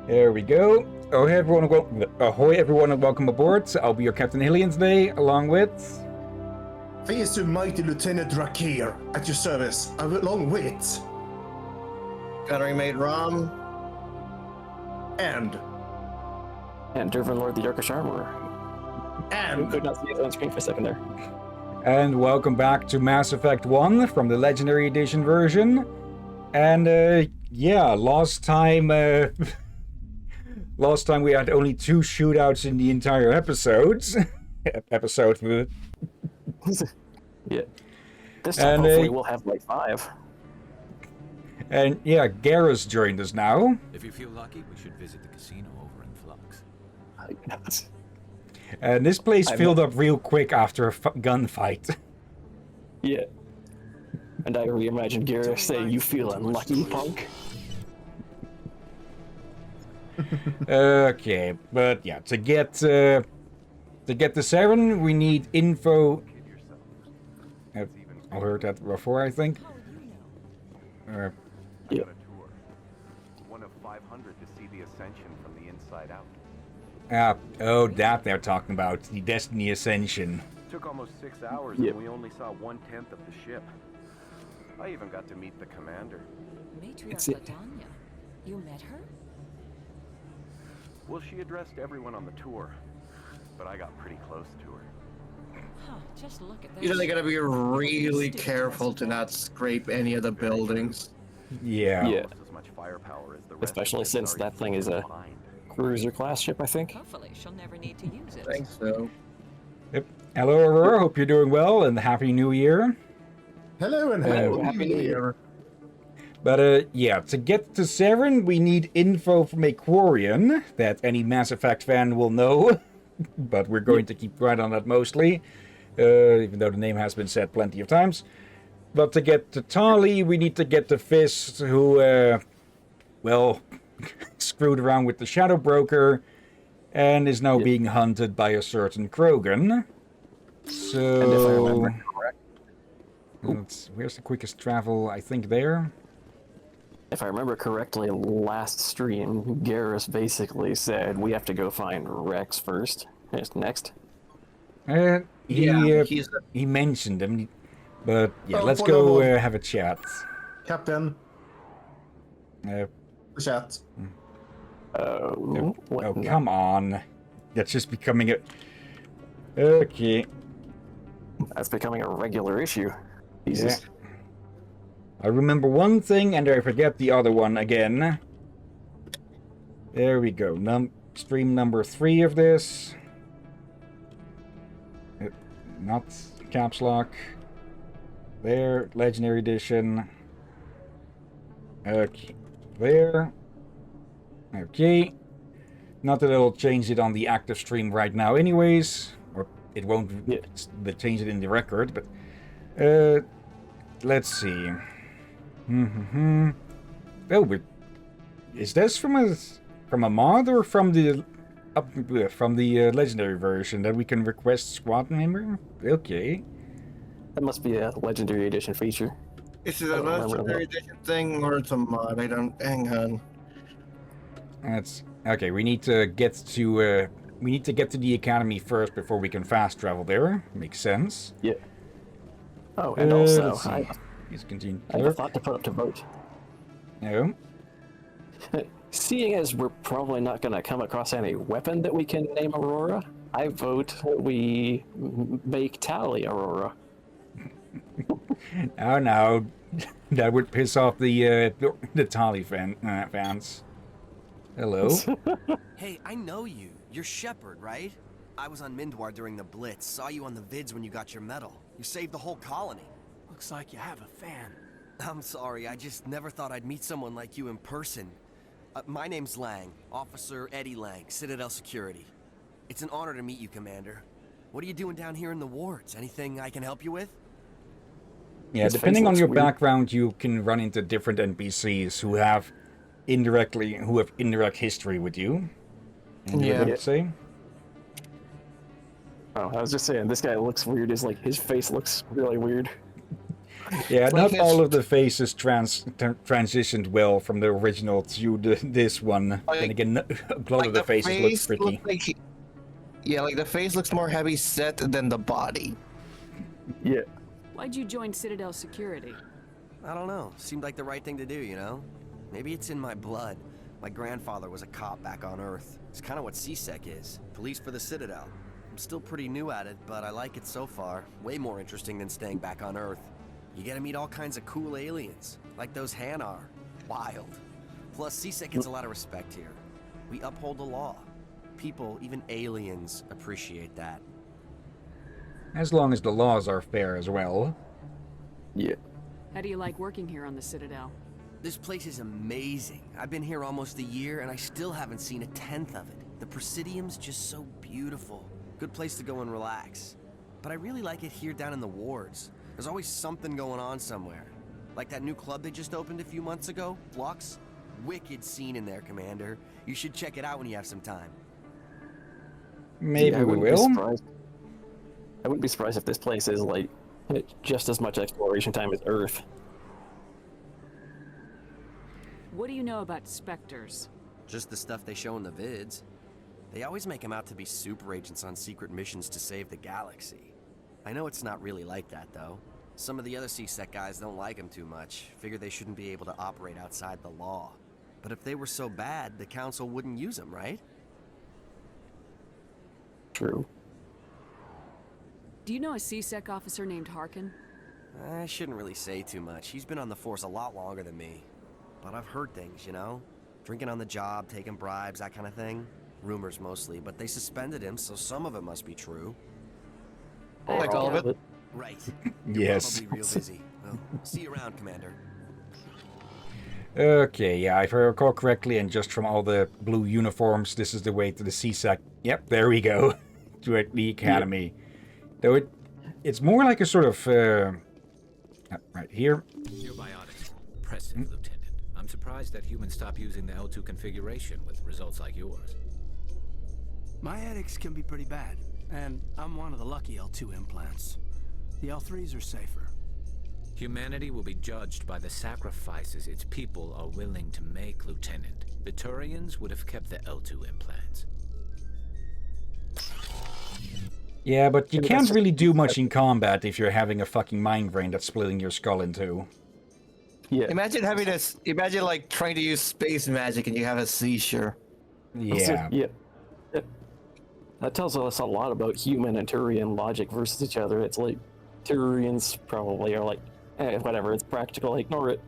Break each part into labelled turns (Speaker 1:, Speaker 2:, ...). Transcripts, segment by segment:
Speaker 1: There we go. Ahoy, everyone, and welcome aboard. I'll be your Captain Hillyan today, along with...
Speaker 2: Face to mighty Lieutenant Drakir at your service, along with...
Speaker 3: Gunnery Mate Rom.
Speaker 2: And
Speaker 4: Dervin Lord the Yorkish Armorer.
Speaker 2: And...
Speaker 4: Could not see it on screen for a second there.
Speaker 1: And welcome back to Mass Effect 1 from the Legendary Edition version. And, yeah, last time we had only 2 shootouts in the entire episodes.
Speaker 4: Yeah. This time,
Speaker 1: And,
Speaker 4: hopefully, we'll have like 5.
Speaker 1: And, yeah, Garrus joined us now.
Speaker 5: If you feel lucky, we should visit the casino over in Flux.
Speaker 1: And this place filled up real quick after a gunfight.
Speaker 4: Yeah. And I reimagine Garrus saying, "You feel unlucky, punk?"
Speaker 1: Okay, but yeah, to get the 7, we need info. I heard that before, I think.
Speaker 4: Yeah.
Speaker 6: One of 500 to see the Ascension from the inside out.
Speaker 1: Oh, that they're talking about, the Destiny Ascension.
Speaker 6: Took almost 6 hours
Speaker 4: Yep.
Speaker 6: and we only saw 1/10 of the ship. I even got to meet the commander.
Speaker 4: It's
Speaker 7: Matriarch
Speaker 4: it.
Speaker 7: Latanya. You met her?
Speaker 6: Well, she addressed everyone on the tour, but I got pretty close to her.
Speaker 7: Huh, just look at that.
Speaker 3: You really gotta be really
Speaker 7: Stupid
Speaker 3: careful to not scrape any of the buildings.
Speaker 1: Yeah.
Speaker 4: Yeah.
Speaker 6: Almost as much firepower as the rest
Speaker 4: Especially
Speaker 6: of the
Speaker 4: since that thing is a
Speaker 6: combined.
Speaker 4: cruiser class ship, I think.
Speaker 7: Hopefully she'll never need to use it.
Speaker 3: I think so.
Speaker 1: Yep. Hello, Aurora. Hope you're doing well, and Happy New Year.
Speaker 2: hello and happy New Year.
Speaker 1: But, yeah, to get to 7, we need info from a Quarian that any Mass Effect fan will know. But we're going to keep quiet on that mostly, even though the name has been said plenty of times. But to get to Tali, we need to get to Fist, who, well, screwed around with the Shadow Broker and is now being hunted by a certain Krogan. So...
Speaker 4: And if I remember correct,
Speaker 1: where's the quickest travel? I think there.
Speaker 4: last stream, Garrus basically said, "We have to go find Rex first." Next.
Speaker 1: He mentioned him, but yeah,
Speaker 2: Oh,
Speaker 1: let's
Speaker 2: follow
Speaker 1: go
Speaker 2: on.
Speaker 1: have a chat.
Speaker 2: Captain,
Speaker 1: Uh,
Speaker 2: chat.
Speaker 4: Oh, what?
Speaker 1: oh, come on. That's just becoming a... Okay.
Speaker 4: That's becoming a regular issue. Jesus.
Speaker 1: Yeah. I remember one thing and I forget the other one again. There we go. Stream number 3 of this. Not caps lock. There, Legendary Edition. Okay. There. Okay. Not that it'll change it on the active stream right now anyways. Or it won't change it in the record, but... let's see. Oh, but... Is this from a mod or from the... from the legendary version that we can request squad member? Okay.
Speaker 4: That must be a Legendary Edition feature.
Speaker 3: Is it a legendary edition thing or it's a mod? I don't. Hang on.
Speaker 1: That's okay. We need to get to the academy first before we can fast travel there. Makes sense.
Speaker 4: Yeah. Oh, and also,
Speaker 1: let's see. Please continue.
Speaker 4: I have a thought to put up to vote.
Speaker 1: No.
Speaker 4: Seeing as we're probably not going to come across any weapon that we can name Aurora, I vote we make Tali Aurora.
Speaker 1: Oh no, that would piss off the Tali fans. Hello.
Speaker 8: Hey, I know you. You're Shepard, right? I was on Mindwar during the Blitz. Saw you on the vids when you got your medal. You saved the whole colony.
Speaker 5: Looks like you have a fan.
Speaker 8: I'm sorry, I just never thought I'd meet someone like you in person. My name's Lang, Officer Eddie Lang, Citadel Security. It's an honor to meet you, Commander. What are you doing down here in the wards? Anything I can help you with?
Speaker 1: Yeah,
Speaker 4: His
Speaker 1: depending
Speaker 4: face
Speaker 1: on
Speaker 4: looks
Speaker 1: your
Speaker 4: weird.
Speaker 1: background, you can run into different NPCs who have indirect history with you.
Speaker 3: Yeah.
Speaker 1: I would say.
Speaker 4: Oh, I was just saying, this guy looks weird. His face looks really weird.
Speaker 1: Yeah,
Speaker 3: Like
Speaker 1: not all
Speaker 3: it's-
Speaker 1: of the faces transitioned well from the original to this one.
Speaker 3: Like-
Speaker 1: Then again, a lot of the faces look pretty.
Speaker 3: looks like yeah, like the face looks more heavy set than the body.
Speaker 4: Yeah.
Speaker 9: Why'd you join Citadel Security?
Speaker 8: I don't know. Seemed like the right thing to do, you know? Maybe it's in my blood. My grandfather was a cop back on Earth. It's kind of what CSEC is. Police for the Citadel. I'm still pretty new at it, but I like it so far. Way more interesting than staying back on Earth. You get to meet all kinds of cool aliens, like those Hanar. Wild. Plus, CSEC gets a lot of respect here. We uphold the law. People, even aliens, appreciate that.
Speaker 1: As long as the laws are fair as well.
Speaker 4: Yeah.
Speaker 9: How do you like working here on the Citadel?
Speaker 8: This place is amazing. I've been here almost a year, and I still haven't seen a tenth of it. The Presidium's just so beautiful. Good place to go and relax. But I really like it here down in the wards. There's always something going on somewhere. Like that new club they just opened a few months ago, Flux. Wicked scene in there, Commander. You should check it out when you have some time.
Speaker 1: Maybe
Speaker 4: Yeah, I
Speaker 1: we
Speaker 4: wouldn't be
Speaker 1: will.
Speaker 4: surprised. I wouldn't be surprised if this place is like just as much exploration time as Earth.
Speaker 9: What do you know about Spectres?
Speaker 8: Just the stuff they show in the vids. They always make them out to be super agents on secret missions to save the galaxy. I know it's not really like that, though. Some of the other CSEC guys don't like them too much, figure they shouldn't be able to operate outside the law. But if they were so bad, the Council wouldn't use them, right?
Speaker 4: True.
Speaker 9: Do you know a CSEC officer named Harkin?
Speaker 8: I shouldn't really say too much. He's been on the force a lot longer than me. But I've heard things, you know? Drinking on the job, taking bribes, that kind of thing. Rumors mostly, but they suspended him, so some of it must be true.
Speaker 3: Like all of it.
Speaker 8: Right.
Speaker 1: Yes.
Speaker 8: Probably real busy. Well, see you around, Commander.
Speaker 1: Okay, yeah, if I recall correctly, and just from all the blue uniforms, this is the way to the CSAC. Yep, there we go. To the academy. Though it's more like a sort of... right here.
Speaker 5: Your biotics. Impressive, Lieutenant. I'm surprised that humans stop using the L2 configuration with results like yours.
Speaker 10: My ethics can be pretty bad, and I'm one of the lucky L2 implants. The L3s are safer.
Speaker 5: Humanity will be judged by the sacrifices its people are willing to make, Lieutenant. The Turians would have kept the L2 implants.
Speaker 1: Yeah, but you can't really do much in combat if you're having a fucking mind brain that's splitting your skull in two.
Speaker 4: Yeah.
Speaker 3: Imagine having this. Imagine like trying to use space magic and you have a seizure.
Speaker 1: Yeah.
Speaker 4: Yeah. That tells us a lot about human and Turian logic versus each other. It's like Turians probably are like, whatever, it's practical, ignore it.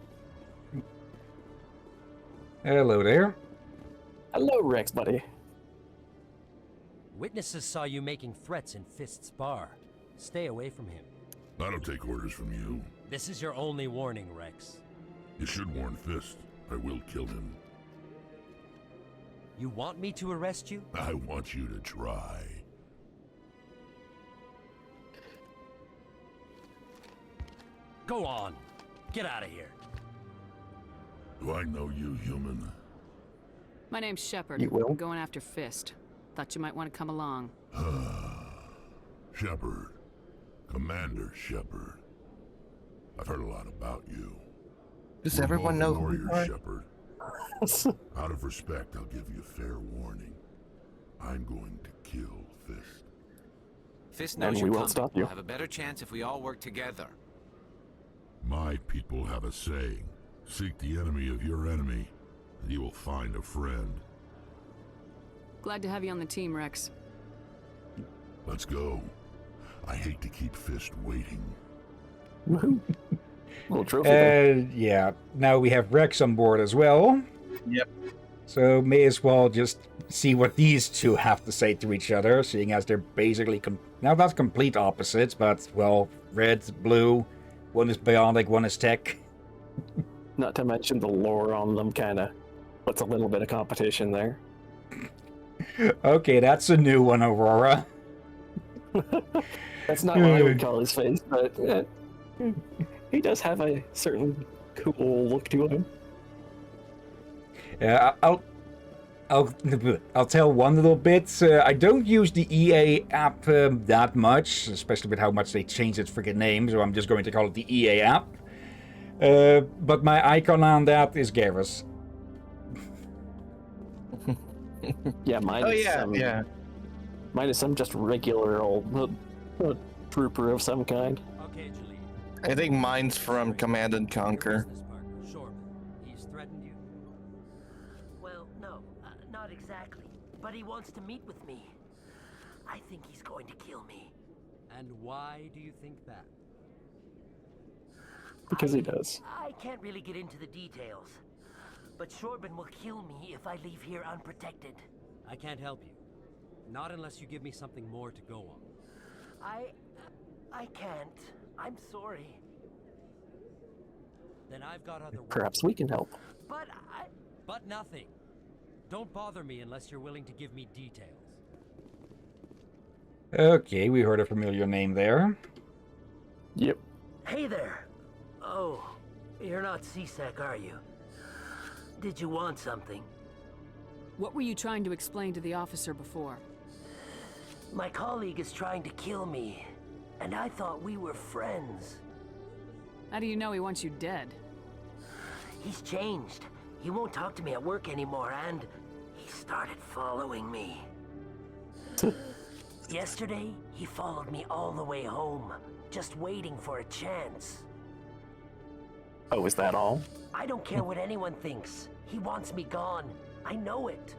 Speaker 1: Hello there.
Speaker 4: Hello, Rex, buddy.
Speaker 11: Witnesses saw you making threats in Fist's bar. Stay away from him.
Speaker 12: I don't take orders from you.
Speaker 11: This is your only warning, Rex.
Speaker 12: You should warn Fist. I will kill him.
Speaker 11: You want me to arrest you?
Speaker 12: I want you to try.
Speaker 11: Go on. Get out of here.
Speaker 12: Do I know you, human?
Speaker 9: My name's Shepard.
Speaker 4: You will?
Speaker 9: I'm going after Fist. Thought you might want to come along.
Speaker 12: Shepard. Commander Shepard. I've heard a lot about you.
Speaker 3: Does
Speaker 12: We're
Speaker 3: everyone
Speaker 12: both
Speaker 3: know who we
Speaker 12: warriors,
Speaker 3: are?
Speaker 12: Shepard. Out of respect, I'll give you fair warning. I'm going to kill Fist.
Speaker 5: Fist
Speaker 4: And
Speaker 5: knows
Speaker 4: we
Speaker 5: you're
Speaker 4: won't
Speaker 5: coming.
Speaker 4: stop you.
Speaker 5: We'll have a better chance if we all work together.
Speaker 12: My people have a saying. Seek the enemy of your enemy, and you will find a friend.
Speaker 9: Glad to have you on the team, Rex.
Speaker 12: Let's go. I hate to keep Fist waiting.
Speaker 4: Woohoo. Little trophy there.
Speaker 1: Yeah, now we have Rex on board as well.
Speaker 3: Yep.
Speaker 1: So may as well just see what these two have to say to each other, seeing as they're basically, now not complete opposites, but, well, red, blue, one is bionic, one is tech.
Speaker 4: Not to mention the lore on them kind of puts a little bit of competition there.
Speaker 1: Okay, that's a new one, Aurora.
Speaker 4: That's not what I would call his face, but he does have a certain cool look to him.
Speaker 1: Yeah, I'll tell one little bit. I don't use the EA app that much, especially with how much they changed its freaking name, so I'm just going to call it the EA app. But my icon on that is Garrus.
Speaker 4: Yeah, mine
Speaker 3: Oh
Speaker 4: is
Speaker 3: yeah,
Speaker 4: some,
Speaker 3: yeah.
Speaker 4: Mine is some just regular old trooper of some kind.
Speaker 11: Okay, Jaleel.
Speaker 3: I think mine's from Command and Conquer.
Speaker 11: Business partner, Shorman. He's threatened you.
Speaker 13: Well, no, not exactly. But he wants to meet with me. I think he's going to kill me.
Speaker 11: And why do you think that?
Speaker 4: Because he does.
Speaker 13: I can't really get into the details. But Shorban will kill me if I leave here unprotected.
Speaker 11: I can't help you. Not unless you give me something more to go on.
Speaker 13: I can't. I'm sorry.
Speaker 11: Then I've got other work.
Speaker 4: Perhaps we can help.
Speaker 13: But
Speaker 11: But nothing. Don't bother me unless you're willing to give me details.
Speaker 1: Okay, we heard a familiar name there.
Speaker 4: Yep.
Speaker 13: Hey there. Oh, you're not C-Sec, are you? Did you want something?
Speaker 9: What were you trying to explain to the officer before?
Speaker 13: My colleague is trying to kill me, and I thought we were friends.
Speaker 9: How do you know he wants you dead?
Speaker 13: He's changed. He won't talk to me at work anymore, and he started following me. Yesterday, he followed me all the way home, just waiting for a chance.
Speaker 4: Oh, is that all?
Speaker 13: I don't care what anyone thinks. He wants me gone. I know it.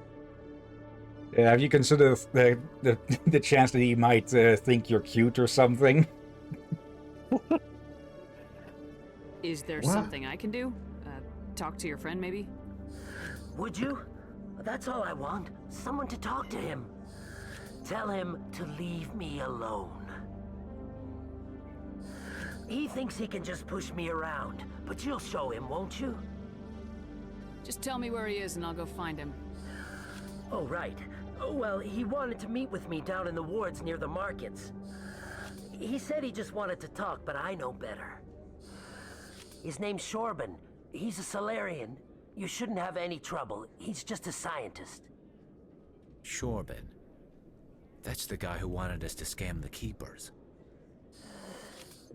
Speaker 1: Have you considered the chance that he might think you're cute or something?
Speaker 9: Is there
Speaker 2: What?
Speaker 9: something I can do? Talk to your friend, maybe?
Speaker 13: Would you? That's all I want. Someone to talk to him. Tell him to leave me alone. He thinks he can just push me around, but you'll show him, won't you?
Speaker 9: Just tell me where he is and I'll go find him.
Speaker 13: Oh, right. Oh, well, he wanted to meet with me down in the wards near the markets. He said he just wanted to talk, but I know better. His name's Shorban. He's a Solarian. You shouldn't have any trouble. He's just a scientist.
Speaker 5: Shorban. That's the guy who wanted us to scam the Keepers.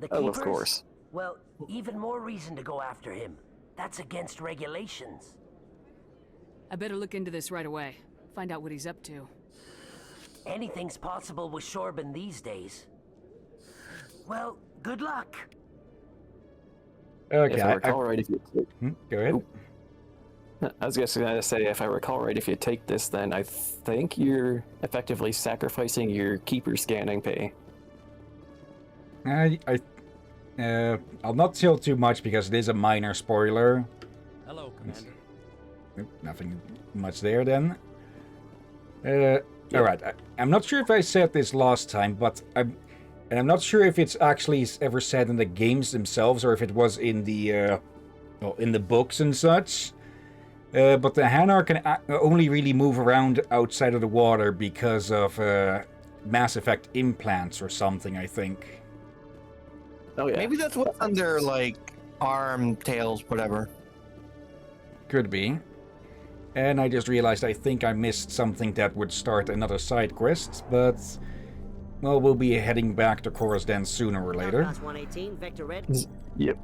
Speaker 13: The
Speaker 4: Oh,
Speaker 13: Keepers?
Speaker 4: of course.
Speaker 13: Well, even more reason to go after him. That's against regulations.
Speaker 9: I better look into this right away. Find out what he's up to.
Speaker 13: Anything's possible with Shorban these days. Well, good luck.
Speaker 1: Okay,
Speaker 4: If I recall right, if you
Speaker 1: go ahead.
Speaker 4: I was just gonna say, if I recall right, if you take this, then I think you're effectively sacrificing your keeper scanning pay.
Speaker 1: I'll not tell too much because it is a minor spoiler.
Speaker 11: Hello, Commander.
Speaker 1: Nope, nothing much there then. Alright, I'm not sure if I said this last time, but I'm not sure if it's actually ever said in the games themselves or if it was in the books and such. But the Hanar can only really move around outside of the water because of Mass Effect implants or something, I think.
Speaker 4: Oh yeah.
Speaker 3: Maybe that's what's under, like, arm, tails, whatever.
Speaker 1: Could be. And I just realized I think I missed something that would start another side quest, but... Well, we'll be heading back to Chorus Den sooner or later.
Speaker 13: 118, Vector Red.
Speaker 4: Yep.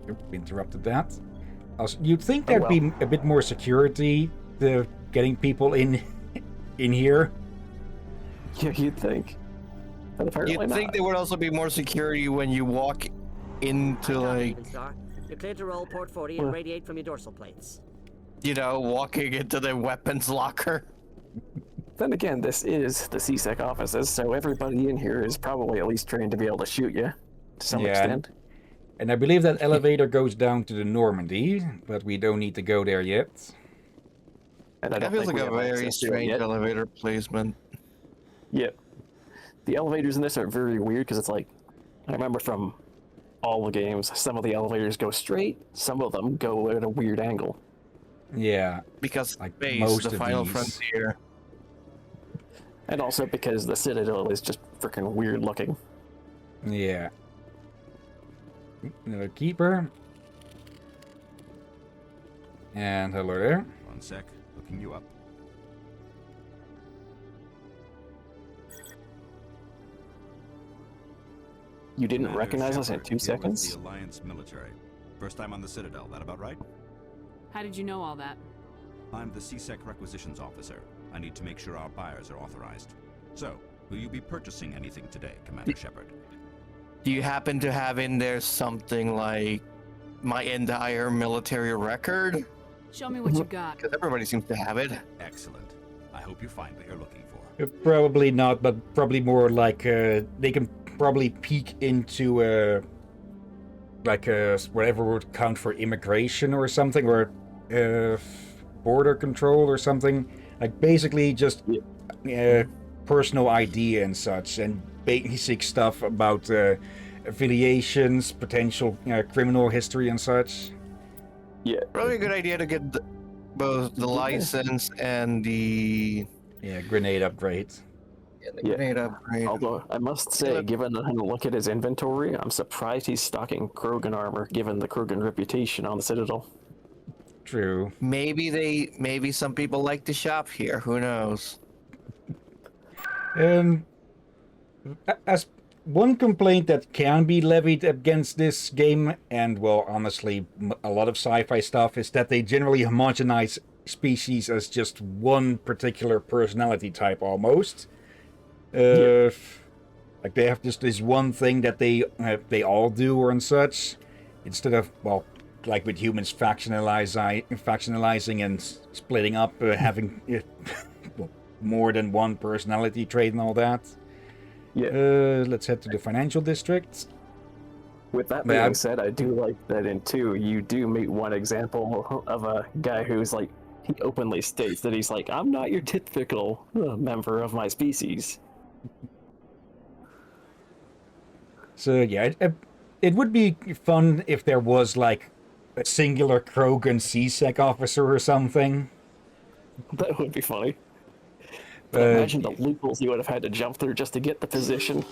Speaker 1: Oop, interrupted that. Also, you'd think there'd be a bit more security to getting people in here.
Speaker 4: Yeah, you'd think. But apparently
Speaker 3: You'd think
Speaker 4: not.
Speaker 3: there would also be more security when you walk into, like,
Speaker 13: You're clear to roll port 40 and radiate from your dorsal plates.
Speaker 3: you know, walking into the weapons locker.
Speaker 4: Then again, this is the C-Sec offices, so everybody in here is probably at least trained to be able to shoot you to some extent.
Speaker 1: And I believe that elevator goes down to the Normandy, but we don't need to go there yet.
Speaker 4: And I
Speaker 3: That
Speaker 4: don't
Speaker 3: feels
Speaker 4: think
Speaker 3: like
Speaker 4: we
Speaker 3: a
Speaker 4: have
Speaker 3: very
Speaker 4: access to it
Speaker 3: strange
Speaker 4: yet.
Speaker 3: elevator placement.
Speaker 4: Yep. The elevators in this are very weird because it's like, I remember from all the games, some of the elevators go straight, some of them go at a weird angle.
Speaker 1: Yeah.
Speaker 3: Because
Speaker 1: like
Speaker 3: space,
Speaker 1: most
Speaker 3: the
Speaker 1: of
Speaker 3: final
Speaker 1: these.
Speaker 3: frontier.
Speaker 4: And also because the Citadel is just freaking weird looking.
Speaker 1: Yeah. Another keeper. And hello there.
Speaker 14: One sec, looking you up.
Speaker 4: You didn't
Speaker 14: Commander
Speaker 4: recognize us in
Speaker 14: Shepard,
Speaker 4: 2
Speaker 14: here with
Speaker 4: seconds?
Speaker 14: The Alliance military. First time on the Citadel, that about right?
Speaker 9: How did you know all that?
Speaker 14: I'm the CSEC requisitions officer. I need to make sure our buyers are authorized. So, will you be purchasing anything today, Commander Shepard?
Speaker 3: Do you happen to have in there something like my entire military record?
Speaker 9: Show me what you got.
Speaker 3: Because everybody seems to have it.
Speaker 14: Excellent. I hope you find what you're looking for.
Speaker 1: Probably not, but probably more like they can probably peek into whatever would count for immigration or something, or border control or something. Like basically just personal ID and such, and basic stuff about affiliations, potential criminal history and such.
Speaker 4: Yeah.
Speaker 3: Probably a good idea to get both the license and the
Speaker 1: grenade upgrade.
Speaker 3: Grenade upgrade.
Speaker 4: Although I must say, given a look at his inventory, I'm surprised he's stocking Krogan armor, given the Krogan reputation on the Citadel.
Speaker 1: True.
Speaker 3: Maybe some people like to shop here. Who knows?
Speaker 1: As one complaint that can be levied against this game, and well, honestly, a lot of sci-fi stuff, is that they generally homogenize species as just one particular personality type almost. Like they have just this one thing that they all do or and such, instead of, well, like with humans factionalizing and splitting up, having well, more than one personality trait and all that.
Speaker 4: Yeah.
Speaker 1: Let's head to the financial district.
Speaker 4: With that being said, I do like that in 2, you do meet one example of a guy who's like, he openly states that he's like, I'm not your typical member of my species.
Speaker 1: So yeah, it would be fun if there was like a singular Krogan CSEC officer or something.
Speaker 4: That would be funny. But imagine the loopholes you would have had to jump through just to get the position.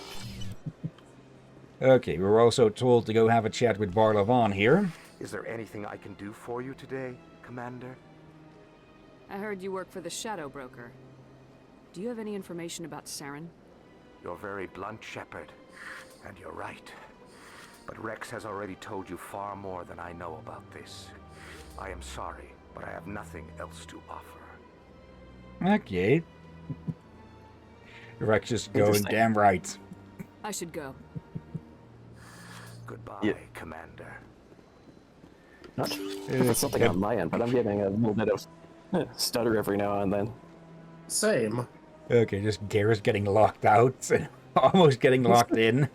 Speaker 1: Okay, we're also told to go have a chat with Barlavon here.
Speaker 6: Is there anything I can do for you today, Commander?
Speaker 9: I heard you work for the Shadow Broker. Do you have any information about Saren?
Speaker 6: You're very blunt, Shepard. And you're right. But Rex has already told you far more than I know about this. I am sorry, but I have nothing else to offer.
Speaker 1: Okay. Rex is going damn right.
Speaker 9: I should go.
Speaker 6: Goodbye, Commander.
Speaker 4: It's something on my end, but I'm getting a little bit of stutter every now and then.
Speaker 2: Same.
Speaker 1: Okay, just Garrus getting locked out, almost getting locked in.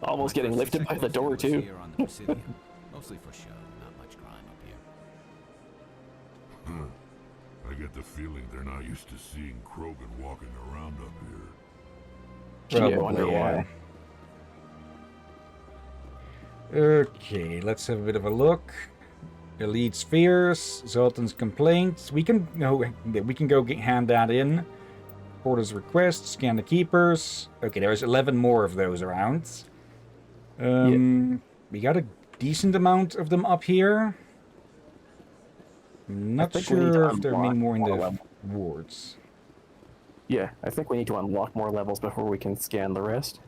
Speaker 4: Almost getting lifted by the door too.
Speaker 5: Here on the Presidium. Mostly for show, not much crime up here.
Speaker 12: I get the feeling they're not used to seeing Krogan walking around up here.
Speaker 4: Probably, I wonder why.
Speaker 1: Okay, let's have a bit of a look. Elite spheres, Zoltan's complaints. We can go hand that in. Porter's request, scan the keepers. Okay, there's 11 more of those around. We got a decent amount of them up here. I'm not sure if there are many more in the wards.
Speaker 4: Yeah, I think we need to unlock more levels before we can scan the rest.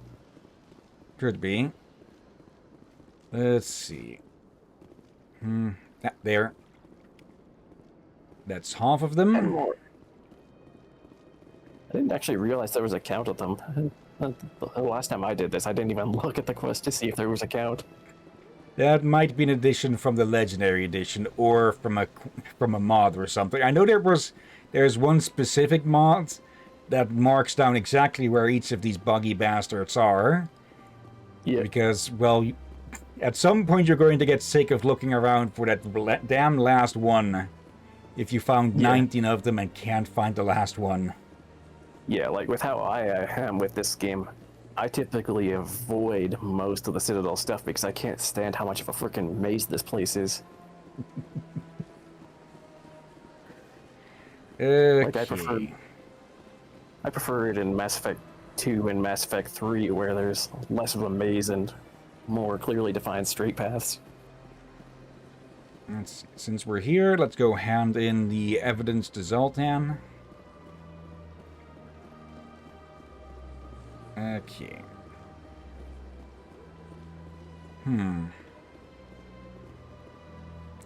Speaker 1: Could be. Let's see. There. That's half of them.
Speaker 4: And more. I didn't actually realize there was a count of them. The last time I did this, I didn't even look at the quest to see if there was a count.
Speaker 1: That might be an addition from the Legendary Edition, or from a mod or something. I know there's one specific mod that marks down exactly where each of these buggy bastards are.
Speaker 4: Yeah.
Speaker 1: Because, well, at some point you're going to get sick of looking around for that damn last one. If you found 19 of them and can't find the last one.
Speaker 4: Yeah, like with how I am with this game, I typically avoid most of the Citadel stuff because I can't stand how much of a freaking maze this place is.
Speaker 1: Okay.
Speaker 4: Like I prefer it in Mass Effect 2 and Mass Effect 3 where there's less of a maze and more clearly defined straight paths.
Speaker 1: Since we're here, let's go hand in the evidence to Zoltan. Okay.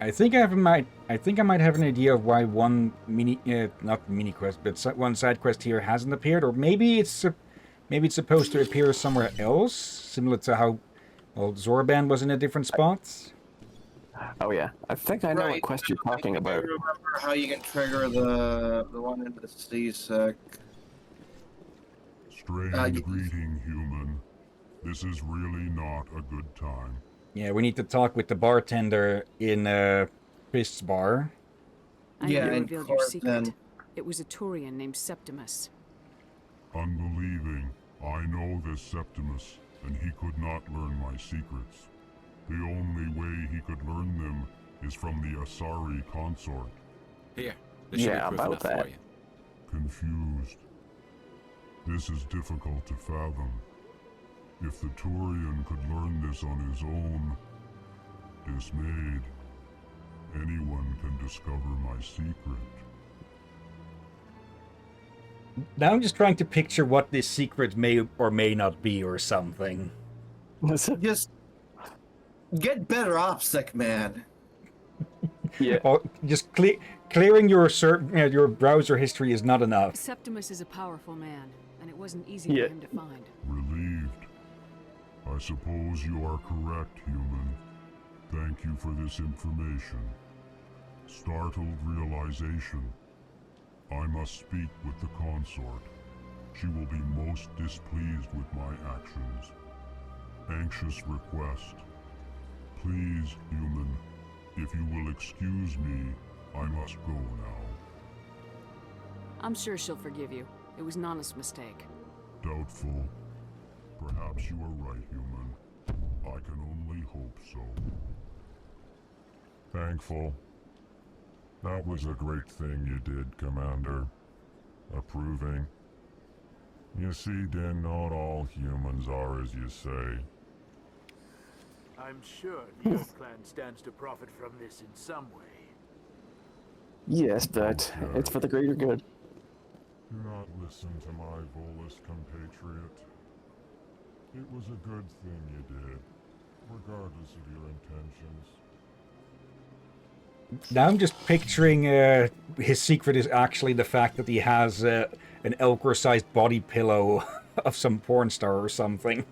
Speaker 1: I think I might have an idea of why one not mini quest, but one side quest here hasn't appeared, or maybe it's supposed to appear somewhere else, similar to how, well, Zorban was in a different spot.
Speaker 4: Oh yeah, I think I know what quest you're talking about.
Speaker 15: I remember how you can trigger the one in the CSEC.
Speaker 12: Strange greeting, human. This is really not a good time.
Speaker 1: Yeah, we need to talk with the bartender in Fist's bar.
Speaker 9: I know you revealed your secret. It was a Turian named Septimus.
Speaker 12: Unbelieving. I know this Septimus, and he could not learn my secrets. The only way he could learn them is from the Asari consort.
Speaker 5: Here, this should be proof
Speaker 4: about
Speaker 5: enough
Speaker 4: that.
Speaker 5: for you.
Speaker 12: Confused. This is difficult to fathom. If the Turian could learn this on his own, dismayed, anyone can discover my secret.
Speaker 1: Now I'm just trying to picture what this secret may or may not be or something.
Speaker 15: Just get better OPSEC, man.
Speaker 4: Yeah.
Speaker 1: Oh, just clearing your browser history is not enough.
Speaker 9: Septimus is a powerful man, and it wasn't easy for him to find.
Speaker 12: Relieved. I suppose you are correct, human. Thank you for this information. Startled realization. I must speak with the consort. She will be most displeased with my actions. Anxious request. Please, human, if you will excuse me, I must go now.
Speaker 9: I'm sure she'll forgive you. It was an honest mistake.
Speaker 12: Doubtful. Perhaps you are right, human. I can only hope so. Thankful. That was a great thing you did, Commander. Approving. You see, Din, not all humans are as you say.
Speaker 16: I'm sure the Earth Clan stands to profit from this in some way.
Speaker 4: Yes, but it's for the greater good.
Speaker 12: Do not listen to my Volus compatriot. It was a good thing you did, regardless of your intentions.
Speaker 1: Now I'm just picturing his secret is actually the fact that he has an Elcor-sized body pillow of some porn star or something.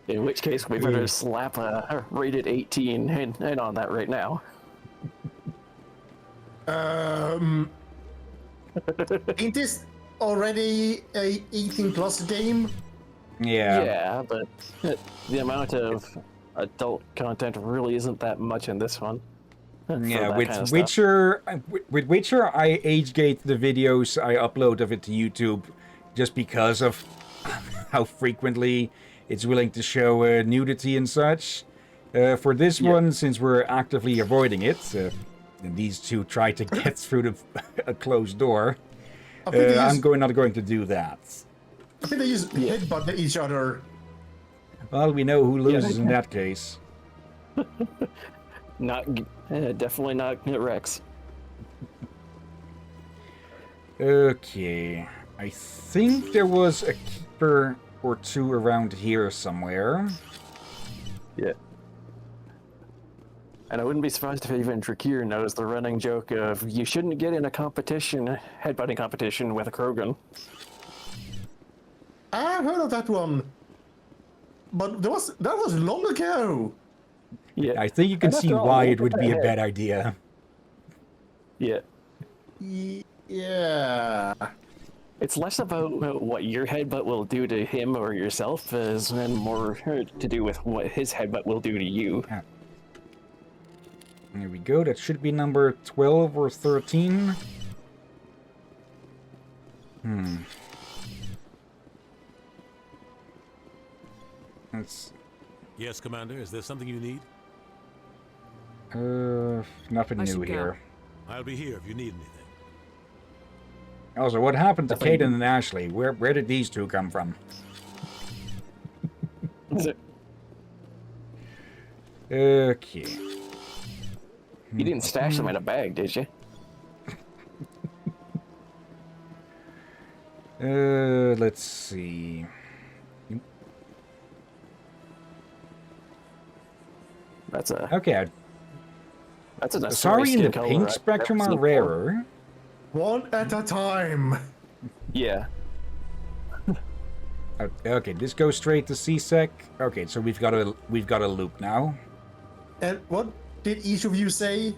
Speaker 4: In which case, we better slap a rated 18 in on that right now.
Speaker 2: Ain't this already a 18+ game?
Speaker 1: Yeah.
Speaker 4: Yeah, but the amount of adult content really isn't that much in this one.
Speaker 1: Yeah, with Witcher, I age gate the videos I upload of it to YouTube, just because of how frequently it's willing to show nudity and such. For this one, since we're actively avoiding it, and these two try to get through a closed door, I'm not going to do that.
Speaker 2: I think they use headbutt each other.
Speaker 1: Well, we know who loses in that case.
Speaker 4: Definitely not Rex.
Speaker 1: Okay, I think there was a keeper or two around here somewhere.
Speaker 4: Yeah. And I wouldn't be surprised if even Drakir knows the running joke of you shouldn't get in a headbutting competition with a Krogan.
Speaker 2: I've heard of that one. But that was long ago.
Speaker 4: Yeah.
Speaker 1: I think you can see why it would be a bad idea.
Speaker 4: Yeah.
Speaker 2: Yeah.
Speaker 4: It's less about what your headbutt will do to him or yourself, and more to do with what his headbutt will do to you.
Speaker 1: There we go. That should be number 12 or 13.
Speaker 17: Yes, Commander. Is there something you need?
Speaker 1: Nothing new here.
Speaker 17: I'll be here if you need anything.
Speaker 1: Also, what happened to Caden and Ashley? Where did these two come from? Okay.
Speaker 4: You didn't stash them in a bag, did you?
Speaker 1: Let's see.
Speaker 4: That's a
Speaker 1: okay.
Speaker 4: That's an
Speaker 1: Asari in the pink spectrum are rarer.
Speaker 2: One at a time.
Speaker 4: Yeah.
Speaker 1: Okay, this goes straight to CSEC. Okay, so we've got a loop now.
Speaker 2: And what did each of you say?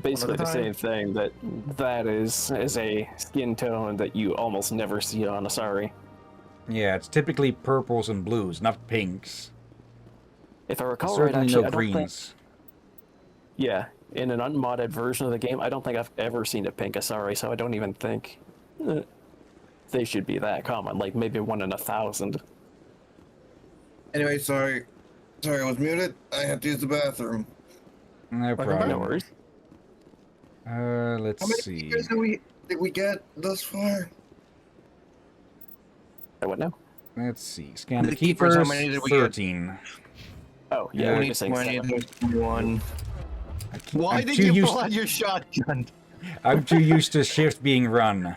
Speaker 4: Basically the same thing. That is a skin tone that you almost never see on Asari.
Speaker 1: Yeah, it's typically purples and blues, not pinks.
Speaker 4: If I recall right,
Speaker 1: certainly
Speaker 4: actually,
Speaker 1: no
Speaker 4: I don't think.
Speaker 1: greens.
Speaker 4: Yeah, in an unmodded version of the game, I don't think I've ever seen a pink Asari, so I don't even think they should be that common. Like maybe 1 in 1,000.
Speaker 15: Anyway, sorry, I was muted. I had to use the bathroom.
Speaker 1: No problem.
Speaker 4: No worries.
Speaker 1: Let's
Speaker 15: How many
Speaker 1: see.
Speaker 15: figures did we get thus far?
Speaker 4: I wouldn't know.
Speaker 1: Let's see. Scan the
Speaker 3: The keepers,
Speaker 1: keepers.
Speaker 3: how many did we get?
Speaker 1: 13.
Speaker 4: Oh, yeah, we're just saying
Speaker 3: 21. Why
Speaker 1: I'm
Speaker 3: did
Speaker 1: too
Speaker 3: you
Speaker 1: used-
Speaker 3: pull out your shotgun?
Speaker 1: I'm too used to shift being run.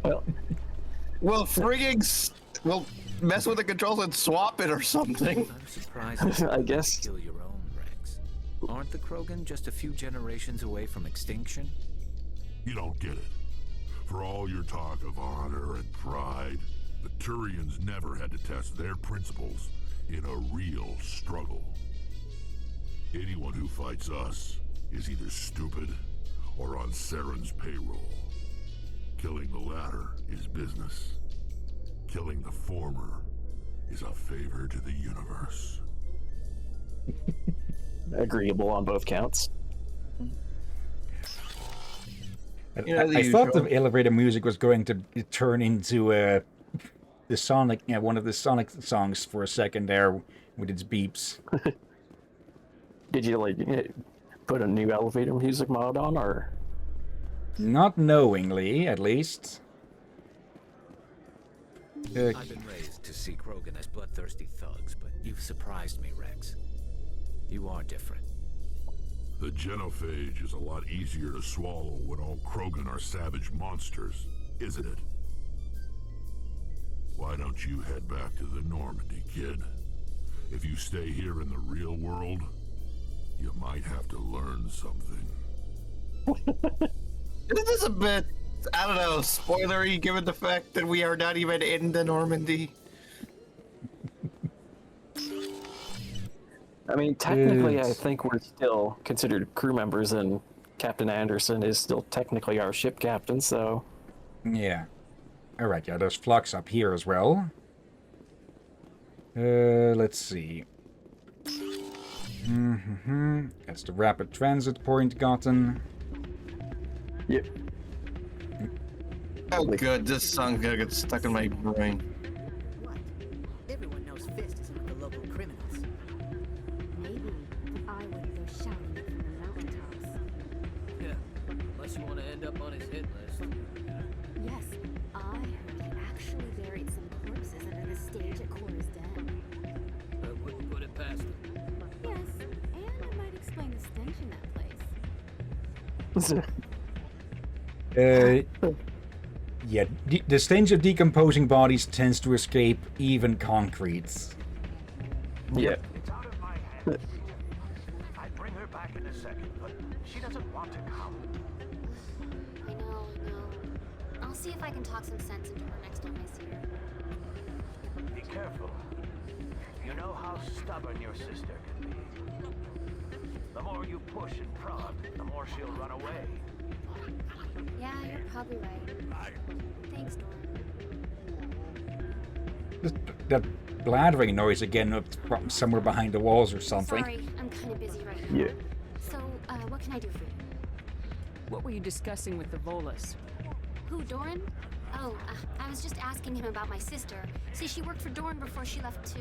Speaker 3: Well, well, mess with the controls and swap it or something.
Speaker 5: I'm surprised
Speaker 4: I guess.
Speaker 5: Kill your own, Rex. Aren't the Krogan just a few generations away from extinction?
Speaker 12: You don't get it. For all your talk of honor and pride, the Turians never had to test their principles in a real struggle. Anyone who fights us is either stupid or on Saren's payroll. Killing the latter is business. Killing the former is a favor to the universe.
Speaker 4: Agreeable on both counts.
Speaker 1: I thought the elevator music was going to turn into the Sonic, one of the Sonic songs for a second there with its beeps.
Speaker 4: Did you like put a new elevator music mod on, or?
Speaker 1: Not knowingly, at least.
Speaker 5: I've been raised to see Krogan as bloodthirsty thugs, but you've surprised me, Rex. You are different.
Speaker 12: The genophage is a lot easier to swallow when all Krogan are savage monsters, isn't it? Why don't you head back to the Normandy, kid? If you stay here in the real world, you might have to learn something.
Speaker 3: Isn't this a bit, I don't know, spoilery given the fact that we are not even in the Normandy?
Speaker 4: I mean, technically, I think we're still considered crew members, and Captain Anderson is still technically our ship captain, so...
Speaker 1: Yeah. Alright, yeah, there's flux up here as well. Let's see. That's the rapid transit point gotten.
Speaker 4: Yep.
Speaker 3: Oh good, this song's gonna get stuck in my brain.
Speaker 18: What? Everyone knows Fist is one of the local criminals.
Speaker 9: Maybe if I wouldn't go shouting it from the mountaintops.
Speaker 11: Yeah, unless you want to end up on his hit list.
Speaker 9: Yes, I heard he actually buried some corpses under the stage at Cora's Den.
Speaker 11: I wouldn't put it past him.
Speaker 9: Yes, and it might explain the stench in that place.
Speaker 1: Yeah, the stench of decomposing bodies tends to escape even concrete.
Speaker 4: Yeah.
Speaker 6: It's out of my hands. I'd bring her back in a second, but she doesn't want to come.
Speaker 19: I know. I'll see if I can talk some sense into her next time I see her.
Speaker 6: Be careful. You know how stubborn your sister can be. The more you push and prod, the more she'll run away.
Speaker 19: Yeah, you're probably right. Thanks, Dora.
Speaker 1: That blathering noise again from somewhere behind the walls or something.
Speaker 19: Sorry, I'm kind of busy right now.
Speaker 1: Yeah.
Speaker 19: So, what can I do for you?
Speaker 9: What were you discussing with the Volus?
Speaker 19: Who, Doran? Oh, I was just asking him about my sister. See, she worked for Doran before she left to...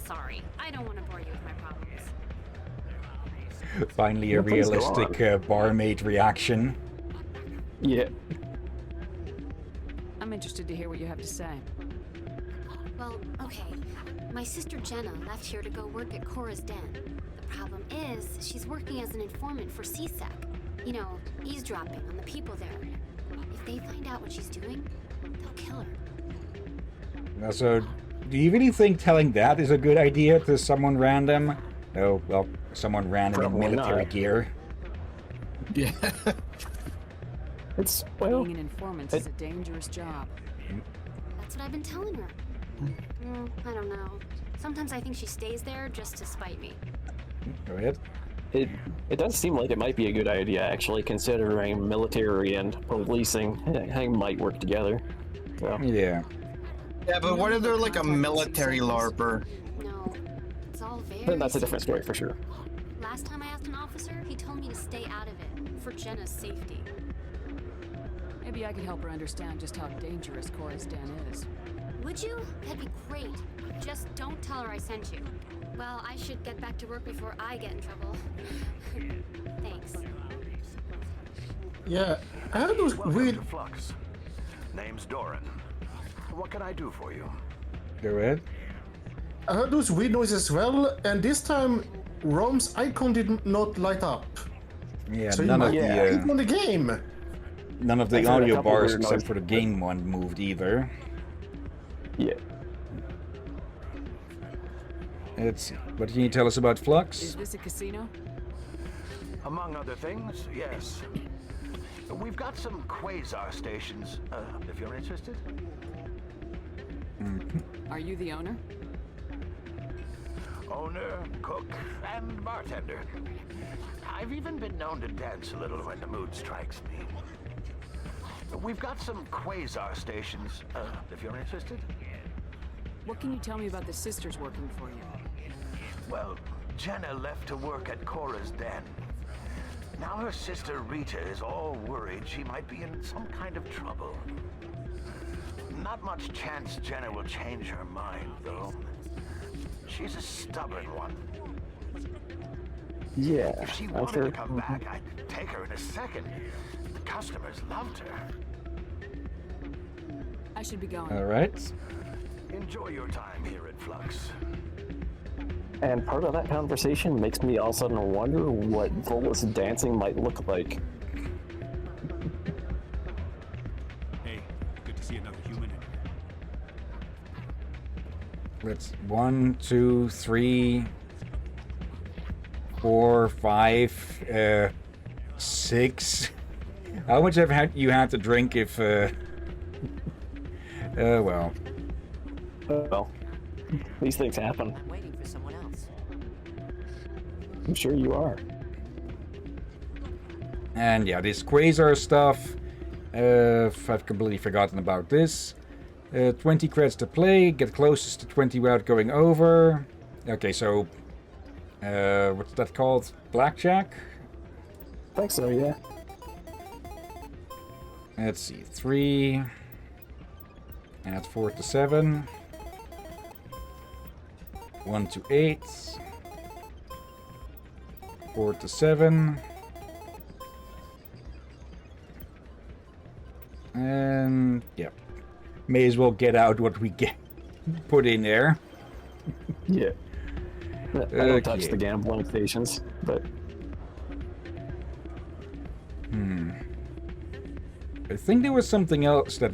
Speaker 19: sorry. I don't want to bore you with my problems.
Speaker 1: Finally a realistic barmaid reaction.
Speaker 4: Yeah.
Speaker 9: I'm interested to hear what you have to say.
Speaker 19: Well, okay. My sister Jenna left here to go work at Cora's Den. The problem is, she's working as an informant for CSEC. You know, eavesdropping on the people there. If they find out what she's doing, they'll kill her.
Speaker 1: Now, so, do you really think telling that is a good idea to someone random? Oh, well, someone ran in
Speaker 4: Probably
Speaker 1: military
Speaker 4: not.
Speaker 1: gear.
Speaker 15: Yeah.
Speaker 4: It's, well...
Speaker 9: Being an informant is a dangerous job.
Speaker 19: That's what I've been telling her. I don't know. Sometimes I think she stays there just to spite me.
Speaker 1: Go ahead.
Speaker 4: It does seem like it might be a good idea, actually, considering military and policing might work together. So.
Speaker 1: Yeah.
Speaker 15: Yeah, but what if they're like a military LARPer?
Speaker 19: No, it's all very
Speaker 4: Then that's a different story for sure.
Speaker 19: Last time I asked an officer, he told me to stay out of it, for Jenna's safety.
Speaker 9: Maybe I could help her understand just how dangerous Cora's Den is.
Speaker 19: Would you? That'd be great. Just don't tell her I sent you. Well, I should get back to work before I get in trouble. Thanks.
Speaker 2: Yeah, I heard those weird...
Speaker 6: to Flux. Name's Doran. What can I do for you?
Speaker 1: Go ahead.
Speaker 2: I heard those weird noises as well, and this time Rom's icon did not light up.
Speaker 1: Yeah,
Speaker 2: so
Speaker 1: none of the
Speaker 2: on the game.
Speaker 1: None of the audio bars except for the game one moved either.
Speaker 4: Yeah.
Speaker 1: Let's see. What can you tell us about Flux?
Speaker 9: Is this a casino?
Speaker 6: Among other things, yes. We've got some quasar stations, if you're interested.
Speaker 9: Are you the owner?
Speaker 6: Owner, cook, and bartender. I've even been known to dance a little when the mood strikes me. We've got some quasar stations, if you're interested.
Speaker 9: What can you tell me about the sisters working for you?
Speaker 6: Well, Jenna left to work at Cora's Den. Now her sister Rita is all worried she might be in some kind of trouble. Not much chance Jenna will change her mind, though. She's a stubborn one.
Speaker 4: Yeah,
Speaker 6: If she wanted to come back, I'd take her in a second. The customers loved her.
Speaker 9: I should be going.
Speaker 1: All right.
Speaker 6: Enjoy your time here at Flux.
Speaker 4: And part of that conversation makes me all of a sudden wonder what Volus dancing might look like.
Speaker 17: Hey, good to see another human in here.
Speaker 1: Let's 1, 2, 3, 4, 5, 6. How much have you had to drink if well.
Speaker 4: Well, these things happen.
Speaker 18: I'm waiting for someone else.
Speaker 4: I'm sure you are.
Speaker 1: And yeah, this quasar stuff. I've completely forgotten about this. 20 credits to play. Get closest to 20 without going over. Okay, so what's that called? Blackjack?
Speaker 4: I think so, yeah.
Speaker 1: Let's see, 3. And that's 4 to 7. 1 to 8. 4 to 7. And yeah, may as well get out what we get put in there.
Speaker 4: Yeah. I don't touch the gambling stations, but
Speaker 1: I think there was something else that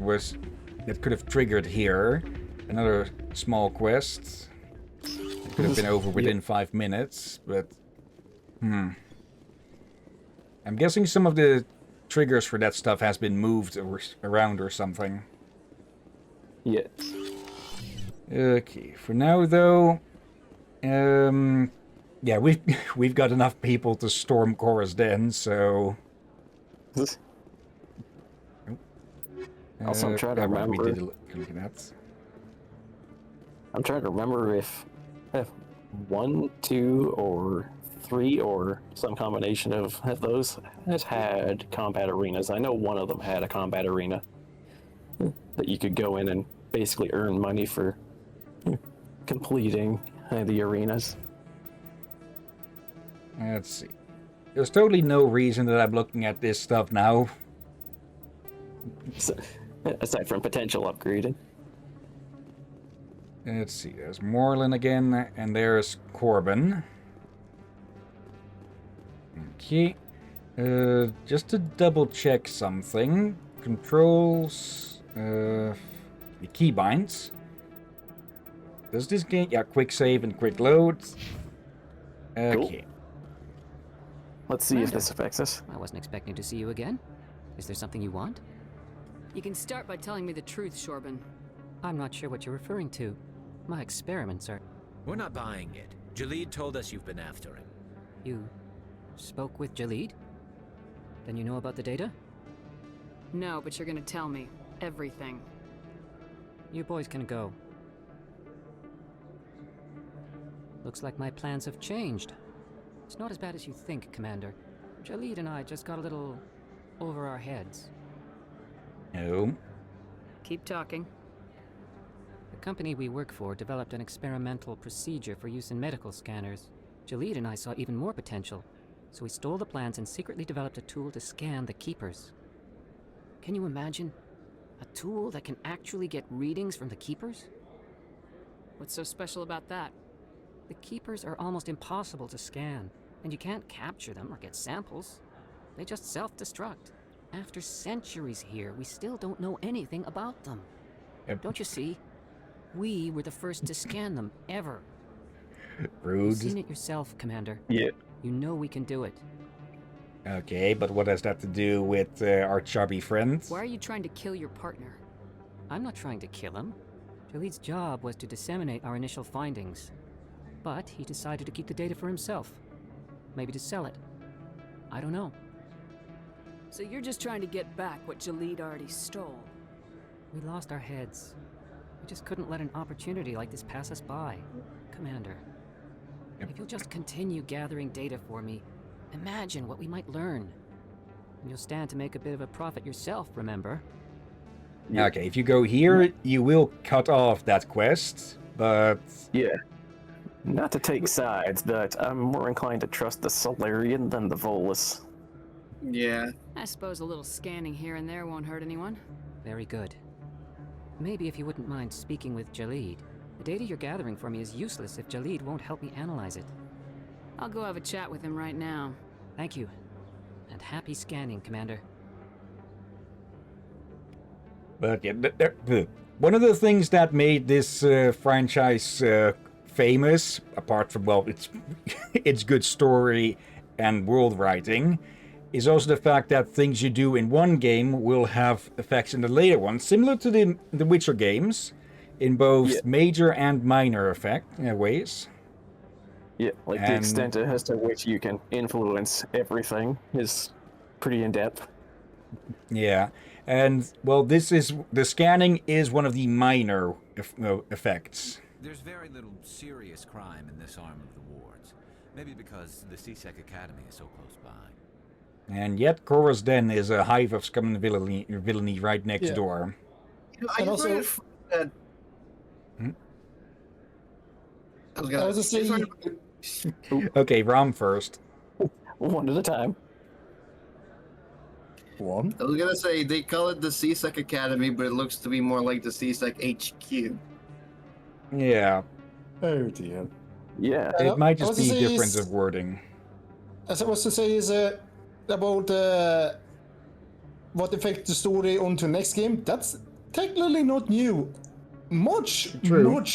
Speaker 1: could have triggered here. Another small quest. It could have been over within 5 minutes, but I'm guessing some of the triggers for that stuff has been moved around or something.
Speaker 4: Yeah.
Speaker 1: Okay, for now though, yeah, we've got enough people to storm Cora's Den, so.
Speaker 4: Also, I'm trying to remember.
Speaker 1: We did look at that.
Speaker 4: I'm trying to remember if 1, 2, or 3, or some combination of those has had combat arenas. I know one of them had a combat arena that you could go in and basically earn money for completing the arenas.
Speaker 1: Let's see. There's totally no reason that I'm looking at this stuff now.
Speaker 4: So, aside from potential upgrading.
Speaker 1: Let's see, there's Moreland again, and there's Corbin. Okay. Just to double check something. Controls, the keybinds. Does this game, yeah, quick save and quick load. Okay.
Speaker 4: Cool. Let's see if this affects us.
Speaker 20: I wasn't expecting to see you again. Is there something you want?
Speaker 9: You can start by telling me the truth, Shorban.
Speaker 20: I'm not sure what you're referring to. My experiments are...
Speaker 5: We're not buying it. Jalid told us you've been after him.
Speaker 20: You spoke with Jalid? Then you know about the data?
Speaker 9: No, but you're gonna tell me everything.
Speaker 20: You boys can go. Looks like my plans have changed. It's not as bad as you think, Commander. Jalid and I just got a little over our heads.
Speaker 1: No.
Speaker 9: Keep talking.
Speaker 20: The company we work for developed an experimental procedure for use in medical scanners. Jalid and I saw even more potential, so we stole the plans and secretly developed a tool to scan the Keepers. Can you imagine? A tool that can actually get readings from the Keepers?
Speaker 9: What's so special about that?
Speaker 20: The Keepers are almost impossible to scan, and you can't capture them or get samples. They just self-destruct. After centuries here, we still don't know anything about them.
Speaker 1: Yep.
Speaker 20: Don't you see? We were the first to scan them, ever.
Speaker 1: Rude.
Speaker 20: You've seen it yourself, Commander.
Speaker 4: Yeah.
Speaker 20: You know we can do it.
Speaker 1: Okay, but what has that to do with our chubby friend?
Speaker 9: Why are you trying to kill your partner?
Speaker 20: I'm not trying to kill him. Jalid's job was to disseminate our initial findings. But he decided to keep the data for himself. Maybe to sell it. I don't know.
Speaker 9: So you're just trying to get back what Jalid already stole?
Speaker 20: We lost our heads. We just couldn't let an opportunity like this pass us by. Commander, if you'll just continue gathering data for me, imagine what we might learn. And you'll stand to make a bit of a profit yourself, remember?
Speaker 1: Okay, if you go here, you will cut off that quest, but...
Speaker 4: Yeah. Not to take sides, but I'm more inclined to trust the Solarian than the Volus.
Speaker 15: Yeah.
Speaker 9: I suppose a little scanning here and there won't hurt anyone.
Speaker 20: Very good. Maybe if you wouldn't mind speaking with Jalid. The data you're gathering for me is useless if Jalid won't help me analyze it.
Speaker 9: I'll go have a chat with him right now.
Speaker 20: Thank you. And happy scanning, Commander.
Speaker 1: But yeah, one of the things that made this franchise famous, apart from, well, its good story and world writing, is also the fact that things you do in one game will have effects in the later one, similar to the Witcher games, in both major and minor ways.
Speaker 4: Yeah, like the extent as to which you can influence everything is pretty in-depth.
Speaker 1: Yeah, and, well, the scanning is one of the minor effects.
Speaker 5: There's very little serious crime in this arm of the wards. Maybe because the CSEC Academy is so close by.
Speaker 1: And yet, Korra's Den is a hive of scum and villainy right next door.
Speaker 15: You know, I also...
Speaker 2: I was just saying...
Speaker 1: Okay, Ram first.
Speaker 4: One at a time.
Speaker 2: One?
Speaker 15: I was gonna say, they call it the CSEC Academy, but it looks to be more like the CSEC HQ.
Speaker 1: Yeah.
Speaker 2: Oh dear.
Speaker 4: Yeah.
Speaker 1: It might just be a difference of wording.
Speaker 2: As I was to say is about what affects the story onto next game. That's technically not new. Much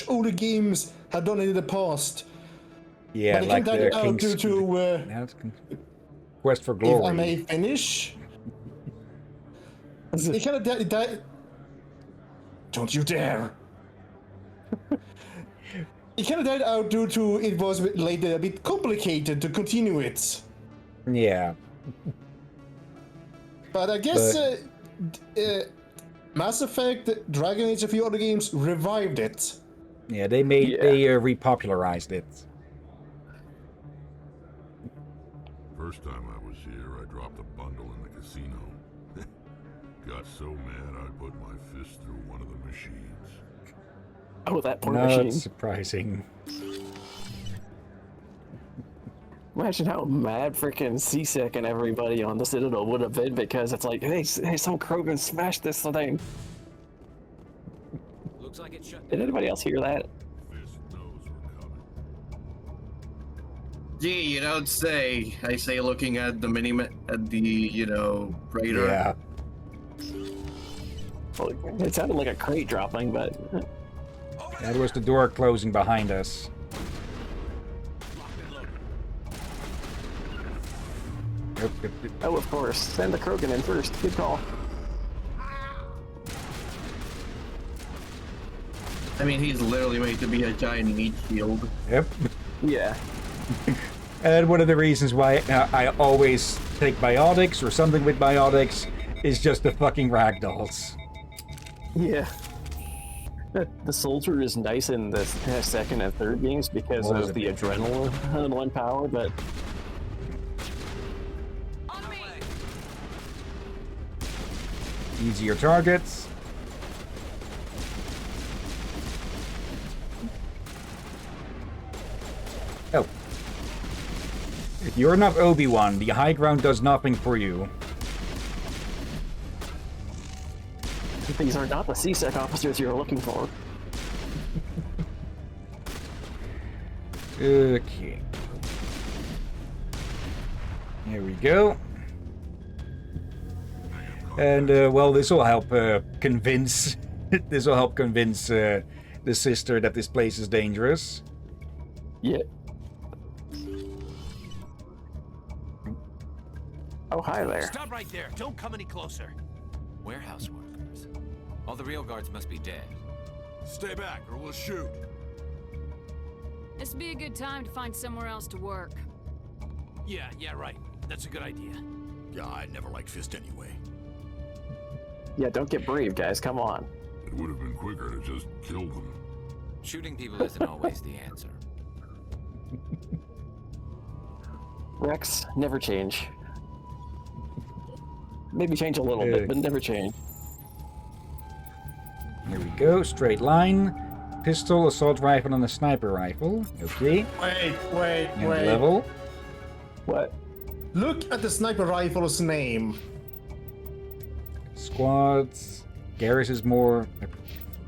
Speaker 2: older games have done it in the past.
Speaker 1: Yeah, like the King's Quest for Glory.
Speaker 2: If I may finish. It kind of died. Don't you dare! It kind of died out due to it was later a bit complicated to continue it.
Speaker 1: Yeah.
Speaker 2: But I guess Mass Effect, Dragon Age, a few other games revived it.
Speaker 1: Yeah, they repopularized it.
Speaker 12: First time I was here, I dropped a bundle in the casino. Got so mad I put my fist through one of the machines.
Speaker 4: Oh, that poor machine.
Speaker 1: Not surprising.
Speaker 4: Imagine how mad freaking CSEC and everybody on the Citadel would have been because it's like, hey, some Krogan smashed this thing.
Speaker 5: Looks like it shut.
Speaker 4: Did anybody else hear that?
Speaker 15: Gee, you don't say. I say, looking at the radar.
Speaker 1: Yeah.
Speaker 4: Well, it sounded like a crate dropping, but...
Speaker 1: That was the door closing behind us.
Speaker 4: Oh, of course. Send the Krogan in first. Good call.
Speaker 15: I mean, he's literally made to be a giant meat shield.
Speaker 1: Yep.
Speaker 4: Yeah.
Speaker 1: And one of the reasons why I always take biotics or something with biotics is just the fucking ragdolls.
Speaker 4: Yeah. The soldier is nice in the second and third games because of the adrenaline power, but...
Speaker 1: Easier targets. Oh. If you're not Obi-Wan, the high ground does nothing for you.
Speaker 4: These are not the C-Sec officers you're looking for.
Speaker 1: Okay. Here we go. And, well, this will help convince... this will help convince the sister that this place is dangerous.
Speaker 4: Yeah. Oh, hi there.
Speaker 5: Stop right there. Don't come any closer. Warehouse workers. All the real guards must be dead.
Speaker 17: Stay back or we'll shoot.
Speaker 9: This would be a good time to find somewhere else to work.
Speaker 17: Yeah, right. That's a good idea. Yeah, I never liked Fist anyway.
Speaker 4: Yeah, don't get brave, guys. Come on.
Speaker 12: It would have been quicker to just kill them.
Speaker 5: Shooting people isn't always the answer.
Speaker 4: Rex, never change. Maybe change a little bit, but never change.
Speaker 1: Here we go, straight line. Pistol, assault rifle, and a sniper rifle. Okay.
Speaker 2: Wait.
Speaker 1: And level.
Speaker 4: What?
Speaker 2: Look at the sniper rifle's name.
Speaker 1: Squads. Garrus is more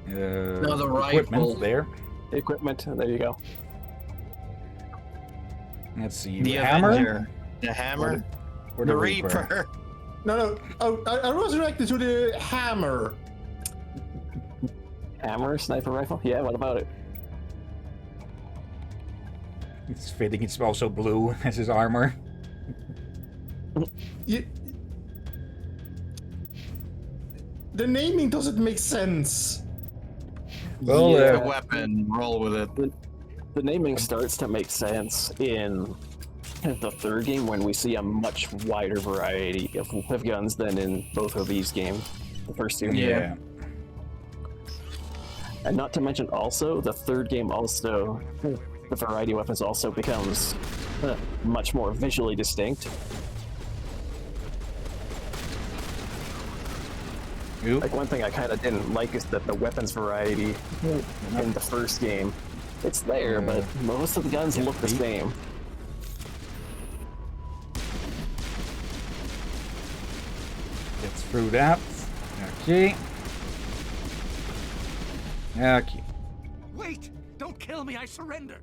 Speaker 15: No, the
Speaker 1: equipment
Speaker 15: rifle.
Speaker 1: there.
Speaker 4: Equipment, there you go.
Speaker 1: Let's see.
Speaker 3: The
Speaker 1: hammer?
Speaker 3: Avenger. The hammer.
Speaker 1: Or
Speaker 3: the
Speaker 1: the
Speaker 3: Reaper.
Speaker 2: No. Oh, I was directed to the hammer.
Speaker 4: Hammer, sniper rifle? Yeah, what about it?
Speaker 1: It's fitting, it's also blue as his armor.
Speaker 2: The naming doesn't make sense.
Speaker 1: Well,
Speaker 3: yeah, weapon. Roll with it.
Speaker 4: The naming starts to make sense in the third game when we see a much wider variety of guns than in both of these games. The first two.
Speaker 1: Yeah.
Speaker 4: And not to mention also, the third game also, the variety of weapons also becomes much more visually distinct.
Speaker 1: Oop.
Speaker 4: Like one thing I kind of didn't like is that the weapons variety in the first game, it's there, but most of the guns look the same.
Speaker 1: Gets through that. Okay. Okay.
Speaker 17: Wait! Don't kill me, I surrender!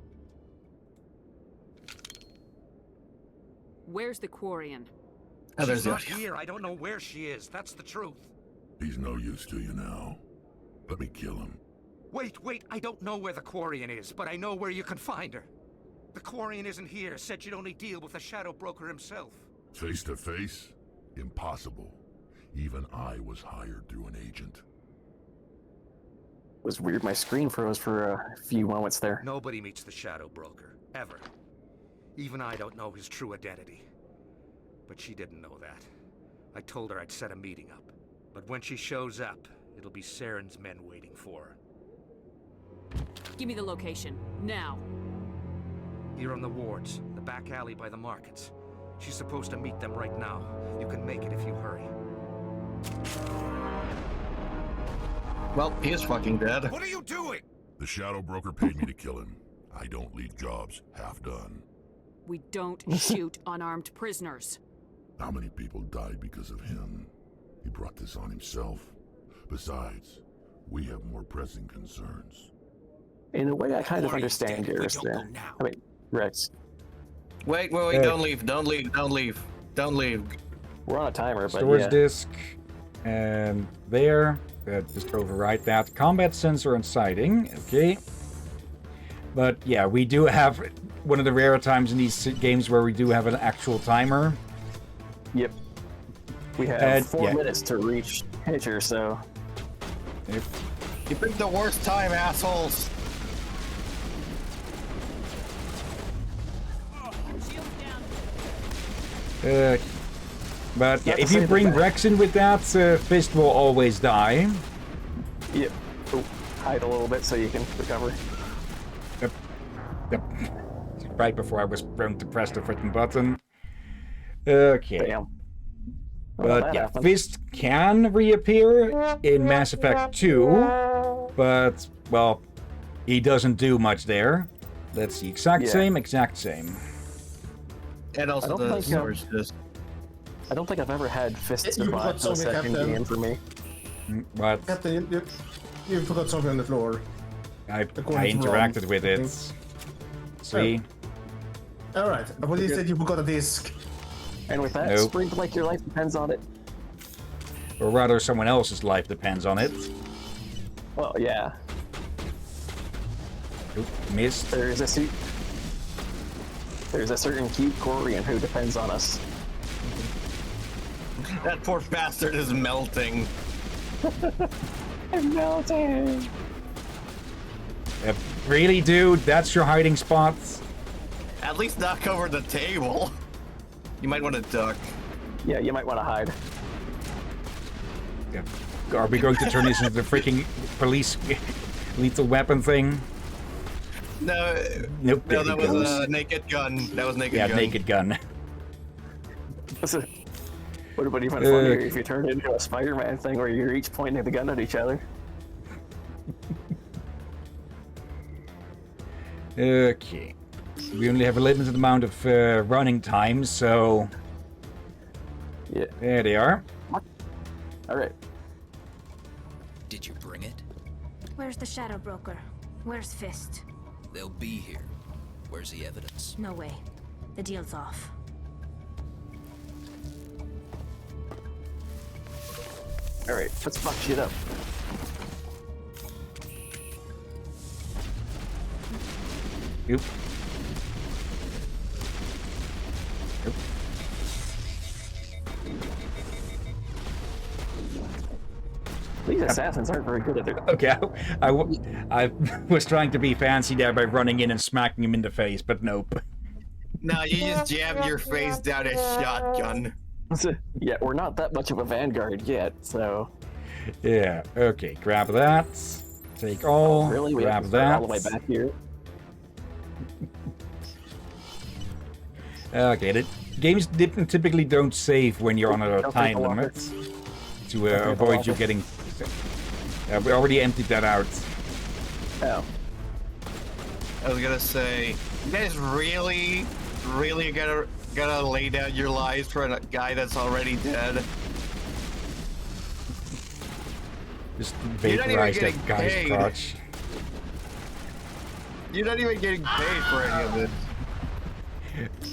Speaker 9: Where's the Quarian?
Speaker 17: She's not here. I don't know where she is. That's the truth.
Speaker 12: He's no use to you now. Let me kill him.
Speaker 17: Wait. I don't know where the Quarian is, but I know where you can find her. The Quarian isn't here. Said you'd only deal with the Shadow Broker himself.
Speaker 12: Face to face? Impossible. Even I was hired through an agent.
Speaker 4: It was weird, my screen froze for a few moments there.
Speaker 17: Nobody meets the Shadow Broker, ever. Even I don't know his true identity. But she didn't know that. I told her I'd set a meeting up. But when she shows up, it'll be Saren's men waiting for her.
Speaker 9: Give me the location, now.
Speaker 17: Here on the wards, the back alley by the markets. She's supposed to meet them right now. You can make it if you hurry.
Speaker 2: Well, he is fucking dead.
Speaker 17: What are you doing?
Speaker 12: The Shadow Broker paid me to kill him. I don't leave jobs half done.
Speaker 9: We don't shoot unarmed prisoners.
Speaker 12: How many people died because of him? He brought this on himself. Besides, we have more pressing concerns.
Speaker 4: In a way, I kind of understand Garrus there. I mean, Rex.
Speaker 3: Wait, don't leave.
Speaker 4: We're on a timer, but
Speaker 1: Storage
Speaker 4: yeah.
Speaker 1: disk. And there. Just overwrite that. Combat sensor and sighting. Okay. But yeah, we do have one of the rare times in these games where we do have an actual timer.
Speaker 4: Yep. We have 4 minutes to reach Hedger, so...
Speaker 1: Yep.
Speaker 3: You picked the worst time, assholes!
Speaker 1: But yeah, if you bring Rex in with that, Fist will always die.
Speaker 4: Yep. Oh, hide a little bit so you can recover.
Speaker 1: Yep. Yep. Right before I was prone to press the freaking button. Okay.
Speaker 4: Damn.
Speaker 1: But yeah, Fist can reappear in Mass Effect 2, but, well, he doesn't do much there. That's the exact same.
Speaker 3: And also the storage disc.
Speaker 4: I don't think I've ever had Fist survive the second game for me.
Speaker 1: What?
Speaker 2: Captain, you forgot something on the floor.
Speaker 1: I interacted with it. See?
Speaker 2: Alright, but you said you forgot a disc.
Speaker 4: And with that, sprint like your life depends on it.
Speaker 1: Or rather, someone else's life depends on it.
Speaker 4: Well, yeah.
Speaker 1: Oop, missed.
Speaker 4: There's a certain cute Korean who depends on us.
Speaker 3: That poor bastard is melting.
Speaker 4: I'm melting.
Speaker 1: Really, dude? That's your hiding spot?
Speaker 3: At least knock over the table. You might want to duck.
Speaker 4: Yeah, you might want to hide.
Speaker 1: Yeah. Are we going to turn this into the freaking police lethal weapon thing?
Speaker 3: No.
Speaker 1: Nope.
Speaker 3: No, that was a naked gun. That was naked gun.
Speaker 1: Yeah, naked gun.
Speaker 4: Would have been even funnier if you turned it into a Spider-Man thing where you're each pointing the gun at each other.
Speaker 1: Okay. We only have a limited amount of running time, so...
Speaker 4: Yeah.
Speaker 1: There they are.
Speaker 4: Alright.
Speaker 21: Did you bring it?
Speaker 22: Where's the Shadow Broker? Where's Fist?
Speaker 21: They'll be here. Where's the evidence?
Speaker 22: No way. The deal's off.
Speaker 4: Alright, let's fuck shit up.
Speaker 1: Oop. Oop.
Speaker 4: These assassins aren't very good at their...
Speaker 1: Okay, I was trying to be fancy there by running in and smacking him in the face, but nope.
Speaker 3: No, you just jammed your face down a shotgun.
Speaker 4: Yeah, we're not that much of a vanguard yet, so...
Speaker 1: Yeah, okay, grab that. Take all,
Speaker 4: really? We
Speaker 1: grab
Speaker 4: have to
Speaker 1: that.
Speaker 4: all the way back here?
Speaker 1: Okay, the games typically don't save when you're on a time limit. To avoid you getting... we already emptied that out.
Speaker 4: Oh.
Speaker 3: I was gonna say, you guys really gonna lay down your lives for a guy that's already dead?
Speaker 1: Just vaporize that guy's crotch.
Speaker 3: You're not even getting paid for any of it.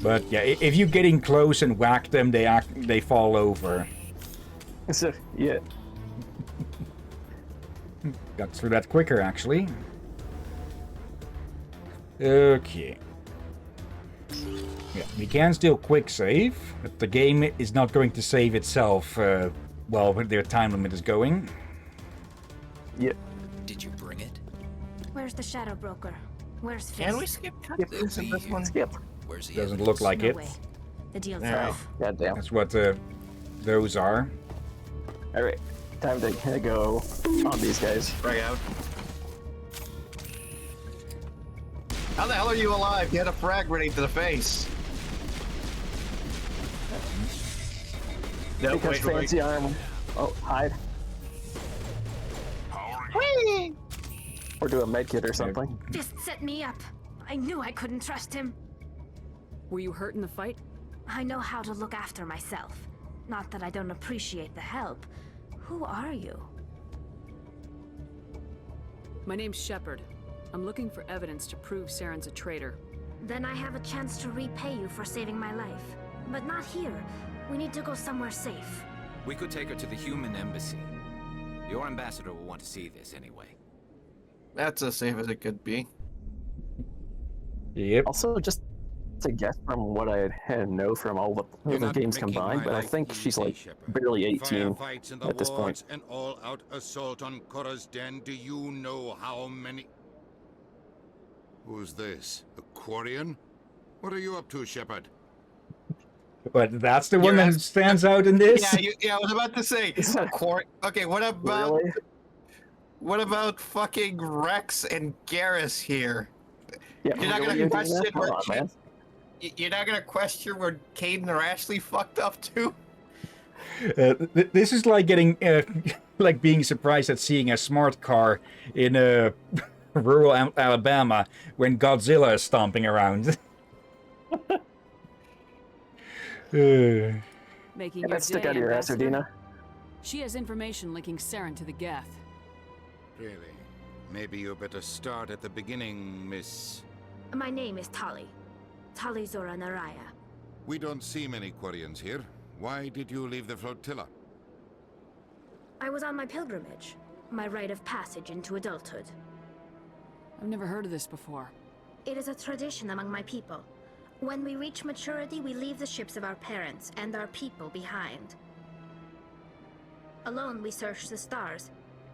Speaker 1: But yeah, if you're getting close and whack them, they fall over.
Speaker 4: So, yeah.
Speaker 1: Got through that quicker, actually. Okay. Yeah, we can still quick save, but the game is not going to save itself while their time limit is going.
Speaker 4: Yeah.
Speaker 21: Did you bring it?
Speaker 22: Where's the Shadow Broker? Where's Fist?
Speaker 3: Can we skip cutscenes in this one?
Speaker 4: Skip.
Speaker 21: Where's the
Speaker 1: Doesn't look like
Speaker 22: No
Speaker 1: it.
Speaker 22: way. The deal's
Speaker 1: All right.
Speaker 22: off.
Speaker 4: God damn.
Speaker 1: That's what those are.
Speaker 4: Alright, time to go on these guys.
Speaker 3: Right out. How the hell are you alive? You had a frag grenade to the face. No,
Speaker 4: Because fancy armor. Oh, hide.
Speaker 22: Whee!
Speaker 4: Or do a medkit or something.
Speaker 22: Fist set me up. I knew I couldn't trust him.
Speaker 9: Were you hurt in the fight?
Speaker 22: I know how to look after myself. Not that I don't appreciate the help. Who are you?
Speaker 9: My name's Shepard. I'm looking for evidence to prove Saren's a traitor.
Speaker 22: Then I have a chance to repay you for saving my life. But not here. We need to go somewhere safe.
Speaker 5: We could take her to the human embassy. Your ambassador will want to see this anyway.
Speaker 3: That's as safe as it could be.
Speaker 1: Yep.
Speaker 4: Also, just It's a guess from what I know from all the other games combined, but I think she's like barely 18
Speaker 7: Firefights in the
Speaker 4: at this point.
Speaker 7: wards, an all-out assault on Korra's den. Do you know how many? Who's this? A Quarian? What are you up to, Shepard?
Speaker 1: But that's the one that stands out in this?
Speaker 3: Yeah, I was about to say. Okay, what about...
Speaker 4: Really?
Speaker 3: What about fucking Rex and Garrus here?
Speaker 4: Yeah,
Speaker 3: You're not
Speaker 4: really,
Speaker 3: gonna question
Speaker 4: Come on, man.
Speaker 3: You're not gonna question where Caden or Ashley fucked up to?
Speaker 1: This is like getting, like being surprised at seeing a smart car in rural Alabama when Godzilla is stomping around.
Speaker 9: Making
Speaker 4: Get
Speaker 9: your
Speaker 4: that stick
Speaker 9: day,
Speaker 4: out of your ass,
Speaker 9: Ambassador.
Speaker 4: Udina.
Speaker 9: She has information linking Saren to the Geth.
Speaker 7: Really? Maybe you better start at the beginning, Miss...
Speaker 22: My name is Tali. Tali Zora Naraya.
Speaker 7: We don't see many Quarians here. Why did you leave the flotilla?
Speaker 22: I was on my pilgrimage. My rite of passage into adulthood.
Speaker 9: I've never heard of this before.
Speaker 22: It is a tradition among my people. When we reach maturity, we leave the ships of our parents and our people behind. Alone, we search the stars,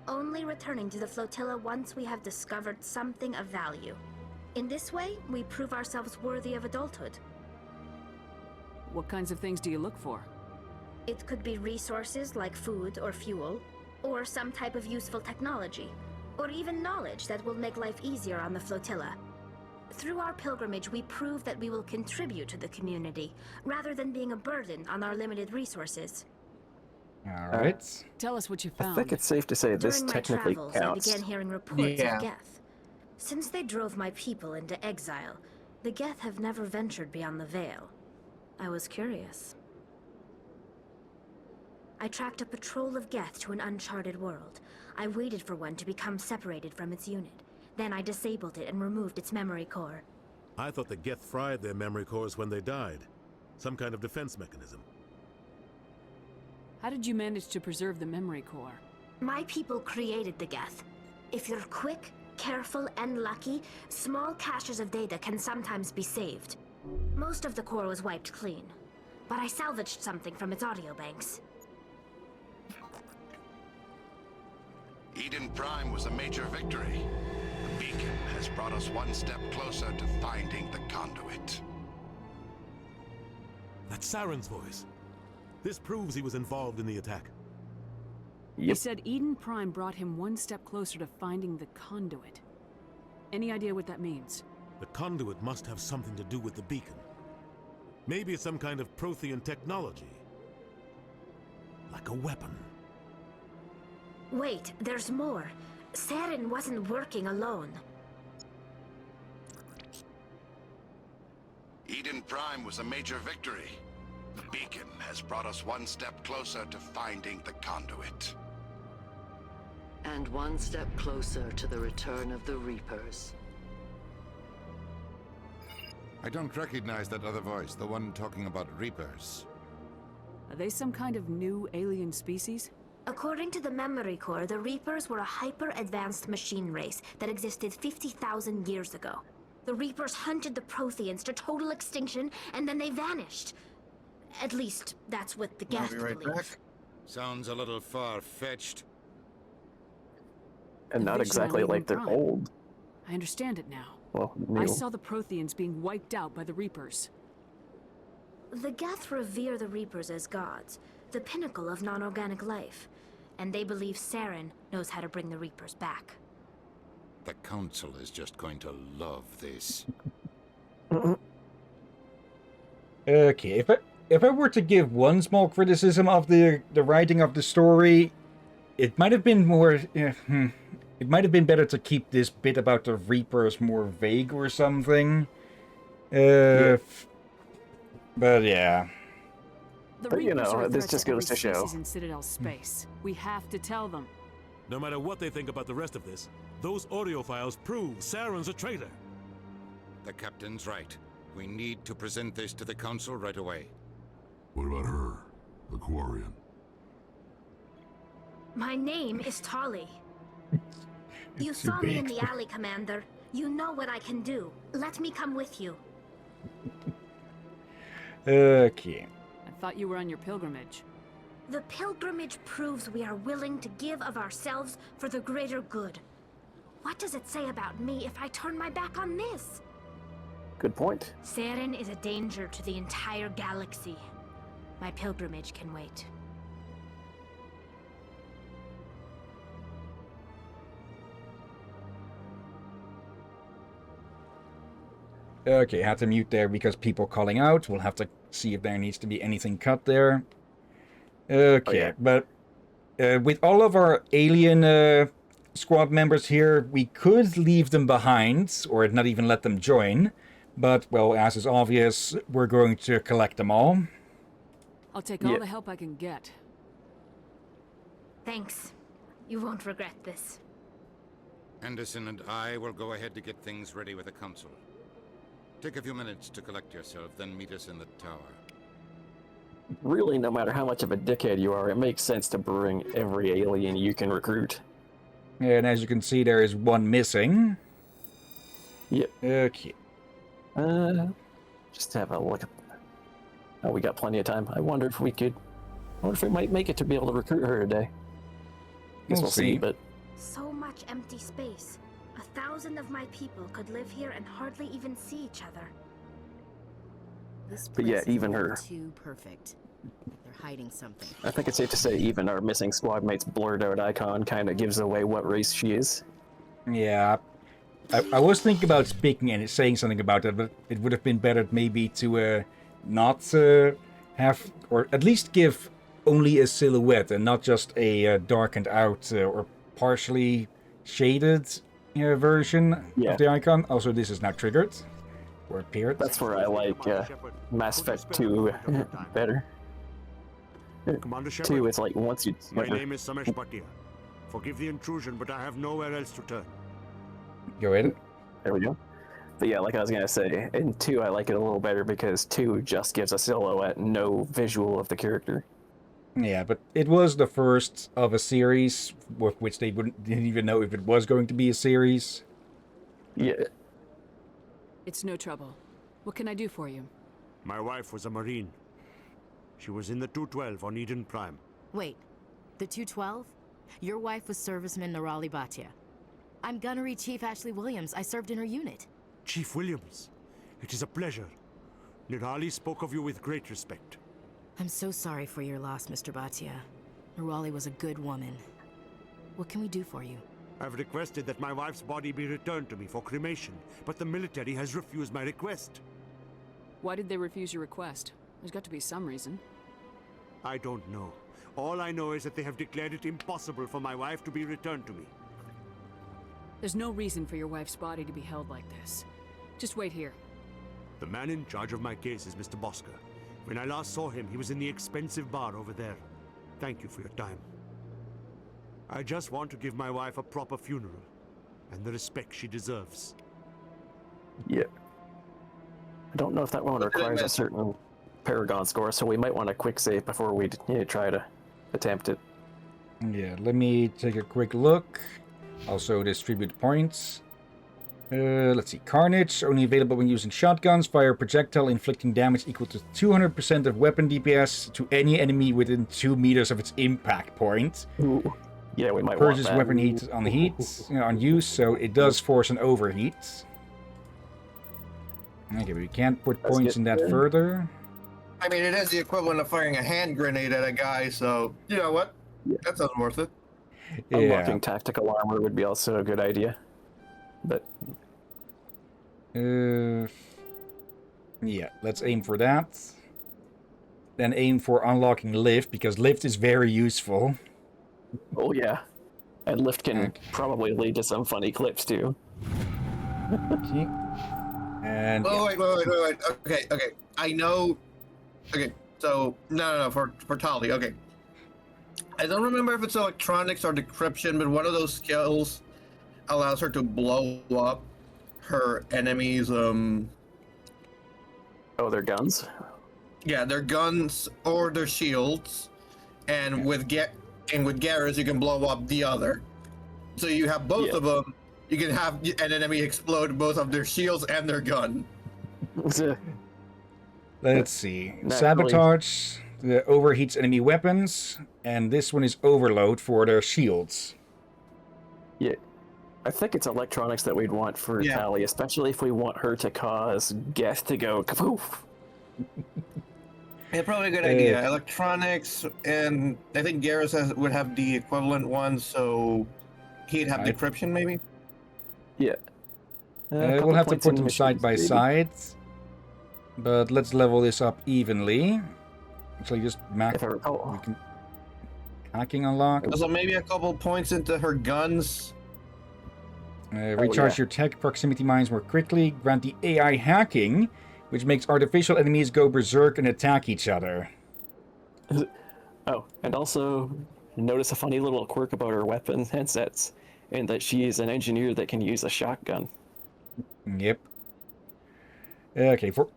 Speaker 22: only returning to the flotilla once we have discovered something of value. In this way, we prove ourselves worthy of adulthood.
Speaker 9: What kinds of things do you look for?
Speaker 22: It could be resources like food or fuel, or some type of useful technology, or even knowledge that will make life easier on the flotilla. Through our pilgrimage, we prove that we will contribute to the community, rather than being a burden on our limited resources.
Speaker 1: All right.
Speaker 9: Tell us what you found.
Speaker 4: I think it's safe to say this
Speaker 22: During my
Speaker 4: technically
Speaker 22: travels,
Speaker 4: counts.
Speaker 22: I began hearing reports of Geth. Since they drove my people into exile, the Geth have never ventured beyond the Veil. I was curious. I tracked a patrol of Geth to an uncharted world. I waited for one to become separated from its unit. Then I disabled it and removed its memory core.
Speaker 8: I thought the Geth fried their memory cores when they died. Some kind of defense mechanism.
Speaker 9: How did you manage to preserve the memory core?
Speaker 22: My people created the Geth. If you're quick, careful, and lucky, small caches of data can sometimes be saved. Most of the core was wiped clean, but I salvaged something from its audio banks.
Speaker 6: Eden Prime was a major victory. The beacon has brought us one step closer to finding the conduit.
Speaker 8: That's Saren's voice. This proves he was involved in the attack.
Speaker 9: He said Eden Prime brought him one step closer to finding the conduit. Any idea what that means?
Speaker 8: The conduit must have something to do with the beacon. Maybe it's some kind of Prothean technology. Like a weapon.
Speaker 22: Wait, there's more. Saren wasn't working alone.
Speaker 6: Eden Prime was a major victory. The beacon has brought us one step closer to finding the conduit.
Speaker 23: And one step closer to the return of the Reapers.
Speaker 7: I don't recognize that other voice, the one talking about Reapers.
Speaker 9: Are they some kind of new alien species?
Speaker 22: According to the memory core, the Reapers were a hyper-advanced machine race that existed 50,000 years ago. The Reapers hunted the Protheans to total extinction, and then they vanished. At least, that's what the Geth believe.
Speaker 7: Sounds a little far-fetched.
Speaker 4: And not exactly like they're old.
Speaker 9: I understand it now.
Speaker 4: Well,
Speaker 9: I saw the Protheans being wiped out by the Reapers.
Speaker 22: The Geth revere the Reapers as gods, the pinnacle of non-organic life. And they believe Saren knows how to bring the Reapers back.
Speaker 7: The Council is just going to love this.
Speaker 1: Okay, if I were to give one small criticism of the writing of the story, it might have been more... it might have been better to keep this bit about the Reapers more vague or something. But yeah.
Speaker 9: The
Speaker 4: But, you
Speaker 9: Reapers
Speaker 4: know,
Speaker 9: are a
Speaker 4: this
Speaker 9: threat
Speaker 4: just
Speaker 9: to
Speaker 4: goes
Speaker 9: every
Speaker 4: to show.
Speaker 9: species in Citadel space. We have to tell them.
Speaker 8: No matter what they think about the rest of this, those audio files prove Saren's a traitor.
Speaker 7: The captain's right. We need to present this to the Council right away.
Speaker 12: What about her, the Quarian?
Speaker 22: My name is Tali. You saw me in the alley, Commander. You know what I can do. Let me come with you.
Speaker 1: Okay.
Speaker 9: I thought you were on your pilgrimage.
Speaker 22: The pilgrimage proves we are willing to give of ourselves for the greater good. What does it say about me if I turn my back on this?
Speaker 4: Good point.
Speaker 22: Saren is a danger to the entire galaxy. My pilgrimage can wait.
Speaker 1: Okay, had to mute there because people calling out. We'll have to see if there needs to be anything cut there. Okay, but with all of our alien squad members here, we could leave them behind, or not even let them join. But, well, as is obvious, we're going to collect them all.
Speaker 9: I'll take all the help I can get.
Speaker 22: Thanks. You won't regret this.
Speaker 7: Anderson and I will go ahead to get things ready with the council. Take a few minutes to collect yourself, then meet us in the tower.
Speaker 4: Really, no matter how much of a dickhead you are, it makes sense to bring every alien you can recruit.
Speaker 1: And as you can see, there is one missing.
Speaker 4: Yep.
Speaker 1: Okay.
Speaker 4: Just have a look at that. Oh, we got plenty of time. I wonder if we might make it to be able to recruit her today. Guess we'll see, but...
Speaker 22: So much empty space. 1,000 of my people could live here and hardly even see each other.
Speaker 18: This
Speaker 4: But yeah,
Speaker 18: place is
Speaker 4: even her.
Speaker 18: too perfect. They're hiding something.
Speaker 4: I think it's safe to say even our missing squad mate's blurred out icon kind of gives away what race she is.
Speaker 1: Yeah. I was thinking about speaking and saying something about that, but it would have been better maybe to not have, or at least give only a silhouette and not just a darkened out or partially shaded version of the icon. Also, this is now triggered or appeared.
Speaker 4: That's where I like Mass Effect 2 better.
Speaker 8: Commander
Speaker 4: 2,
Speaker 8: Shepard,
Speaker 4: it's like once you...
Speaker 8: my name is Samesh Bhatia. Forgive the intrusion, but I have nowhere else to turn.
Speaker 1: Go ahead.
Speaker 4: There we go. But yeah, like I was gonna say, in 2 I like it a little better because 2 just gives a silhouette, no visual of the character.
Speaker 1: Yeah, but it was the first of a series, with which they didn't even know if it was going to be a series.
Speaker 4: Yeah.
Speaker 9: It's no trouble. What can I do for you?
Speaker 8: My wife was a Marine. She was in the 212 on Eden Prime.
Speaker 18: Wait, the 212? Your wife was serviceman Nirali Bhatia. I'm Gunnery Chief Ashley Williams. I served in her unit.
Speaker 8: Chief Williams, it is a pleasure. Nirali spoke of you with great respect.
Speaker 18: I'm so sorry for your loss, Mr. Bhatia. Nirali was a good woman. What can we do for you?
Speaker 8: I've requested that my wife's body be returned to me for cremation, but the military has refused my request.
Speaker 9: Why did they refuse your request? There's got to be some reason.
Speaker 8: I don't know. All I know is that they have declared it impossible for my wife to be returned to me.
Speaker 9: There's no reason for your wife's body to be held like this. Just wait here.
Speaker 8: The man in charge of my case is Mr. Bosker. When I last saw him, he was in the expensive bar over there. Thank you for your time. I just want to give my wife a proper funeral, and the respect she deserves.
Speaker 4: Yeah. I don't know if that one requires a certain Paragon score, so we might want a quick save before we try to attempt it.
Speaker 1: Yeah, let me take a quick look. Also distribute points. Let's see. Carnage, only available when using shotguns. Fire a projectile inflicting damage equal to 200% of weapon DPS to any enemy within 2 meters of its impact point.
Speaker 4: Ooh. Yeah, we might want
Speaker 1: Purges
Speaker 4: that.
Speaker 1: weapon heat on the heat, on use, so it does force an overheat. Okay, but we can't put points in that further.
Speaker 15: I mean, it is the equivalent of firing a hand grenade at a guy, so you know what? That sounds worth it.
Speaker 4: Unlocking tactical armor would be also a good idea. But
Speaker 1: yeah, let's aim for that. Then aim for unlocking lift, because lift is very useful.
Speaker 4: Oh yeah, and lift can probably lead to some funny clips too.
Speaker 1: Okay. And
Speaker 15: wait. Okay. I know. Okay, so no, for Tali. Okay. I don't remember if it's electronics or decryption, but one of those skills allows her to blow up her enemies.
Speaker 4: Oh, their guns.
Speaker 15: Yeah, their guns or their shields, and with Garrus you can blow up the other. So you have both of them. You can have an enemy explode both of their shields and their gun.
Speaker 1: Let's see.
Speaker 4: Naturally.
Speaker 1: Sabotage overheats enemy weapons, and this one is overload for their shields.
Speaker 4: Yeah. I think it's electronics that we'd want for Tali, especially if we want her to cause Geth to go kapoof.
Speaker 15: Yeah, probably a good idea. Electronics, and I think Garrus would have the equivalent one, so he'd have decryption, maybe?
Speaker 4: Yeah.
Speaker 1: We'll have to put them side by side, but let's level this up evenly. Actually, just max. We can hacking unlock.
Speaker 15: So maybe a couple points into her guns.
Speaker 1: Recharge your tech proximity mines more quickly. Grant the AI hacking, which makes artificial enemies go berserk and attack each other.
Speaker 4: Oh, and also notice a funny little quirk about her weapon headsets, and that she is an engineer that can use a shotgun.
Speaker 1: Yep. Okay, for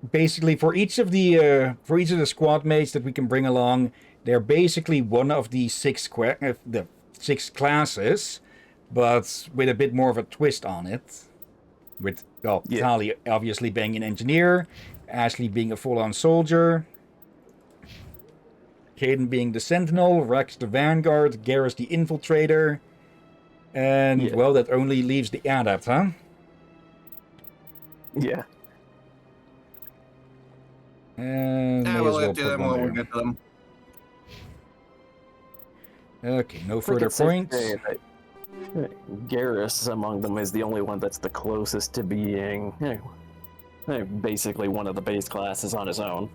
Speaker 1: each of the squad mates that we can bring along, they're basically one of the six classes, but with a bit more of a twist on it. With Tali obviously being an engineer, Ashley being a full-on soldier, Caden being the sentinel, Rex the vanguard, Garrus the infiltrator, and well, that only leaves the adept, huh?
Speaker 4: Yeah.
Speaker 1: And
Speaker 15: we'll get to them when we get to them.
Speaker 1: Okay, no further points.
Speaker 4: Garrus among them is the only one that's the closest to being basically one of the base classes on his own.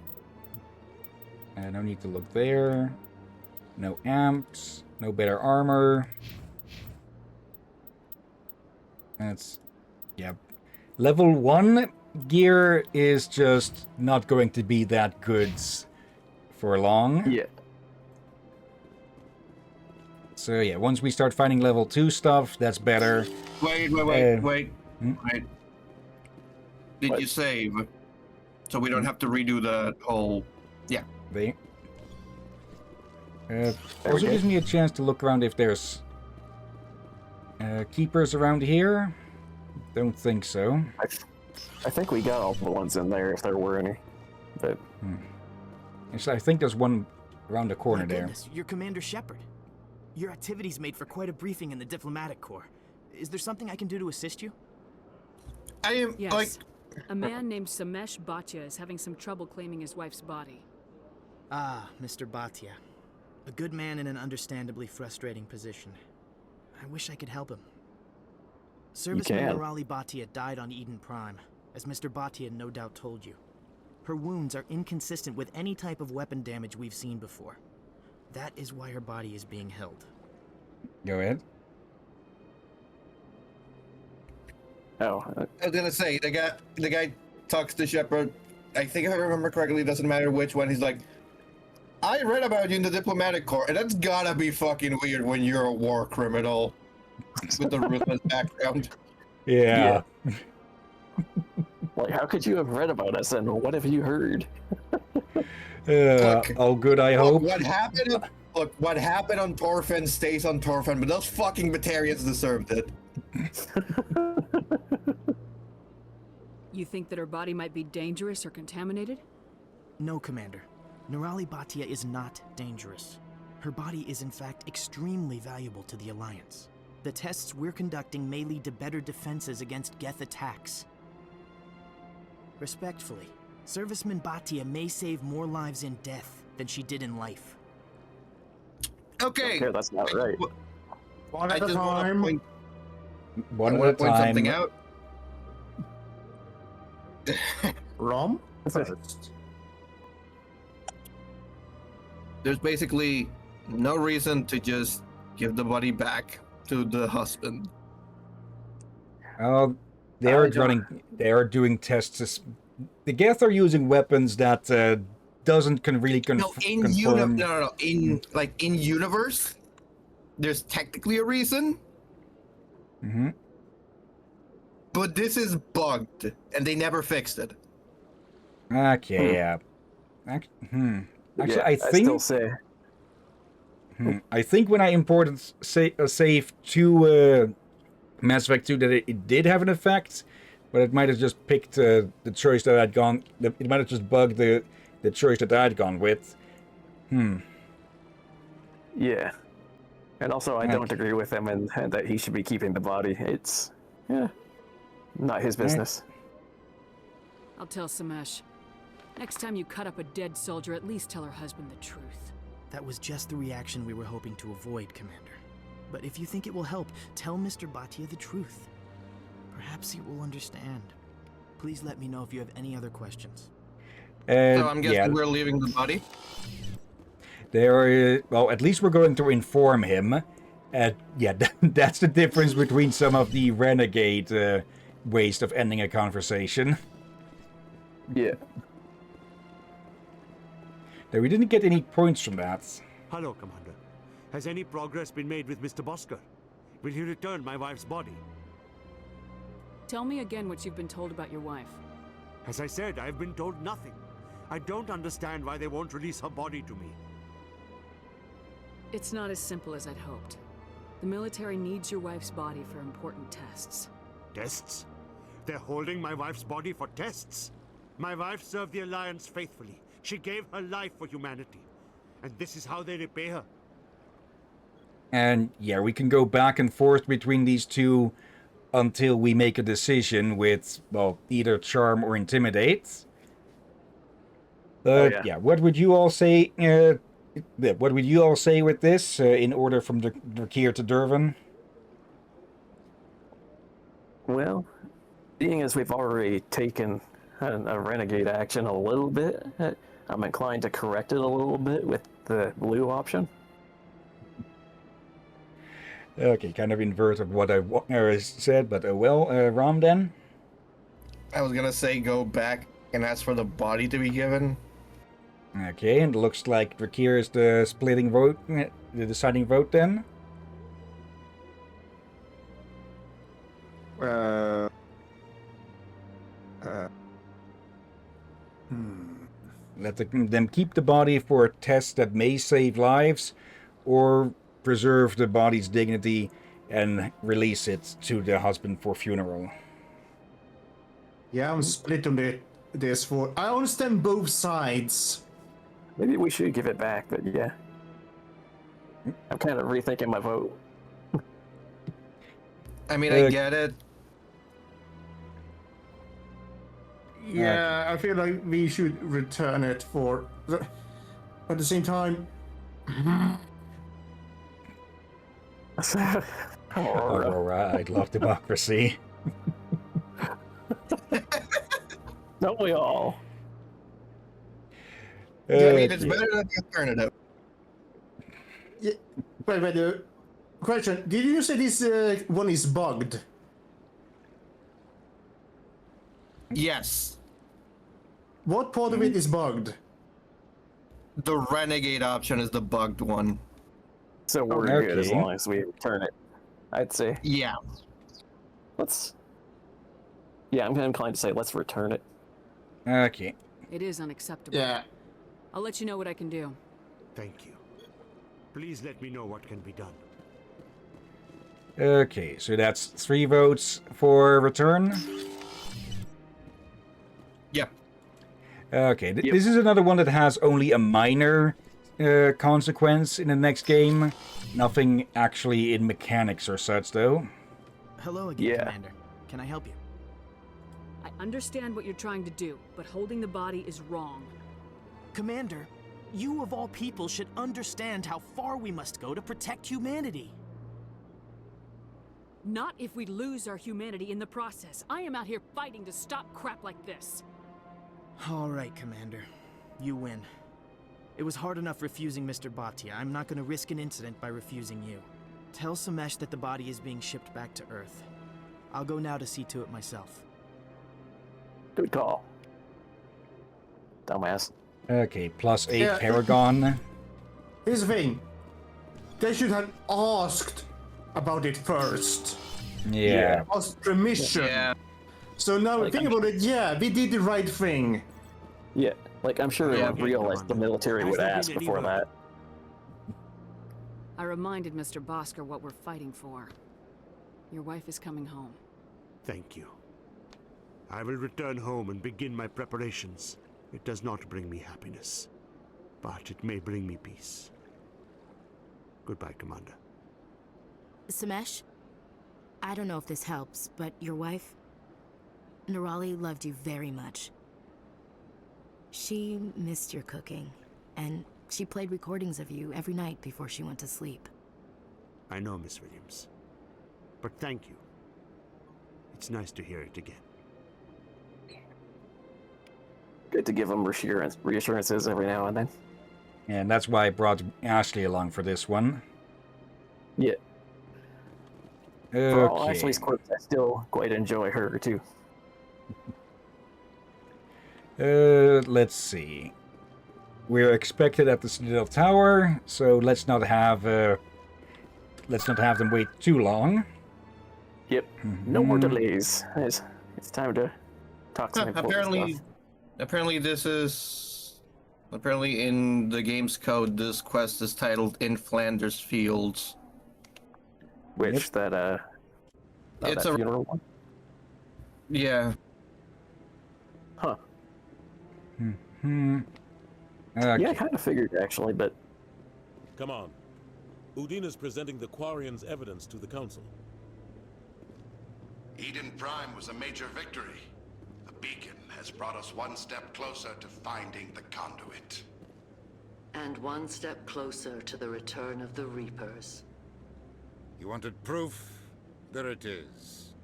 Speaker 1: No need to look there. No amps. No better armor. That's... yeah. Level 1 gear is just not going to be that good for long.
Speaker 4: Yeah.
Speaker 1: So yeah, once we start finding level 2 stuff, that's better.
Speaker 15: Wait. Did you save? So we don't have to redo the whole... yeah.
Speaker 1: Also gives me a chance to look around if there's keepers around here. Don't think so.
Speaker 4: I think we got all the ones in there if there were any. But
Speaker 1: I think there's one around the corner there.
Speaker 10: Goodness, you're Commander Shepard. Your activities made for quite a briefing in the diplomatic corps. Is there something I can do to assist you?
Speaker 15: I am
Speaker 9: yes. A man named Samesh Bhatia is having some trouble claiming his wife's body.
Speaker 10: Ah, Mr. Bhatia. A good man in an understandably frustrating position. I wish I could help him. Serviceman Nirali Bhatia died on Eden Prime, as Mr. Bhatia no doubt told you. Her wounds are inconsistent with any type of weapon damage we've seen before. That is why her body is being held.
Speaker 1: Go ahead.
Speaker 15: I was gonna say, the guy talks to Shepard. I think if I remember correctly, it doesn't matter which one. He's like, I read about you in the diplomatic corps, and that's gotta be fucking weird when you're a war criminal with the ruthless background.
Speaker 1: Yeah.
Speaker 4: Like, how could you have read about us, and what have you heard?
Speaker 1: All good, I hope.
Speaker 15: What happened on Torfan stays on Torfan, but those fucking Batarians deserved it.
Speaker 9: You think that her body might be dangerous or contaminated?
Speaker 10: No, Commander. Nirali Bhatia is not dangerous. Her body is in fact extremely valuable to the Alliance. The tests we're conducting may lead to better defenses against Geth attacks. Respectfully, Serviceman Bhatia may save more lives in death than she did in life.
Speaker 15: Okay.
Speaker 4: Okay, that's not right.
Speaker 2: One at a time.
Speaker 1: One at a time.
Speaker 15: Something out.
Speaker 2: Rom first.
Speaker 15: There's basically no reason to just give the body back to the husband.
Speaker 1: They are doing tests. The Geth are using weapons that doesn't really confirm.
Speaker 15: In universe, there's technically a reason.
Speaker 1: Mm-hmm.
Speaker 15: But this is bugged, and they never fixed it.
Speaker 1: Okay, yeah. Actually,
Speaker 4: yeah,
Speaker 1: I think. I think when I imported a save to Mass Effect 2 that it did have an effect, But it might have just picked the choice that I'd gone... It might have just bugged the choice that I'd gone with.
Speaker 4: Yeah. And also, I don't agree with him and that he should be keeping the body. It's... yeah. Not his business.
Speaker 9: I'll tell Samesh. Next time you cut up a dead soldier, at least tell her husband the truth.
Speaker 10: That was just the reaction we were hoping to avoid, Commander. But if you think it will help, tell Mr. Bhatia the truth. Perhaps he will understand. Please let me know if you have any other questions.
Speaker 15: So I'm guessing we're leaving the body?
Speaker 1: Well, at least we're going to inform him. Yeah, that's the difference between some of the renegade ways of ending a conversation.
Speaker 4: Yeah.
Speaker 1: No, we didn't get any points from that.
Speaker 8: Hello, Commander. Has any progress been made with Mr. Bosker? Will he return my wife's body?
Speaker 9: Tell me again what you've been told about your wife.
Speaker 8: As I said, I've been told nothing. I don't understand why they won't release her body to me.
Speaker 9: It's not as simple as I'd hoped. The military needs your wife's body for important tests.
Speaker 8: Tests? They're holding my wife's body for tests? My wife served the Alliance faithfully. She gave her life for humanity. And this is how they repay her.
Speaker 1: And yeah, we can go back and forth between these two until we make a decision with, well, either charm or intimidate. Yeah, what would you all say? What would you all say with this in order from Drakir to Durvan?
Speaker 4: Well, being as we've already taken a renegade action a little bit, I'm inclined to correct it a little bit with the blue option.
Speaker 1: Okay, kind of invert of what I said, but well, Ram then?
Speaker 15: I was gonna say go back and ask for the body to be given.
Speaker 1: Okay, and it looks like Drakir is the splitting vote, the deciding vote then? Let them keep the body for a test that may save lives, or preserve the body's dignity and release it to the husband for funeral.
Speaker 2: Yeah, I'm split on this for. I understand both sides.
Speaker 4: Maybe we should give it back, but yeah. I'm kind of rethinking my vote.
Speaker 15: I mean, I get it.
Speaker 2: Yeah, I feel like we should return it for. At the same time.
Speaker 1: Aurora, I'd love democracy.
Speaker 4: Don't we all?
Speaker 15: I mean, it's better than the alternative.
Speaker 2: Yeah, wait, question. Did you say this one is bugged?
Speaker 15: Yes.
Speaker 2: What part of it is bugged?
Speaker 15: The renegade option is the bugged one.
Speaker 4: So we're good as long as we return it, I'd say.
Speaker 15: Yeah.
Speaker 4: Yeah, I'm inclined to say let's return it.
Speaker 1: Okay.
Speaker 9: It is unacceptable.
Speaker 2: Yeah.
Speaker 9: I'll let you know what I can do.
Speaker 8: Thank you. Please let me know what can be done.
Speaker 1: Okay, so that's 3 votes for return.
Speaker 15: Yep.
Speaker 1: Okay, this is another one that has only a minor consequence in the next game. Nothing actually in mechanics or such, though.
Speaker 10: Hello again, Commander. Can I help you?
Speaker 9: I understand what you're trying to do, but holding the body is wrong.
Speaker 10: Commander, you of all people should understand how far we must go to protect humanity.
Speaker 9: Not if we lose our humanity in the process. I am out here fighting to stop crap like this.
Speaker 10: All right, Commander. You win. It was hard enough refusing Mr. Bhatia. I'm not going to risk an incident by refusing you. Tell Samesh that the body is being shipped back to Earth. I'll go now to see to it myself.
Speaker 4: Good call. Dumbass.
Speaker 1: Okay, +8 Paragon.
Speaker 2: Here's the thing. They should have asked about it first.
Speaker 1: Yeah.
Speaker 2: Asked permission.
Speaker 15: Yeah.
Speaker 2: So now think about it. Yeah, we did the right thing.
Speaker 4: Yeah, like I'm sure the military would ask before that.
Speaker 9: I reminded Mr. Bosker what we're fighting for. Your wife is coming home.
Speaker 8: Thank you. I will return home and begin my preparations. It does not bring me happiness, but it may bring me peace. Goodbye, Commander.
Speaker 18: Samesh, I don't know if this helps, but your wife, Nerali, loved you very much. She missed your cooking, and she played recordings of you every night before she went to sleep.
Speaker 8: I know, Miss Williams. But thank you. It's nice to hear it again.
Speaker 4: Good to give them reassurances every now and then.
Speaker 1: And that's why I brought Ashley along for this one.
Speaker 4: Yeah.
Speaker 1: Okay.
Speaker 4: For all Ashley's quirks, I still quite enjoy her, too.
Speaker 1: Let's see. We're expected at the Citadel Tower, so let's not have them wait too long.
Speaker 4: Yep. No more delays. It's time to talk some important stuff.
Speaker 15: Apparently in the game's code, this quest is titled "In Flanders Fields."
Speaker 4: Which
Speaker 15: it's
Speaker 4: that funeral one?
Speaker 15: Yeah.
Speaker 4: Huh.
Speaker 1: Okay.
Speaker 4: Yeah, I kind of figured actually, but
Speaker 13: come on. Udina's presenting the Quarian's evidence to the Council.
Speaker 7: Eden Prime was a major victory. The beacon has brought us one step closer to finding the conduit.
Speaker 23: And one step closer to the return of the Reapers.
Speaker 7: You wanted proof? There it is.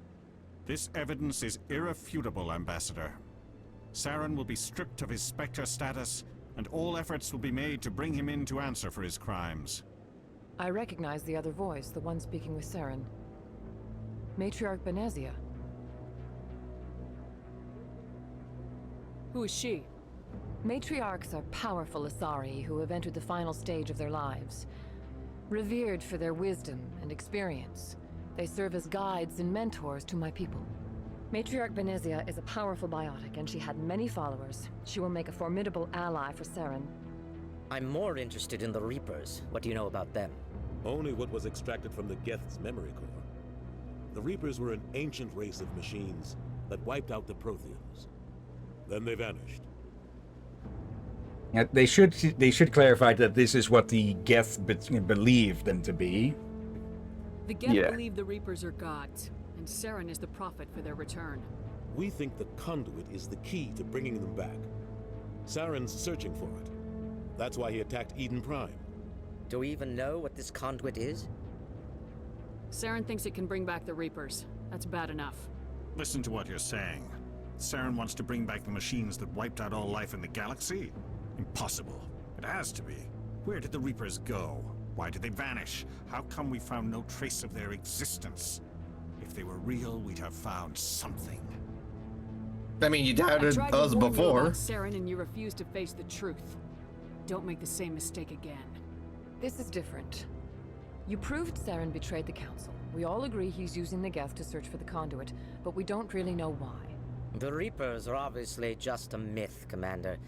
Speaker 14: This evidence is irrefutable, Ambassador. Saren will be stripped of his Spectre status, and all efforts will be made to bring him in to answer for his crimes.
Speaker 16: I recognize the other voice, the one speaking with Saren. Matriarch Benezia.
Speaker 9: Who is she?
Speaker 16: Matriarchs are powerful Asari who have entered the final stage of their lives. Revered for their wisdom and experience, they serve as guides and mentors to my people. Matriarch Benezia is a powerful biotic, and she had many followers. She will make a formidable ally for Saren.
Speaker 24: I'm more interested in the Reapers. What do you know about them?
Speaker 13: Only what was extracted from the Geth's memory core. The Reapers were an ancient race of machines that wiped out the Protheans. Then they vanished.
Speaker 1: Yeah, they should clarify that this is what the Geth believed them to be.
Speaker 9: The Geth believe the Reapers are gods, and Saren is the prophet for their return.
Speaker 13: We think the conduit is the key to bringing them back. Saren's searching for it. That's why he attacked Eden Prime.
Speaker 24: Do we even know what this conduit is?
Speaker 9: Saren thinks it can bring back the Reapers. That's bad enough.
Speaker 14: Listen to what you're saying. Saren wants to bring back the machines that wiped out all life in the galaxy? Impossible. It has to be. Where did the Reapers go? Why did they vanish? How come we found no trace of their existence? If they were real, we'd have found something.
Speaker 15: I mean, you doubted us
Speaker 9: before.
Speaker 15: before.
Speaker 9: Saren, and you refused to face the truth. Don't make the same mistake again.
Speaker 16: This is different. You proved Saren betrayed the Council. We all agree he's using the Geth to search for the conduit, but we don't really know why.
Speaker 24: The Reapers are obviously just a myth, Commander.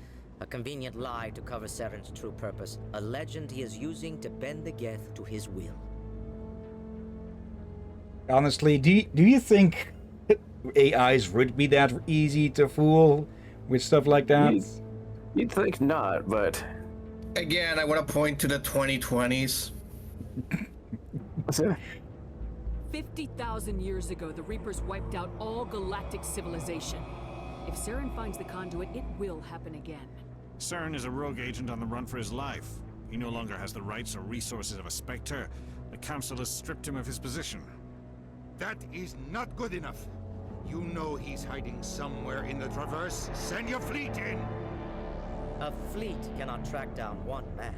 Speaker 24: A convenient lie to cover Saren's true purpose. A legend he is using to bend the Geth to his will.
Speaker 1: Honestly, do you think AIs would be that easy to fool with stuff like that?
Speaker 4: You'd think not, but...
Speaker 15: Again, I want to point to the 2020s.
Speaker 9: 50,000 years ago, the Reapers wiped out all galactic civilization. If Saren finds the conduit, it will happen again.
Speaker 14: Saren is a rogue agent on the run for his life. He no longer has the rights or resources of a Spectre. The Council has stripped him of his position.
Speaker 7: That is not good enough. You know he's hiding somewhere in the Traverse. Send your fleet in!
Speaker 24: A fleet cannot track down one man.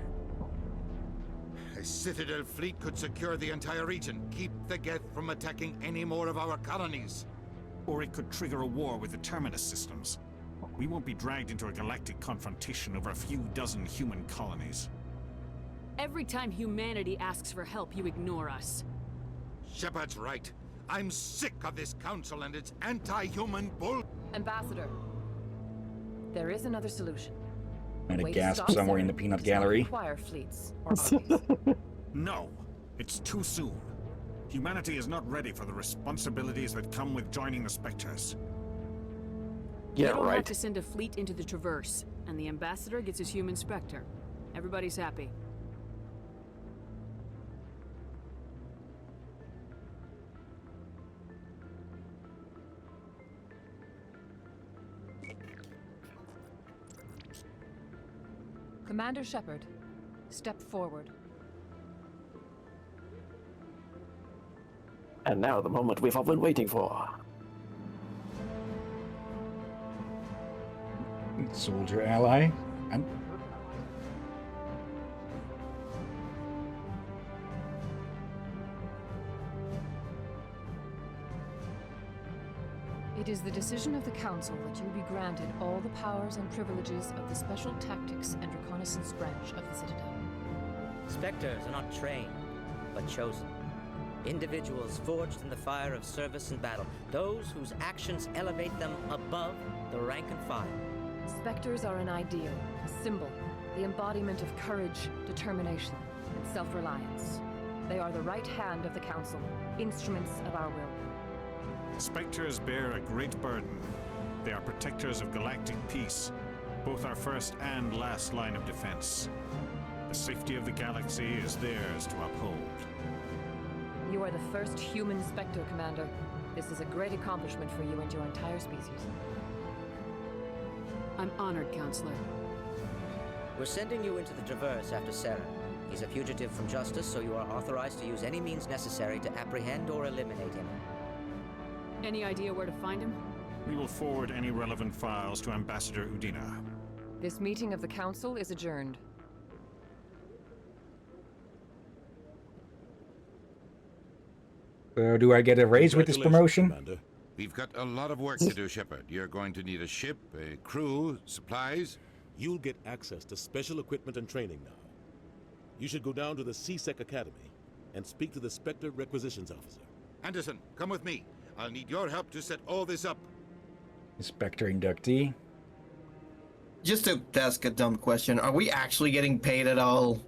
Speaker 7: A Citadel fleet could secure the entire region, keep the Geth from attacking any more of our colonies.
Speaker 14: Or it could trigger a war with the Terminus systems. We won't be dragged into a galactic confrontation over a few dozen human colonies.
Speaker 9: Every time humanity asks for help, you ignore us.
Speaker 7: Shepard's right. I'm sick of this council and its anti-human bull.
Speaker 16: Ambassador, there is another solution.
Speaker 1: I'm gonna gasp somewhere in the peanut gallery.
Speaker 16: Require fleets or
Speaker 14: No, it's too soon. Humanity is not ready for the responsibilities that come with joining the Spectres.
Speaker 9: You don't have to send a fleet into the Traverse, and the ambassador gets his human Spectre. Everybody's happy.
Speaker 16: Commander Shepard, step forward.
Speaker 4: And now the moment we've all been waiting for.
Speaker 1: Soldier ally. And
Speaker 16: It is the decision of the Council that you be granted all the powers and privileges of the Special Tactics and Reconnaissance Branch of the Citadel.
Speaker 24: Spectres are not trained, but chosen. Individuals forged in the fire of service and battle. Those whose actions elevate them above the rank and file.
Speaker 16: Spectres are an ideal, a symbol, the embodiment of courage, determination, and self-reliance. They are the right hand of the Council, instruments of our will.
Speaker 14: Spectres bear a great burden. They are protectors of galactic peace, both our first and last line of defense. The safety of the galaxy is theirs to uphold.
Speaker 16: You are the first human Spectre, Commander. This is a great accomplishment for you and your entire species.
Speaker 9: I'm honored, Counselor.
Speaker 24: We're sending you into the Traverse after Saren. He's a fugitive from justice, so you are authorized to use any means necessary to apprehend or eliminate him.
Speaker 9: Any idea where to find him?
Speaker 14: We will forward any relevant files to Ambassador Udina.
Speaker 16: This meeting of the Council is adjourned.
Speaker 1: Do I get a raise with this promotion?
Speaker 13: Commander.
Speaker 7: We've got a lot of work to do, Shepard. You're going to need a ship, a crew, supplies.
Speaker 13: You'll get access to special equipment and training now. You should go down to the CSEC Academy and speak to the Spectre Requisitions Officer.
Speaker 7: Anderson, come with me. I'll need your help to set all this up.
Speaker 1: Spectre inductee.
Speaker 15: Just to ask a dumb question, are we actually getting paid at all?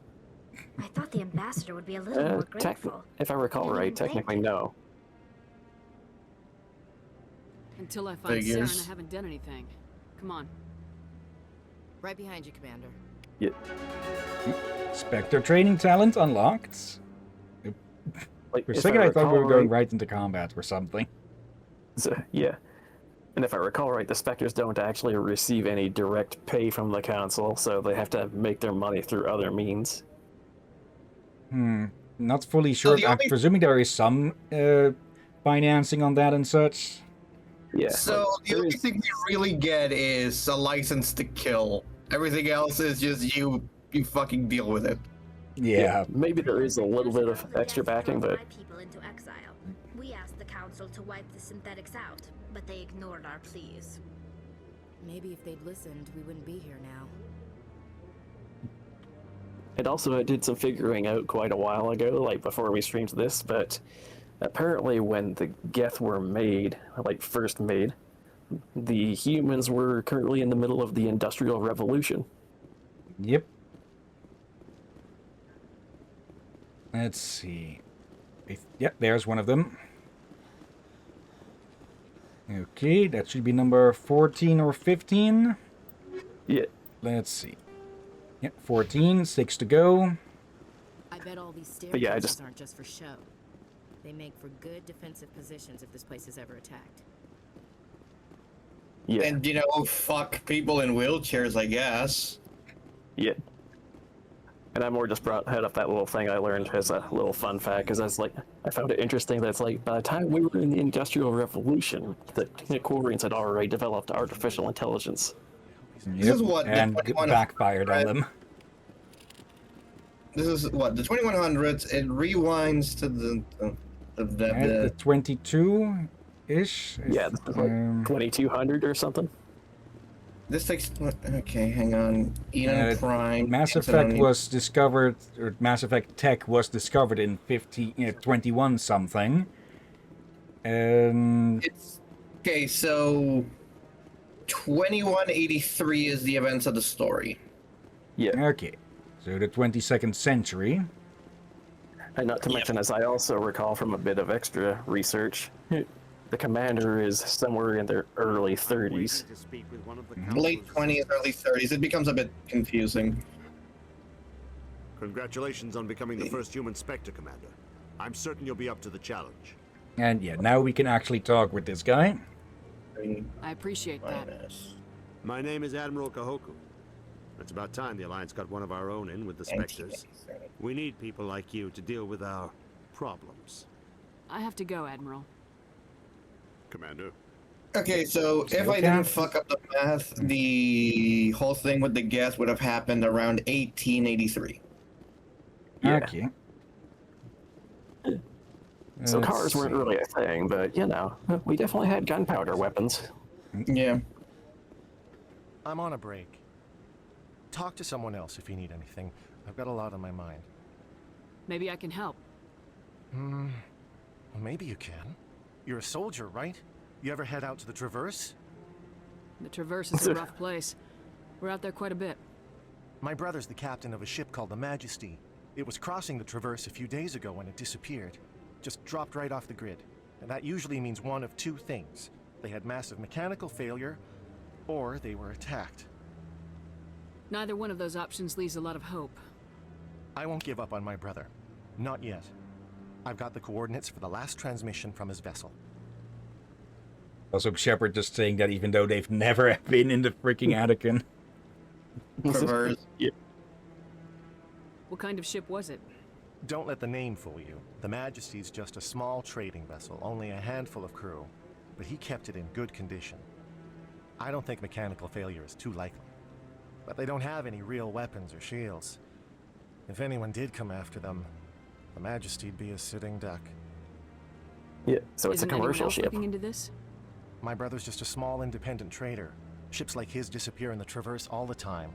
Speaker 22: I thought the ambassador would be a little more grateful.
Speaker 4: If I recall right, technically no.
Speaker 9: Until I find Saren, I haven't done anything. Come on.
Speaker 18: Right behind you, Commander.
Speaker 4: Yeah.
Speaker 1: Spectre training talent unlocked.
Speaker 4: Like,
Speaker 1: For a second I thought we were going right into combat or something.
Speaker 4: So, yeah. And if I recall right, the Spectres don't actually receive any direct pay from the Council, so they have to make their money through other means.
Speaker 1: Not fully sure. I'm presuming there is some financing on that and such.
Speaker 4: Yeah.
Speaker 15: So the only thing we really get is a license to kill. Everything else is just you fucking deal with it.
Speaker 1: Yeah.
Speaker 4: Maybe there is a little bit of extra backing, but
Speaker 22: People into exile. We asked the Council to wipe the synthetics out, but they ignored our pleas.
Speaker 18: Maybe if they'd listened, we wouldn't be here now.
Speaker 4: it also did some figuring out quite a while ago, like before we streamed this, but apparently when the Geth were made, like first made, the humans were currently in the middle of the Industrial Revolution.
Speaker 1: Yep. Let's see. Yep, there's one of them. Okay, that should be number 14 or 15.
Speaker 4: Yeah.
Speaker 1: Let's see. Yep, 14, 6 to go.
Speaker 18: I bet all these staircases aren't just for show. They make for good defensive positions if this place is ever attacked.
Speaker 4: Yeah.
Speaker 15: And, you know, fuck people in wheelchairs, I guess.
Speaker 4: Yeah. And I more just had up that little thing I learned as a little fun fact, because I found it interesting that it's like, by the time we were in the Industrial Revolution, the Quarians had already developed artificial intelligence.
Speaker 1: Yep.
Speaker 15: This is what
Speaker 1: and backfired on them.
Speaker 15: This is what, the 2100s, it rewinds to the
Speaker 1: 22-ish?
Speaker 4: Yeah, this is like 2200 or something.
Speaker 15: This takes, okay, hang on. Eden Prime.
Speaker 1: Mass Effect was discovered, or Mass Effect tech was discovered in 21 something.
Speaker 15: It's, okay, so 2183 is the events of the story.
Speaker 4: Yeah.
Speaker 1: Okay, so the 22nd century.
Speaker 4: And not to mention, as I also recall from a bit of extra research, the commander is somewhere in their early 30s.
Speaker 15: Late 20s, early 30s. It becomes a bit confusing.
Speaker 8: Congratulations on becoming the first human Spectre, Commander. I'm certain you'll be up to the challenge.
Speaker 1: And yeah, now we can actually talk with this guy.
Speaker 9: I appreciate that.
Speaker 8: My name is Admiral Kahoku. It's about time the Alliance got one of our own in with the Spectres. We need people like you to deal with our problems.
Speaker 9: I have to go, Admiral.
Speaker 8: Commander.
Speaker 15: Okay, so if I didn't fuck up the math, the whole thing with the gas would have happened around 1883.
Speaker 4: Yeah.
Speaker 1: Okay.
Speaker 4: So cars weren't really a thing, but you know, we definitely had gunpowder weapons.
Speaker 15: Yeah.
Speaker 11: I'm on a break. Talk to someone else if you need anything. I've got a lot on my mind.
Speaker 9: Maybe I can help.
Speaker 11: Well, maybe you can. You're a soldier, right? You ever head out to the Traverse?
Speaker 9: The Traverse is a rough place. We're out there quite a bit.
Speaker 11: My brother's the captain of a ship called the Majesty. It was crossing the Traverse a few days ago when it disappeared. Just dropped right off the grid. And that usually means one of two things. They had massive mechanical failure, or they were attacked.
Speaker 9: Neither one of those options leaves a lot of hope.
Speaker 11: I won't give up on my brother. Not yet. I've got the coordinates for the last transmission from his vessel.
Speaker 1: Also, Shepard just saying that even though they've never been in the freaking Anakin.
Speaker 15: Yeah.
Speaker 9: What kind of ship was it?
Speaker 11: Don't let the name fool you. The Majesty's just a small trading vessel, only a handful of crew. But he kept it in good condition. I don't think mechanical failure is too likely. But they don't have any real weapons or shields. If anyone did come after them, the Majesty'd be a sitting duck.
Speaker 4: Yeah, so it's
Speaker 9: Isn't
Speaker 4: a commercial
Speaker 9: anyone else
Speaker 4: ship.
Speaker 9: looking into this?
Speaker 11: My brother's just a small independent trader. Ships like his disappear in the Traverse all the time.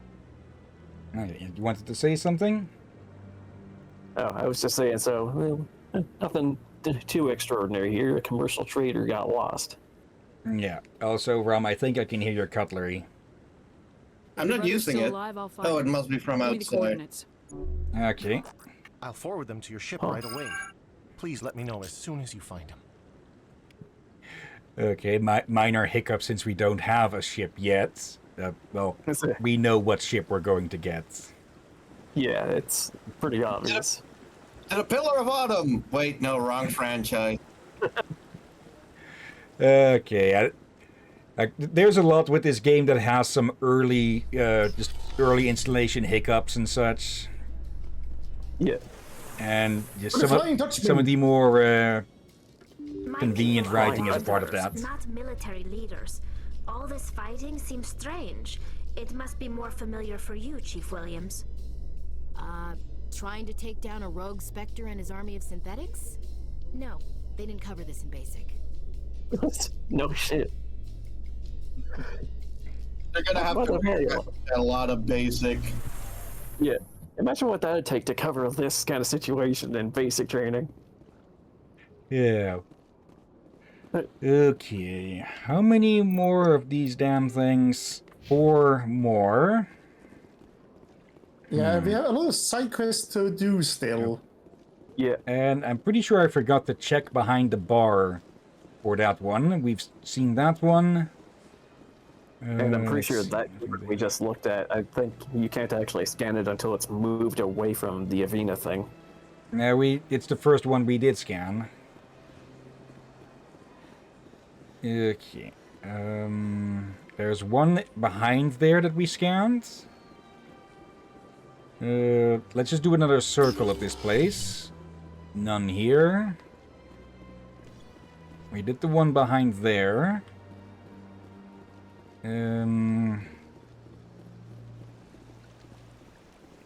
Speaker 1: You wanted to say something?
Speaker 4: Oh, I was just saying, so nothing too extraordinary here. A commercial trader got lost.
Speaker 1: Yeah. Also, Ram, I think I can hear your cutlery.
Speaker 15: I'm not using it. Oh, it must be from outside.
Speaker 1: Okay.
Speaker 11: I'll forward them to your ship right away. Please let me know as soon as you find them.
Speaker 1: Okay, minor hiccup since we don't have a ship yet. Well, we know what ship we're going to get.
Speaker 4: Yeah, it's pretty obvious.
Speaker 15: And a Pillar of Autumn! Wait, no, wrong franchise.
Speaker 1: Okay, there's a lot with this game that has some early, just early installation hiccups and such.
Speaker 4: Yeah.
Speaker 1: And just some of the more convenient writing is a part of that.
Speaker 22: Not military leaders. All this fighting seems strange. It must be more familiar for you, Chief Williams.
Speaker 18: Trying to take down a rogue Spectre and his army of synthetics? No, they didn't cover this in basic.
Speaker 4: No shit.
Speaker 15: They're gonna have to read a lot of basic.
Speaker 4: Yeah. Imagine what that would take to cover this kind of situation in basic training.
Speaker 1: Yeah. Okay. How many more of these damn things? 4 more.
Speaker 2: Yeah, we have a lot of side quests to do still.
Speaker 1: Yeah. And I'm pretty sure I forgot to check behind the bar for that one. We've seen that one.
Speaker 4: And I'm pretty sure that we just looked at, I think you can't actually scan it until it's moved away from the Avena thing.
Speaker 1: No, it's the first one we did scan. Okay. There's one behind there that we scanned. Let's just do another circle of this place. None here. We did the one behind there.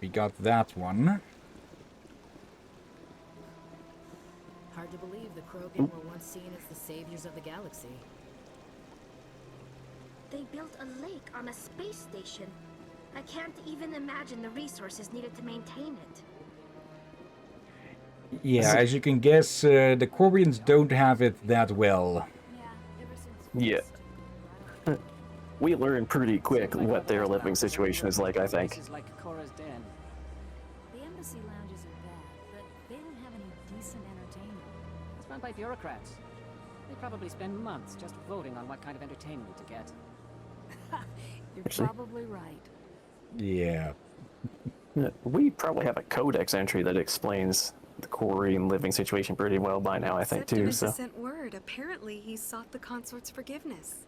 Speaker 1: We got that one.
Speaker 18: Hard to believe the Krogan were once seen as the saviors of the galaxy.
Speaker 22: They built a lake on a space station. I can't even imagine the resources needed to maintain it.
Speaker 1: Yeah, as you can guess, the Corbians don't have it that well.
Speaker 4: Yeah. We learned pretty quick what their living situation is like, I think.
Speaker 24: Like Cora's Den.
Speaker 17: The embassy lounges are bad, but they don't have any decent entertainment.
Speaker 24: It's run by bureaucrats.
Speaker 9: They probably spend months just voting on what kind of entertainment to get.
Speaker 16: You're probably right.
Speaker 1: Yeah.
Speaker 4: We probably have a codex entry that explains the Quarian living situation pretty well by now, I think, too.
Speaker 5: Septimus
Speaker 4: So
Speaker 5: has sent word. Apparently, he sought the consort's forgiveness.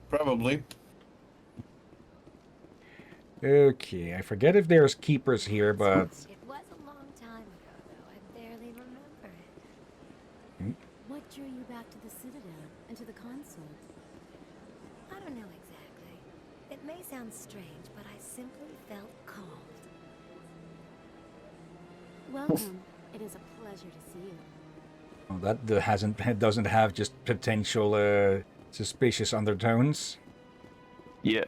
Speaker 15: Probably.
Speaker 1: Okay, I forget if there's keepers here, but...
Speaker 19: It was a long time ago, though. I barely remember it.
Speaker 1: Hmm?
Speaker 18: What drew you back to the Citadel and to the consort?
Speaker 19: I don't know exactly. It may sound strange, but I simply felt called.
Speaker 18: Welcome. It is a pleasure to see you.
Speaker 1: Oh, that doesn't have just potential suspicious undertones.
Speaker 4: yeah.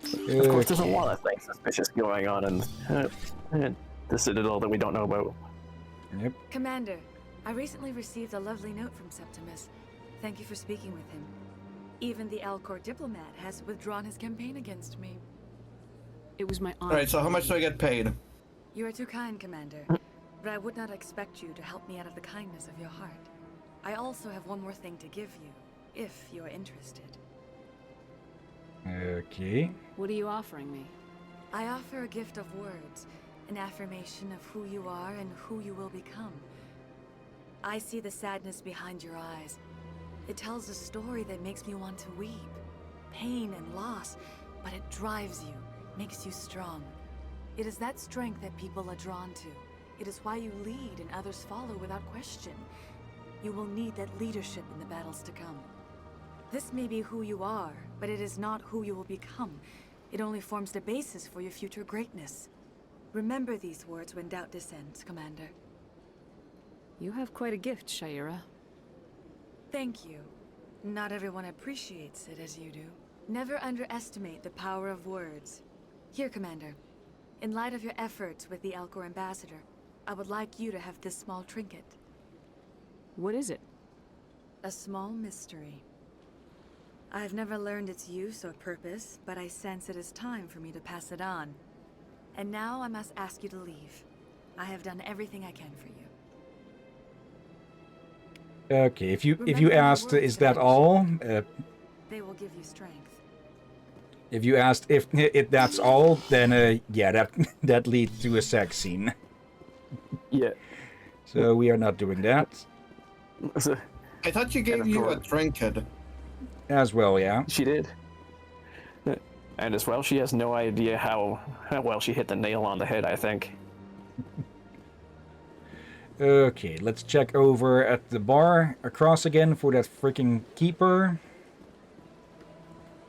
Speaker 4: Of course, there's a lot of things suspicious going on in the Citadel that we don't know about.
Speaker 1: Yep.
Speaker 5: Commander, I recently received a lovely note from Septimus. Thank you for speaking with him. Even the Alcor diplomat has withdrawn his campaign against me.
Speaker 9: It was my honor.
Speaker 15: Alright, so how much do I get paid?
Speaker 5: You are too kind, Commander. But I would not expect you to help me out of the kindness of your heart. I also have one more thing to give you, if you are interested.
Speaker 1: Okay.
Speaker 9: What are you offering me?
Speaker 5: I offer a gift of words, an affirmation of who you are and who you will become. I see the sadness behind your eyes. It tells a story that makes me want to weep. Pain and loss, but it drives you, makes you strong. It is that strength that people are drawn to. It is why you lead and others follow without question. You will need that leadership in the battles to come. This may be who you are, but it is not who you will become. It only forms the basis for your future greatness. Remember these words when doubt descends, Commander.
Speaker 9: You have quite a gift, Shaira.
Speaker 5: Thank you. Not everyone appreciates it as you do. Never underestimate the power of words. Here, Commander. In light of your efforts with the Alcor ambassador, I would like you to have this small trinket.
Speaker 9: What is it?
Speaker 5: A small mystery. I've never learned its use or purpose, but I sense it is time for me to pass it on. And now I must ask you to leave. I have done everything I can for you.
Speaker 1: Okay, if you asked, is that all?
Speaker 5: They will give you strength.
Speaker 1: If you asked if that's all, then yeah, that leads to a sex scene.
Speaker 4: Yeah.
Speaker 1: So we are not doing that.
Speaker 15: I thought you gave you a trinket.
Speaker 1: As well, yeah.
Speaker 4: She did. And as well, she has no idea how well she hit the nail on the head, I think.
Speaker 1: Okay, let's check over at the bar across again for that freaking keeper.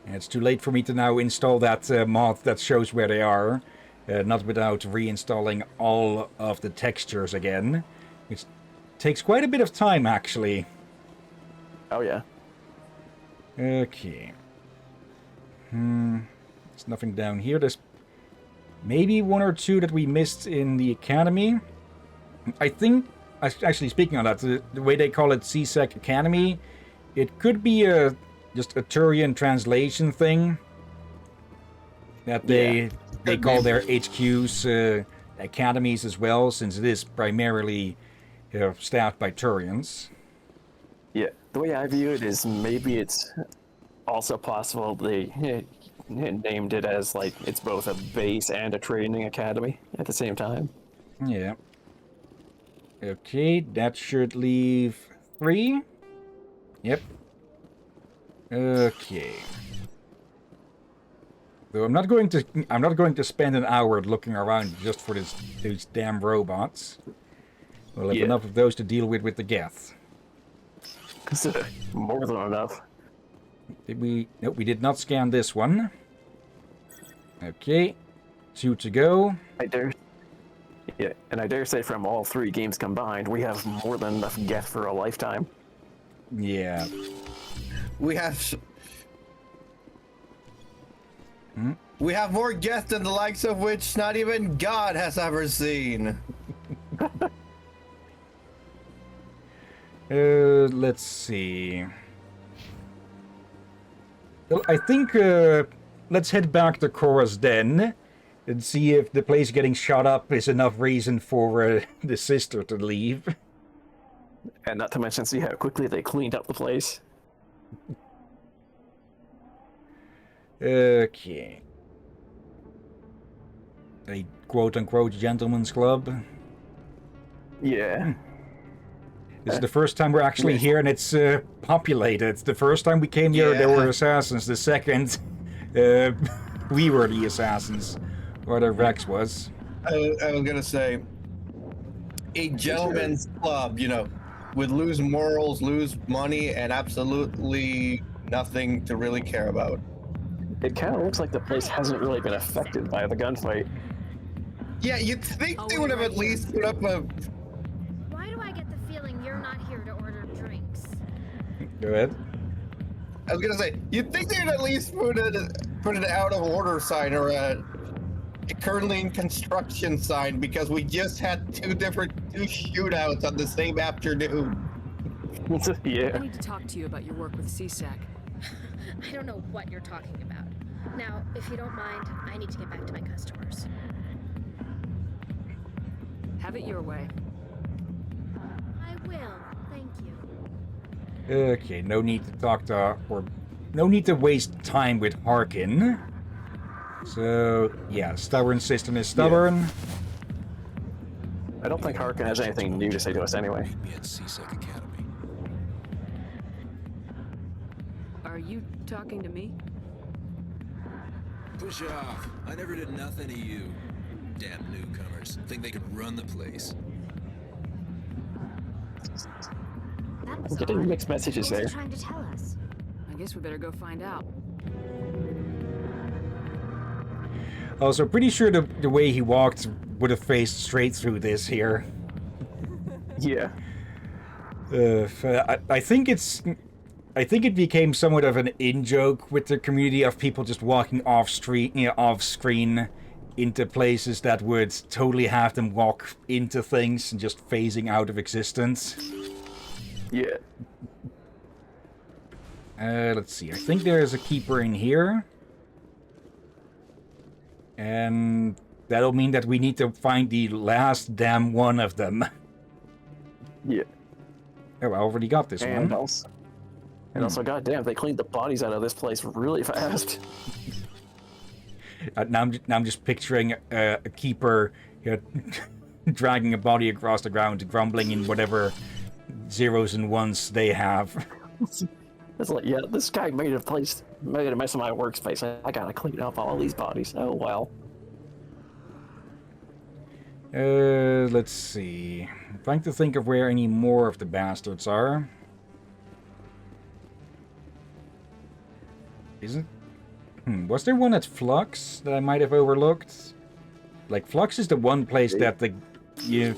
Speaker 1: It's too late for me to now install that mod that shows where they are. Not without reinstalling all of the textures again. Which takes quite a bit of time, actually.
Speaker 4: Oh, yeah.
Speaker 1: Okay. There's nothing down here. There's maybe one or two that we missed in the academy. I think, actually speaking on that, the way they call it CSEC Academy, it could be just a Turian translation thing. That they call their HQs academies as well, since it is primarily staffed by Turians.
Speaker 4: Yeah, the way I view it is maybe it's also possible they named it as, like, it's both a base and a training academy at the same time.
Speaker 1: Yeah. Okay, that should leave 3. Yep. Okay. Though I'm not going to spend an hour looking around just for these damn robots. We'll have enough of those to deal with the Geth.
Speaker 4: More than enough.
Speaker 1: Did we? Nope, we did not scan this one. Okay. 2 to go.
Speaker 4: Yeah, and I dare say from all 3 games combined, we have more than enough Geth for a lifetime.
Speaker 1: Yeah.
Speaker 15: We have more Geth than the likes of which not even God has ever seen.
Speaker 1: Let's see. Well, I think let's head back to Korra's den and see if the place getting shot up is enough reason for the sister to leave.
Speaker 4: And not to mention, see how quickly they cleaned up the place.
Speaker 1: Okay. A quote-unquote gentleman's club.
Speaker 4: Yeah.
Speaker 1: This is the first time we're actually here, and it's populated. The first time we came here, there were assassins. The second, we were the assassins. Or the Rex was.
Speaker 15: I was gonna say, a gentleman's club, you know, would lose morals, lose money, and absolutely nothing to really care about.
Speaker 4: It kind of looks like the place hasn't really been affected by the gunfight.
Speaker 15: Yeah, you'd think they would have at least put up a...
Speaker 22: Why do I get the feeling you're not here to order drinks?
Speaker 1: Go ahead.
Speaker 15: I was gonna say, you'd think they'd at least put an out of order sign or a currently in construction sign, because we just had two shootouts on the same afternoon.
Speaker 4: Yeah.
Speaker 9: I need to talk to you about your work with CSAC.
Speaker 22: I don't know what you're talking about. Now, if you don't mind, I need to get back to my customers.
Speaker 9: Have it your way.
Speaker 22: I will. Thank you.
Speaker 1: Okay, no need to talk to... or no need to waste time with Harkin. So, yeah, stubborn system is stubborn.
Speaker 4: Yeah. I don't think Harkin has anything new to say to us anyway.
Speaker 9: Are you talking to me?
Speaker 3: Push off. I never did nothing to you. Damn newcomers. Think they could run the place.
Speaker 4: I'm getting mixed messages there.
Speaker 22: Trying to tell us.
Speaker 9: I guess we better go find out.
Speaker 1: Also, pretty sure the way he walked would have faced straight through this here.
Speaker 4: Yeah.
Speaker 1: I think it became somewhat of an in-joke with the community of people just walking off screen into places that would totally have them walk into things and just phasing out of existence.
Speaker 4: Yeah.
Speaker 1: Let's see. I think there's a keeper in here. And that'll mean that we need to find the last damn one of them.
Speaker 4: Yeah.
Speaker 1: Oh, I already got this one.
Speaker 4: Also, goddamn, they cleaned the bodies out of this place really fast.
Speaker 1: Now I'm just picturing a keeper dragging a body across the ground, grumbling in whatever zeros and ones they have.
Speaker 4: It's like, yeah, this guy made a mess of my workspace. I gotta clean up all these bodies. Oh, well.
Speaker 1: Let's see. I'm trying to think of where any more of the bastards are. Isn't... was there one at Flux that I might have overlooked? Like, Flux is the one place that you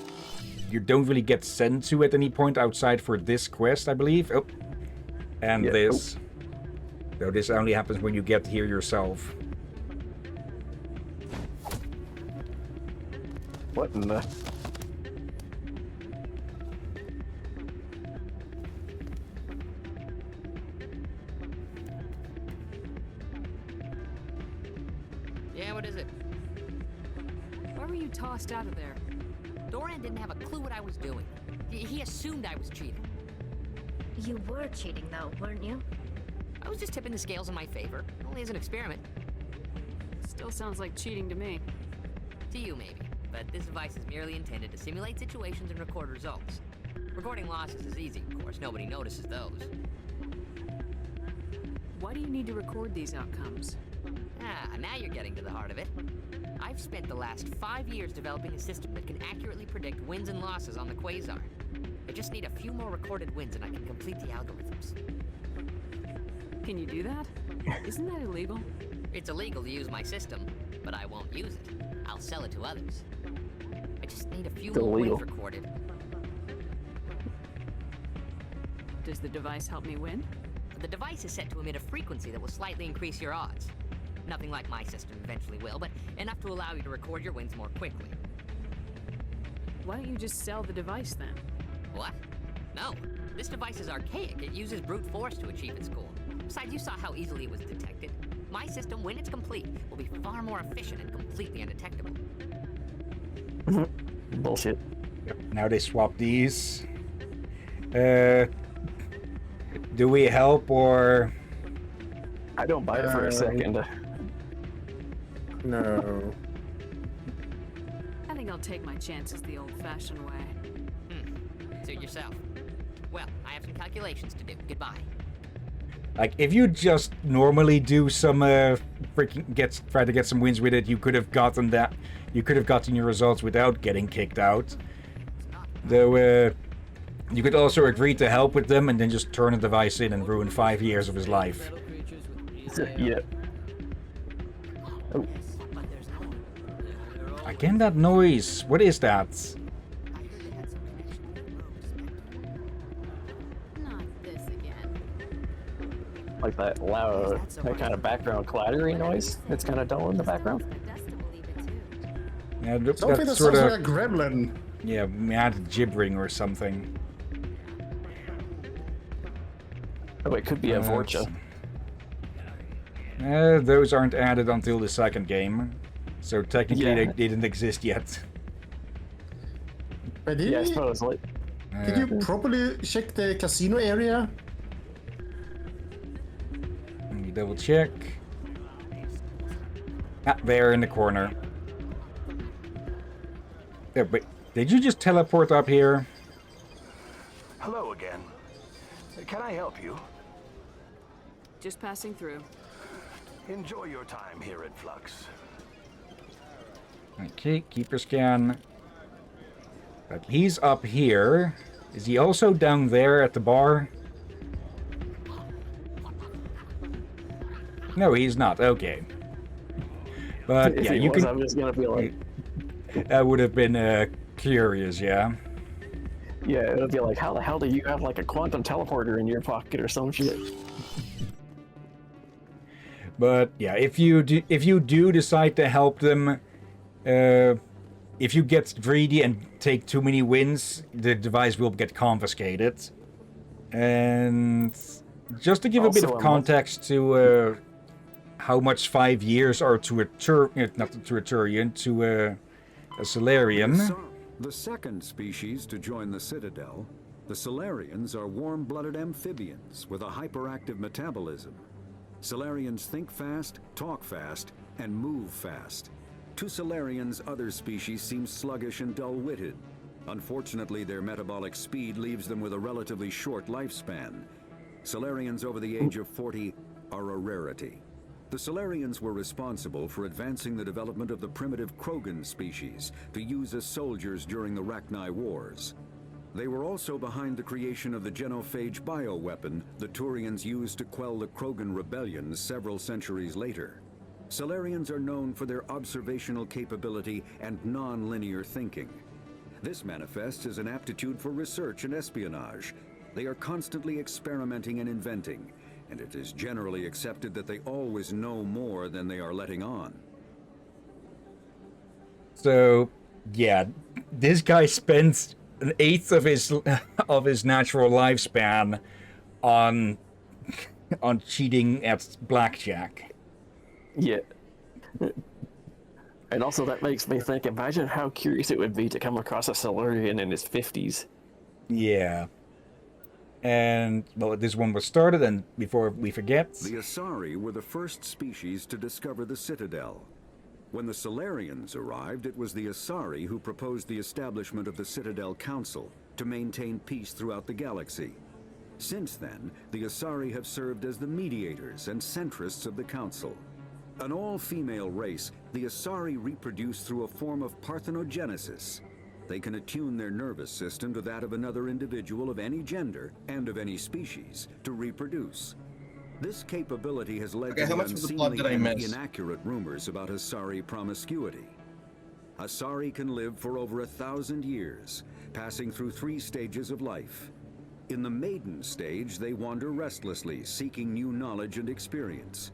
Speaker 1: don't really get sent to at any point outside for this quest, I believe. Oh. And this. Though this only happens when you get here yourself.
Speaker 4: What in the...
Speaker 6: Yeah, what is it?
Speaker 9: Why were you tossed out of there?
Speaker 6: Doran didn't have a clue what I was doing. He assumed I was cheating.
Speaker 22: You were cheating, though, weren't you?
Speaker 6: I was just tipping the scales in my favor, only as an experiment.
Speaker 9: Still sounds like cheating to me.
Speaker 6: To you, maybe. But this device is merely intended to simulate situations and record results. Recording losses is easy, of course. Nobody notices those.
Speaker 9: Why do you need to record these outcomes?
Speaker 6: Ah, now you're getting to the heart of it. I've spent the last 5 years developing a system that can accurately predict wins and losses on the Quasar. I just need a few more recorded wins and I can complete the algorithms.
Speaker 9: Can you do that? Isn't that illegal?
Speaker 6: It's illegal to use my system, but I won't use it. I'll sell it to others. I just need a few more wins recorded.
Speaker 9: Does the device help me win?
Speaker 6: The device is set to emit a frequency that will slightly increase your odds. Nothing like my system eventually will, but enough to allow you to record your wins more quickly.
Speaker 9: Why don't you just sell the device then?
Speaker 6: What? No. This device is archaic. It uses brute force to achieve its goal. Besides, you saw how easily it was detected. My system, when it's complete, will be far more efficient and completely undetectable.
Speaker 4: Bullshit.
Speaker 1: Now they swap these. Do we help or?
Speaker 4: I don't buy it for a second.
Speaker 10: No.
Speaker 9: I think I'll take my chances the old-fashioned way.
Speaker 6: Suit yourself. Well, I have some calculations to do. Goodbye.
Speaker 1: Like, if you just normally do some try to get some wins with it, you could have gotten that. You could have gotten your results without getting kicked out. Though, you could also agree to help with them and then just turn a device in and ruin 5 years of his life.
Speaker 4: Yeah.
Speaker 1: Oh. Again, that noise. What is that?
Speaker 4: Like that loud, that kind of background clattering noise. It's kind of dull in the background.
Speaker 1: Yeah,
Speaker 2: Something that
Speaker 1: sort
Speaker 2: sounds
Speaker 1: of
Speaker 2: like a gremlin.
Speaker 1: Yeah, mad gibbering or something.
Speaker 4: Oh, it could be a Vorcha.
Speaker 1: Those aren't added until the second game, so technically they didn't exist yet.
Speaker 2: But did
Speaker 4: I suppose. Like,
Speaker 2: did you properly check the casino area?
Speaker 1: Let me double check. Ah, there in the corner. Yeah, but did you just teleport up here?
Speaker 12: Hello again. Can I help you?
Speaker 9: Just passing through.
Speaker 12: Enjoy your time here at Flux.
Speaker 1: Okay, keeper scan. But he's up here. Is he also down there at the bar? No, he's not. Okay. But
Speaker 4: if
Speaker 1: yeah,
Speaker 4: he
Speaker 1: you
Speaker 4: was,
Speaker 1: can.
Speaker 4: I'm just gonna be like.
Speaker 1: That would have been curious, yeah.
Speaker 4: Yeah, it would be like, how the hell do you have like a quantum teleporter in your pocket or some shit?
Speaker 1: But yeah, if you do decide to help them, if you get greedy and take too many wins, the device will get confiscated. And just to give a bit of context to how much 5 years are to a Turian, to a Solarian.
Speaker 20: The second species to join the Citadel, the Solarians are warm-blooded amphibians with a hyperactive metabolism. Solarians think fast, talk fast, and move fast. To Solarians, other species seem sluggish and dull-witted. Unfortunately, their metabolic speed leaves them with a relatively short lifespan. Solarians over the age of 40 are a rarity. The Solarians were responsible for advancing the development of the primitive Krogan species to use as soldiers during the Rachni Wars. They were also behind the creation of the genophage bioweapon the Turians used to quell the Krogan rebellions several centuries later. Solarians are known for their observational capability and non-linear thinking. This manifests as an aptitude for research and espionage. They are constantly experimenting and inventing, and it is generally accepted that they always know more than they are letting on.
Speaker 1: So, yeah, this guy spends an eighth of his natural lifespan on cheating at blackjack.
Speaker 4: Yeah. And also that makes me think, imagine how curious it would be to come across a Solarian in his 50s.
Speaker 1: Yeah. And, well, this one was started, and before we forget...
Speaker 20: The Asari were the first species to discover the Citadel. When the Solarians arrived, it was the Asari who proposed the establishment of the Citadel Council to maintain peace throughout the galaxy. Since then, the Asari have served as the mediators and centrists of the Council. An all-female race, the Asari reproduce through a form of parthenogenesis. They can attune their nervous system to that of another individual of any gender and of any species to reproduce. This capability has led to unseemly and inaccurate rumors about Asari promiscuity. Asari can live for over 1,000 years, passing through 3 stages of life. In the maiden stage, they wander restlessly, seeking new knowledge and experience.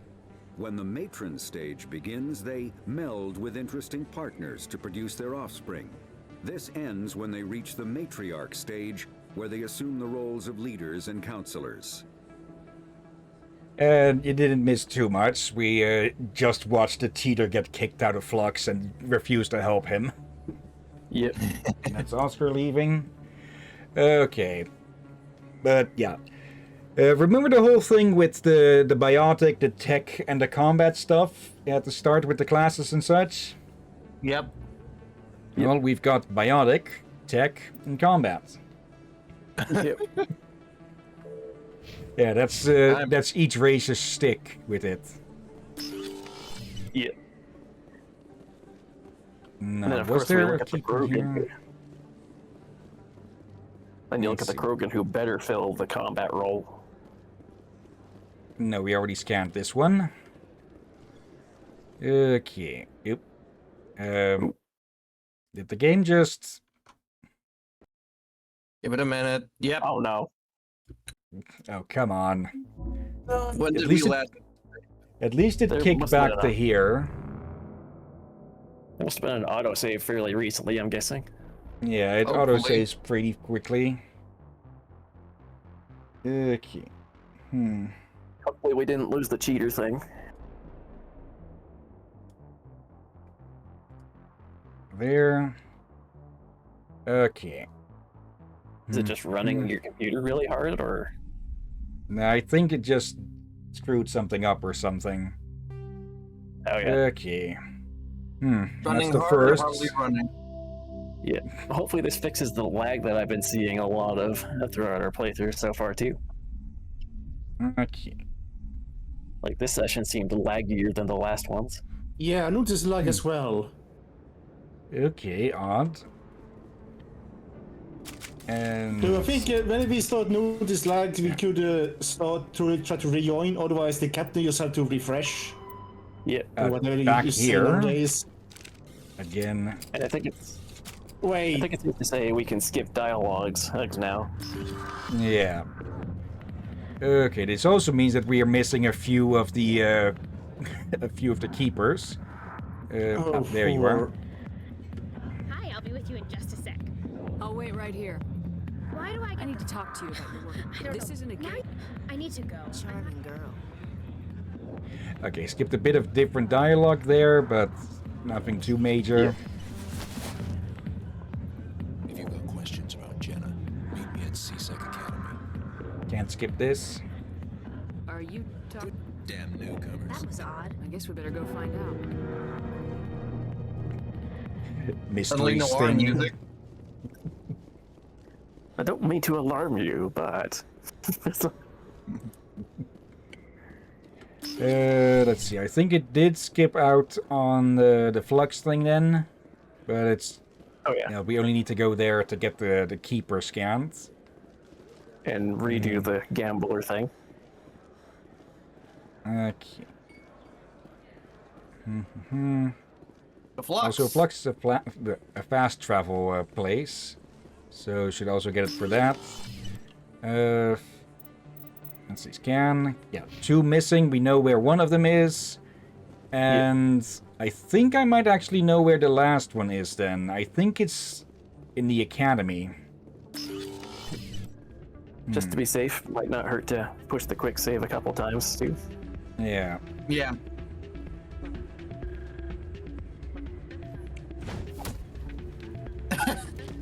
Speaker 20: When the matron stage begins, they meld with interesting partners to produce their offspring. This ends when they reach the matriarch stage, where they assume the roles of leaders and counselors.
Speaker 1: And you didn't miss too much. We just watched the Teeter get kicked out of Flux and refused to help him.
Speaker 4: Yep.
Speaker 1: That's Oscar leaving. Okay. But yeah. Remember the whole thing with the biotic, the tech, and the combat stuff at the start with the classes and such?
Speaker 15: Yep.
Speaker 1: Well, we've got biotic, tech, and combat.
Speaker 4: Yep.
Speaker 1: Yeah, that's each race's stick with it.
Speaker 4: Yeah.
Speaker 1: No,
Speaker 4: And then of
Speaker 1: was
Speaker 4: course we
Speaker 1: there
Speaker 4: look
Speaker 1: a
Speaker 4: at the
Speaker 1: keeper
Speaker 4: Krogan.
Speaker 1: here?
Speaker 4: And you look at the Krogan who better fill the combat role.
Speaker 1: No, we already scanned this one. Okay. Yep. Did the game just...
Speaker 15: Give it a minute. Yep.
Speaker 4: Oh no.
Speaker 1: Oh, come on.
Speaker 15: When did we last?
Speaker 1: At least it
Speaker 4: There
Speaker 1: kicked
Speaker 4: must have
Speaker 1: back
Speaker 4: been
Speaker 1: to here.
Speaker 4: There must have been an autosave fairly recently, I'm guessing.
Speaker 1: Yeah, it
Speaker 15: Hopefully.
Speaker 1: autosaves pretty quickly. Okay.
Speaker 4: Hopefully we didn't lose the cheater thing.
Speaker 1: There. Okay.
Speaker 4: Is it just running your computer really hard, or?
Speaker 1: No, I think it just screwed something up or something.
Speaker 4: Oh yeah.
Speaker 1: Okay.
Speaker 15: Running
Speaker 1: That's the
Speaker 15: hard or
Speaker 1: first.
Speaker 15: hardly running?
Speaker 4: Yeah. Hopefully this fixes the lag that I've been seeing a lot of throughout our playthrough so far too.
Speaker 1: Okay.
Speaker 4: Like this session seemed laggier than the last ones.
Speaker 2: Yeah, I noticed lag as well.
Speaker 1: Okay, odd. And
Speaker 2: So I think when we start notice lag, we could start to try to rejoin. Otherwise, the captain just have to refresh.
Speaker 4: Yeah.
Speaker 2: Or whatever
Speaker 1: back
Speaker 2: you say
Speaker 1: here
Speaker 2: nowadays.
Speaker 1: again.
Speaker 4: And I think it's
Speaker 2: Wait.
Speaker 4: I think it's safe to say we can skip dialogues now.
Speaker 1: Yeah. Okay, this also means that we are missing a few of the keepers. There you are.
Speaker 10: Hi, I'll be with you in just a sec.
Speaker 9: I'll wait right here.
Speaker 10: Why do I
Speaker 9: need to talk to you about your work.
Speaker 10: I don't
Speaker 9: This
Speaker 10: know.
Speaker 9: isn't a game.
Speaker 10: I need to go.
Speaker 18: Charming girl.
Speaker 1: Okay, skipped a bit of different dialogue there, but nothing too major.
Speaker 3: If you've got questions about Jenna, meet me at CSEC Academy.
Speaker 1: Can't skip this.
Speaker 9: Are you talking?
Speaker 3: Damn newcomers.
Speaker 10: That was odd.
Speaker 9: I guess we better go find out.
Speaker 1: Mystery
Speaker 15: noir
Speaker 1: sting.
Speaker 15: music.
Speaker 4: I don't mean to alarm you, but
Speaker 1: Let's see. I think it did skip out on the flux thing then, but it's.
Speaker 4: Oh yeah.
Speaker 1: We only need to go there to get the keeper scanned.
Speaker 4: And redo the gambler thing.
Speaker 1: Okay.
Speaker 15: The flux.
Speaker 1: Also, Flux is a fast travel place, so should also get it for that. Let's see, scan. Yeah, 2 missing. We know where one of them is, and I think I might actually know where the last one is. Then I think it's in the academy.
Speaker 4: Just to be safe, might not hurt to push the quick save a couple times too.
Speaker 1: Yeah.
Speaker 15: Yeah.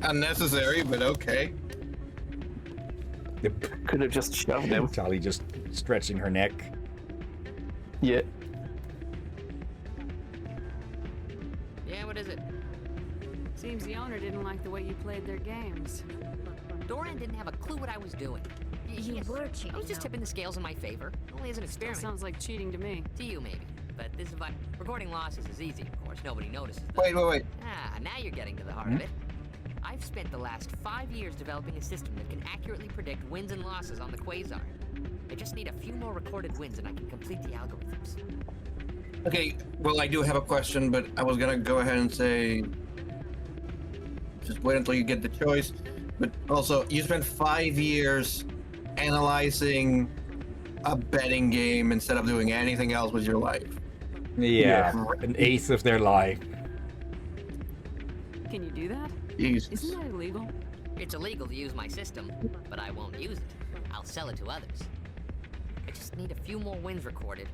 Speaker 15: Unnecessary, but okay.
Speaker 4: Could have just shoved him.
Speaker 1: Tali just stretching her neck.
Speaker 4: Yeah.
Speaker 6: Yeah, what is it?
Speaker 9: Seems the owner didn't like the way you played their games.
Speaker 6: Doran didn't have a clue what I was doing.
Speaker 10: You were cheating.
Speaker 6: I was just tipping the scales in my favor. Only as an experiment.
Speaker 9: Sounds like cheating to me.
Speaker 6: To you, maybe. But this is recording losses is easy, of course. Nobody notices.
Speaker 15: Wait.
Speaker 6: Ah, now you're getting to the heart of it. I've spent the last 5 years developing a system that can accurately predict wins and losses on the Quasar. I just need a few more recorded wins and I can complete the algorithms.
Speaker 15: Okay, well, I do have a question, but I was gonna go ahead and say, just wait until you get the choice. But also, you spent 5 years analyzing a betting game instead of doing anything else with your life.
Speaker 1: Yeah, an eighth of their life.
Speaker 9: Can you do that?
Speaker 15: Jesus.
Speaker 9: Isn't that illegal?
Speaker 6: It's illegal to use my system, but I won't use it. I'll sell it to others. I just need a few more wins recorded.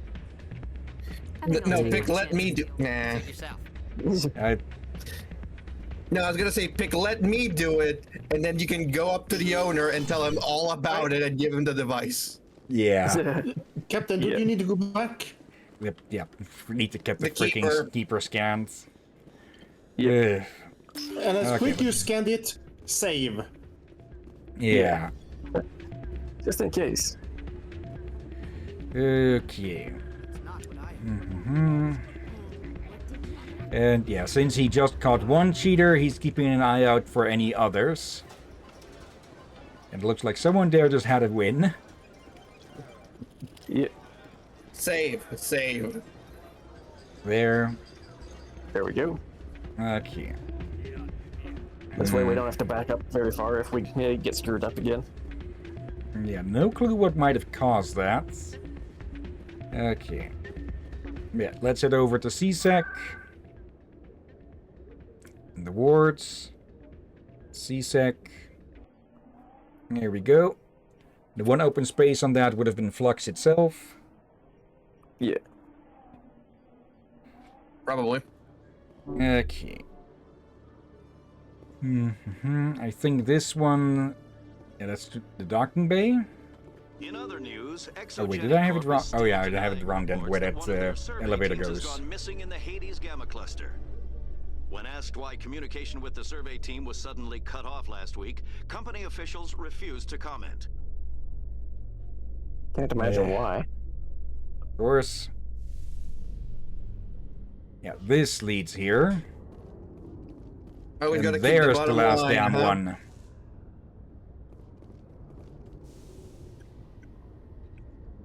Speaker 15: No, Pick, let me do. Nah.
Speaker 6: Yourself.
Speaker 15: No, I was gonna say, Pick, let me do it, and then you can go up to the owner and tell him all about it and give him the device.
Speaker 1: Yeah.
Speaker 2: Captain, do you need to go back?
Speaker 1: Yep. We need to get the,
Speaker 15: The
Speaker 1: freaking keeper scans.
Speaker 2: And as
Speaker 1: Okay,
Speaker 2: quick you scanned it, save.
Speaker 1: Yeah.
Speaker 4: Just in case.
Speaker 1: Okay. And yeah, since he just caught one cheater, he's keeping an eye out for any others. And it looks like someone there just had a win.
Speaker 4: Yeah.
Speaker 15: Save.
Speaker 1: There.
Speaker 4: There we go.
Speaker 1: Okay.
Speaker 4: This way we don't have to back up very far if we get screwed up again.
Speaker 1: Yeah, no clue what might have caused that. Okay. Yeah, let's head over to CSEC. In the wards. CSEC. Here we go. The one open space on that would have been Flux itself.
Speaker 4: Yeah.
Speaker 15: Probably.
Speaker 1: Okay. I think this one... Yeah, that's the docking bay.
Speaker 13: In other news,
Speaker 1: Oh wait, did I have it wrong? Oh yeah, I have it wrong then, where that elevator
Speaker 13: has
Speaker 1: goes.
Speaker 13: gone missing in the Hades Gamma cluster. When asked why communication with the survey team was suddenly cut off last week, company officials refused to comment.
Speaker 4: Can't imagine why.
Speaker 1: Of course. Yeah, this leads here.
Speaker 15: Oh, we
Speaker 1: and
Speaker 15: gotta keep
Speaker 1: there's
Speaker 15: the
Speaker 1: the
Speaker 15: bottom
Speaker 1: last
Speaker 15: line,
Speaker 1: damn
Speaker 15: huh?
Speaker 1: one.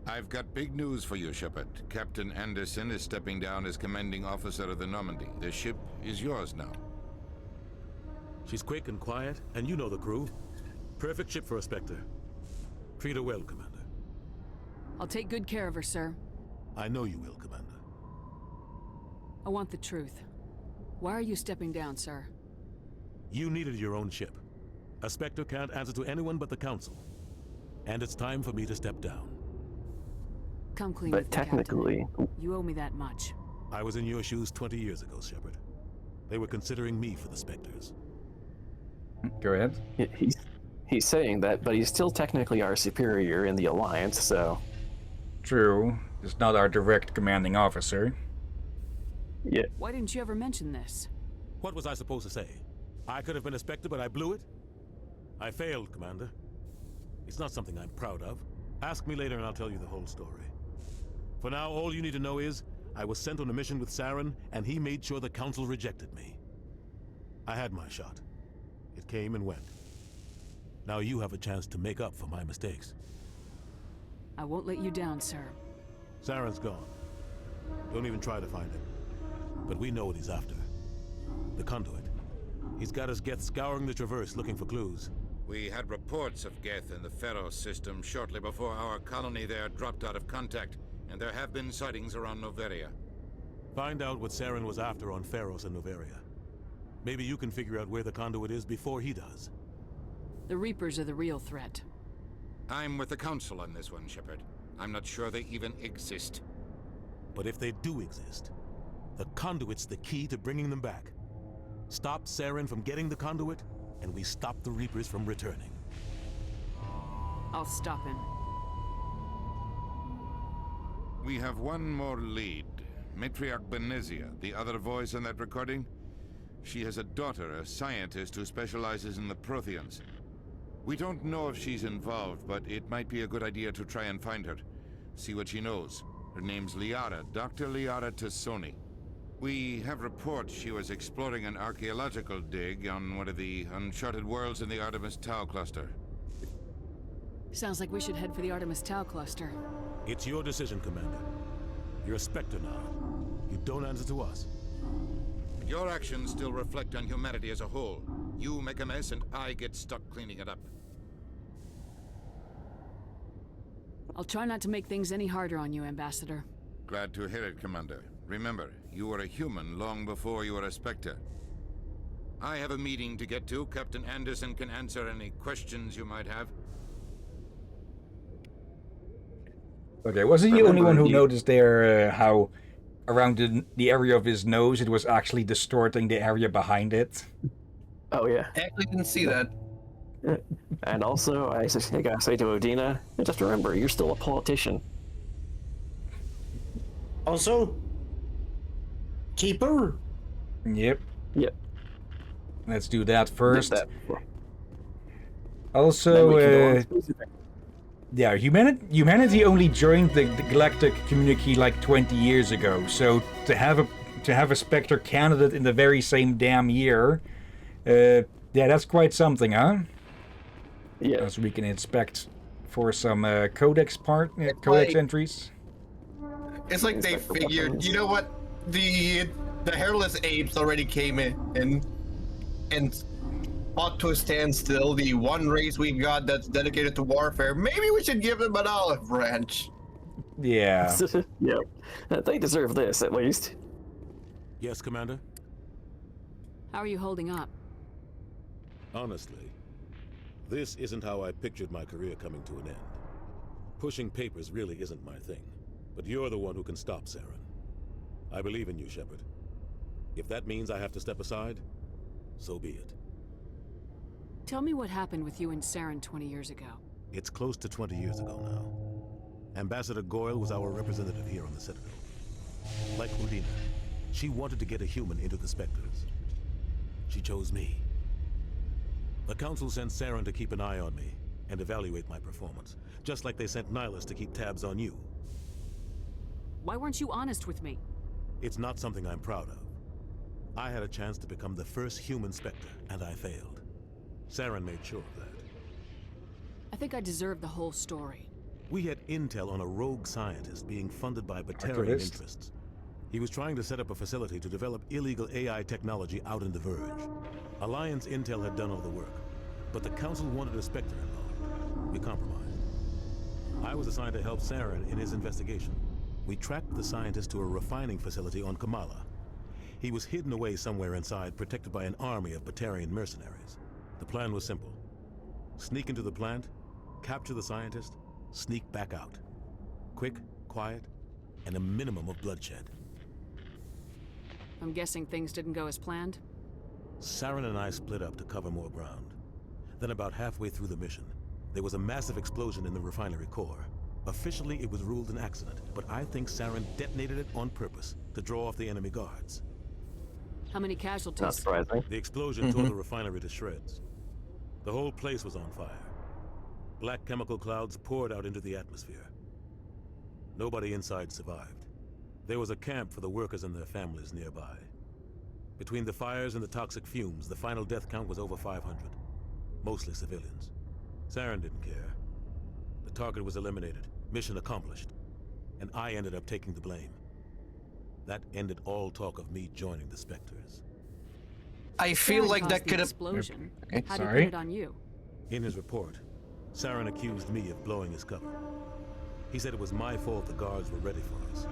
Speaker 7: I've got big news for you, Shepard. Captain Anderson is stepping down as commanding officer of the Normandy. The ship is yours now.
Speaker 14: She's quick and quiet, and you know the crew. Perfect ship for a Spectre. Treat her well, Commander.
Speaker 9: I'll take good care of her, sir.
Speaker 14: I know you will, Commander.
Speaker 9: I want the truth. Why are you stepping down, sir?
Speaker 14: You needed your own ship. A Spectre can't answer to anyone but the Council. And it's time for me to step down.
Speaker 9: Come clean
Speaker 4: But
Speaker 9: with me, Captain.
Speaker 4: technically...
Speaker 9: You owe me that much.
Speaker 14: I was in your shoes 20 years ago, Shepard. They were considering me for the Spectres.
Speaker 1: Go ahead.
Speaker 4: He's saying that, but he's still technically our superior in the Alliance, so...
Speaker 1: True. He's not our direct commanding officer.
Speaker 4: Yeah.
Speaker 9: Why didn't you ever mention this?
Speaker 14: What was I supposed to say? I could have been a Spectre, but I blew it? I failed, Commander. It's not something I'm proud of. Ask me later and I'll tell you the whole story. For now, all you need to know is, I was sent on a mission with Saren, and he made sure the Council rejected me. I had my shot. It came and went. Now you have a chance to make up for my mistakes.
Speaker 9: I won't let you down, sir.
Speaker 14: Saren's gone. Don't even try to find him. But we know what he's after. The conduit. He's got his Geth scouring the Traverse looking for clues.
Speaker 7: We had reports of Geth in the Pharos system shortly before our colony there dropped out of contact, and there have been sightings around Noveria.
Speaker 14: Find out what Saren was after on Pharos and Noveria. Maybe you can figure out where the conduit is before he does.
Speaker 9: The Reapers are the real threat.
Speaker 7: I'm with the Council on this one, Shepard. I'm not sure they even exist.
Speaker 14: But if they do exist, the conduit's the key to bringing them back. Stop Saren from getting the conduit, and we stop the Reapers from returning.
Speaker 9: I'll stop him.
Speaker 7: We have one more lead. Matriarch Benezia, the other voice in that recording. She has a daughter, a scientist who specializes in the Protheans. We don't know if she's involved, but it might be a good idea to try and find her. See what she knows. Her name's Liara, Dr. Liara Tassoni. We have reports she was exploring an archaeological dig on one of the uncharted worlds in the Artemis Tau cluster.
Speaker 9: Sounds like we should head for the Artemis Tau cluster.
Speaker 14: It's your decision, Commander. You're a Spectre now. You don't answer to us.
Speaker 7: Your actions still reflect on humanity as a whole. You make a mess and I get stuck cleaning it up.
Speaker 9: I'll try not to make things any harder on you, Ambassador.
Speaker 7: Glad to hear it, Commander. Remember, you were a human long before you were a Spectre. I have a meeting to get to. Captain Anderson can answer any questions you might have.
Speaker 1: Okay, wasn't he the only one who noticed there how around the area of his nose it was actually distorting the area behind it?
Speaker 4: Oh yeah.
Speaker 15: I actually didn't see that.
Speaker 4: And also, I gotta say to Odina, just remember, you're still a politician.
Speaker 2: Also, keeper.
Speaker 1: Yep.
Speaker 4: Yep.
Speaker 1: Let's do that first.
Speaker 4: That
Speaker 1: also, yeah, humanity only joined the galactic community like 20 years ago. So to have a Spectre candidate in the very same damn year, yeah, that's quite something, huh?
Speaker 4: Yeah.
Speaker 1: As we can inspect for some codex entries.
Speaker 15: It's like they figured, you know what? The hairless apes already came in and fought to a standstill. The one race we've got that's dedicated to warfare. Maybe we should give them an olive branch.
Speaker 1: Yeah.
Speaker 4: Yeah. They deserve this, at least.
Speaker 14: Yes, Commander?
Speaker 9: How are you holding up?
Speaker 14: Honestly, this isn't how I pictured my career coming to an end. Pushing papers really isn't my thing, but you're the one who can stop Saren. I believe in you, Shepard. If that means I have to step aside, so be it.
Speaker 9: Tell me what happened with you and Saren 20 years ago.
Speaker 14: It's close to 20 years ago now. Ambassador Goyle was our representative here on the Citadel. Like Udina, she wanted to get a human into the Spectres. She chose me. The Council sent Saren to keep an eye on me and evaluate my performance, just like they sent Nihilus to keep tabs on you.
Speaker 9: Why weren't you honest with me?
Speaker 14: It's not something I'm proud of. I had a chance to become the first human Spectre, and I failed. Saren made sure of that.
Speaker 9: I think I deserve the whole story.
Speaker 14: We had intel on a rogue scientist being funded by Batarian interests. He was trying to set up a facility to develop illegal AI technology out in the Verge. Alliance intel had done all the work, but the Council wanted a Spectre involved. We compromised. I was assigned to help Saren in his investigation. We tracked the scientist to a refining facility on Kamala. He was hidden away somewhere inside, protected by an army of Batarian mercenaries. The plan was simple. Sneak into the plant, capture the scientist, sneak back out. Quick, quiet, and a minimum of bloodshed.
Speaker 9: I'm guessing things didn't go as planned?
Speaker 14: Saren and I split up to cover more ground. Then about halfway through the mission, there was a massive explosion in the refinery core. Officially, it was ruled an accident, but I think Saren detonated it on purpose to draw off the enemy guards.
Speaker 9: How many casualties?
Speaker 4: Not surprising.
Speaker 14: The explosion tore the refinery to shreds. The whole place was on fire. Black chemical clouds poured out into the atmosphere. Nobody inside survived. There was a camp for the workers and their families nearby. Between the fires and the toxic fumes, the final death count was over 500. Mostly civilians. Saren didn't care. The target was eliminated. Mission accomplished. And I ended up taking the blame. That ended all talk of me joining the Spectres.
Speaker 15: I feel
Speaker 9: Saren
Speaker 15: like
Speaker 9: caused
Speaker 15: that
Speaker 9: the
Speaker 15: could have.
Speaker 9: explosion.
Speaker 15: Okay,
Speaker 9: How did
Speaker 15: sorry.
Speaker 9: he put it on you?
Speaker 14: In his report, Saren accused me of blowing his cover. He said it was my fault the guards were ready for us.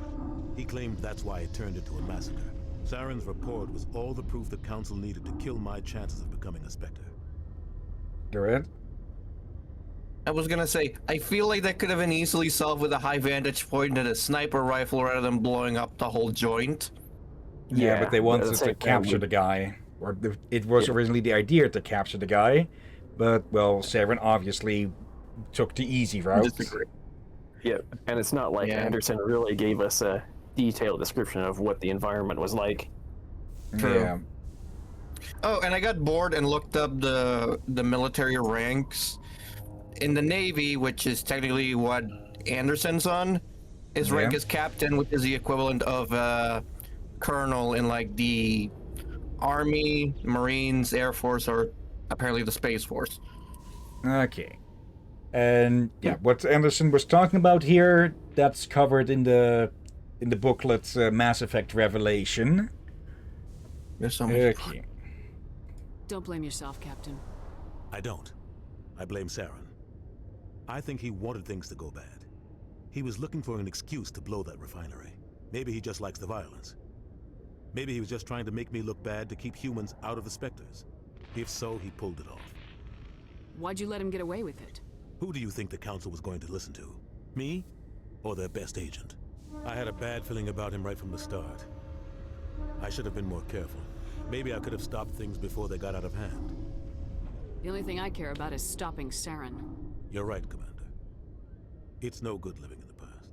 Speaker 14: He claimed that's why it turned into a massacre. Saren's report was all the proof the Council needed to kill my chances of becoming a Spectre.
Speaker 1: Go ahead.
Speaker 15: I was gonna say, I feel like that could have been easily solved with a high vantage point and a sniper rifle rather than blowing up the whole joint.
Speaker 1: Yeah, but they wanted
Speaker 15: that's
Speaker 1: to
Speaker 15: like
Speaker 1: capture the guy. Or it was originally the idea to capture the guy. But, well, Saren obviously took the easy route.
Speaker 4: Yeah, and it's not like Anderson really gave us a detailed description of what the environment was like.
Speaker 15: True.
Speaker 1: Yeah.
Speaker 15: Oh, and I got bored and looked up the military ranks. In the Navy, which is technically what Anderson's on, his rank is captain, which is the equivalent of colonel in like the Army, Marines, Air Force, or apparently the Space Force.
Speaker 1: Okay. And yeah, what Anderson was talking about here, that's covered in the booklet Mass Effect Revelation. Okay.
Speaker 9: Don't blame yourself, Captain.
Speaker 14: I don't. I blame Saren. I think he wanted things to go bad. He was looking for an excuse to blow that refinery. Maybe he just likes the violence. Maybe he was just trying to make me look bad to keep humans out of the Spectres. If so, he pulled it off.
Speaker 9: Why'd you let him get away with it?
Speaker 14: Who do you think the Council was going to listen to? Me? Or their best agent? I had a bad feeling about him right from the start. I should have been more careful. Maybe I could have stopped things before they got out of hand.
Speaker 9: The only thing I care about is stopping Saren.
Speaker 14: You're right, Commander. It's no good living in the past.